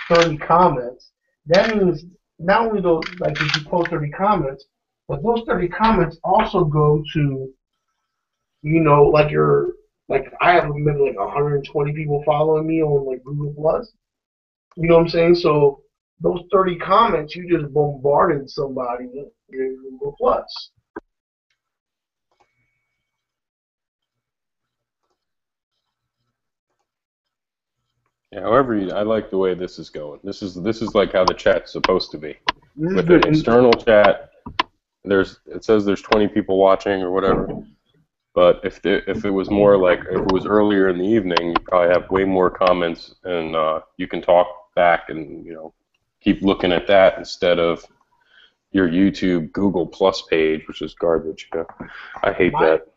30 comments, that means not only if you post 30 comments, but those 30 comments also go to, your Like I have maybe like 120 people following me on like Google Plus. You know what I'm saying? So those 30 comments, you just bombarded somebody in Google Plus. Yeah, however, I like the way this is going. This is like how the chat's supposed to be. This is With good. an external chat, it says there's 20 people watching or whatever. But if it was more like, if it was earlier in the evening, you probably have way more comments, and you can talk back and, you know, keep looking at that instead of your YouTube Google Plus page, which is garbage. Yeah. I hate that.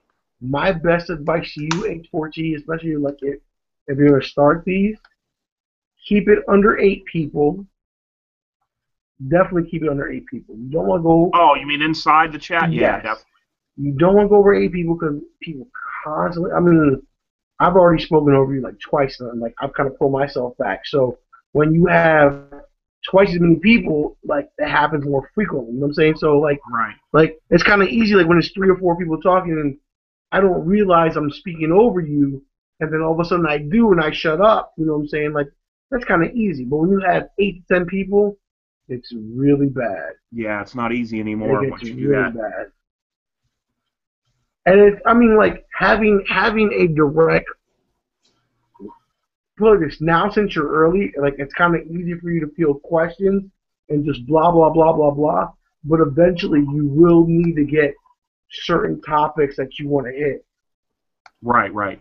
My best advice to you, H4G, especially like if you're gonna start these, keep it under 8 people. Definitely keep it under 8 people. You don't want to go. Oh, you mean inside the chat? Yes. Yeah, definitely. You don't want to go over 8 people because people constantly. I mean, I've already spoken over you like twice, and like I've kind of pulled myself back. So when you have twice as many people, like that happens more frequently. You know what I'm saying? So like it's kind of easy. Like when it's 3 or 4 people talking, and I don't realize I'm speaking over you, and then all of a sudden I do, and I shut up. You know what I'm saying? Like that's kind of easy. But when you have 8 to 10 people, it's really bad. Yeah, it's not easy anymore once you do that. Bad. And it's, I mean, like having a direct. Look, it's now since you're early, like it's kind of easy for you to field questions and just blah blah blah blah blah. But eventually, you will need to get certain topics that you want to hit. Right.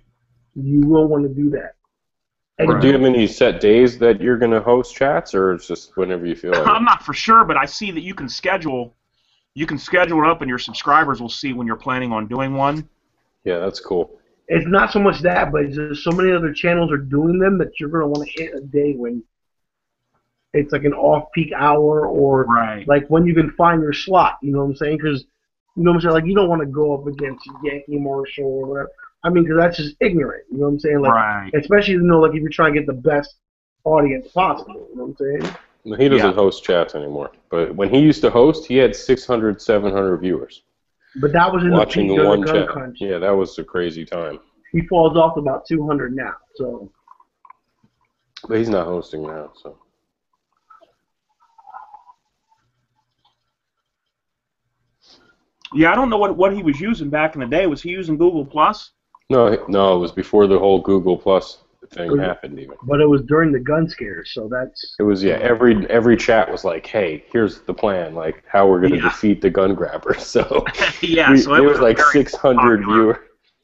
You will want to do that. Do you have any set days that you're going to host chats, or it's just whenever you feel like it? I'm not for sure, but I see that you can schedule it up, and your subscribers will see when you're planning on doing one. Yeah, that's cool. It's not so much that, but it's just so many other channels are doing them that you're going to want to hit a day when it's like an off-peak hour or like when you can find your slot. You know what I'm saying? Because you know what I'm saying? Like you don't want to go up against Yankee Marshall or whatever. I mean, because that's just ignorant. You know what I'm saying? Like, especially like if you're trying to get the best audience possible. You know what I'm saying? He doesn't host chats anymore. But when he used to host, he had 600, 700 viewers. But that was in watching the the one gun chat. crunch. Yeah, that was a crazy time. He falls off to about 200 now. So. But he's not hosting now, so. Yeah, I don't know what he was using back in the day. Was he using Google Plus? No, it was before the whole Google Plus thing happened even. But it was during the gun scare, so that's... It was, every chat was like, hey, here's the plan, like, how we're going to defeat the gun grabbers. So, so it was like 600 popular. viewers.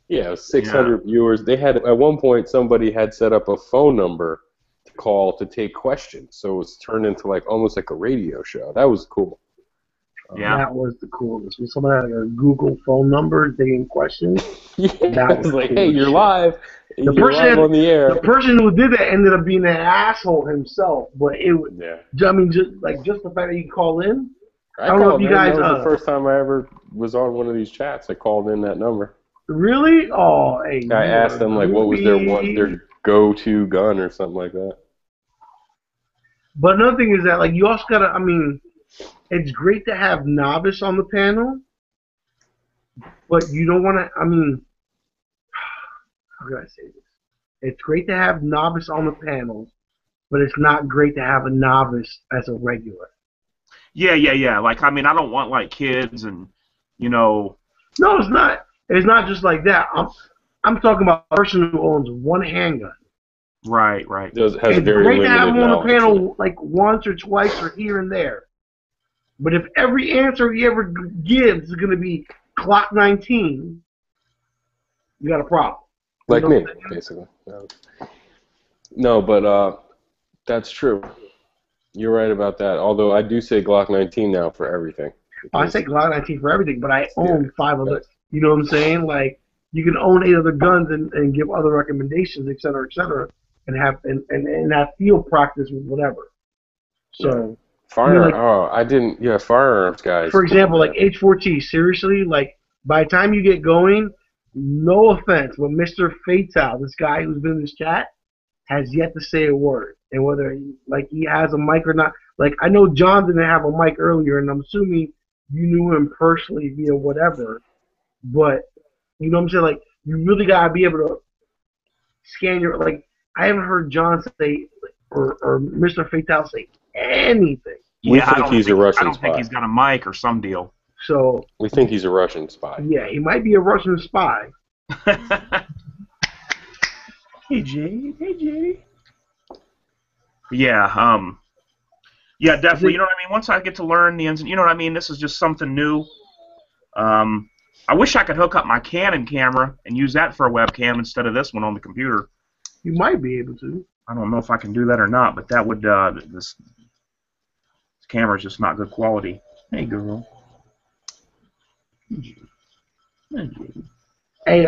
Yeah, it was 600 viewers. They had, at one point, somebody had set up a phone number to call to take questions. So it was turned into like almost like a radio show. That was cool. That was the coolest. When someone had a Google phone number taking questions. That was like, hey, you're live. You're live on the air. The person who did that ended up being an asshole himself. But it was, I mean, just the fact that you call in. I don't know if you guys. That was the first time I ever was on one of these chats. I called in that number. Really? Oh, hey. I asked them like, what was their go-to gun or something like that. But another thing is that like you also gotta. I mean. It's great to have novice on the panel, but you don't want to, I mean, how can I say this? It's great to have novice on the panels, but it's not great to have a novice as a regular. Yeah. Like, I mean, I don't want, like, kids and, you know. No, it's not. It's not just like that. I'm talking about a person who owns one handgun. Right. It's great to have him on the panel, like, once or twice or here and there. But if every answer he ever gives is going to be Glock 19, you got a problem. Like me, basically. No, but that's true. You're right about that. Although I do say Glock 19 now for everything. I say Glock 19 for everything, but I own 5 other. You know what I'm saying? Like you can own 8 other guns and give other recommendations, et cetera, and have and have field practice with whatever. So. Firearms guys. For example, like H4T, seriously, like by the time you get going, no offense, but Mr. Fatal, this guy who's been in this chat, has yet to say a word. And whether he has a mic or not, like I know John didn't have a mic earlier, and I'm assuming you knew him personally via whatever. But you know what I'm saying? Like you really gotta be able to scan your like. I haven't heard John say or Mr. Fatal say anything. We Yeah, think he's a Russian I don't think spy. he's got a mic or some deal. So We think he's a Russian spy. yeah, he might be a Russian spy. Hey Jay. Yeah, yeah, definitely. You know what I mean? Once I get to learn the ins, you know what I mean? This is just something new. I wish I could hook up my Canon camera and use that for a webcam instead of this one on the computer. You might be able to. I don't know if I can do that or not, but that would, this camera's just not good quality. Hey, girl. Hey,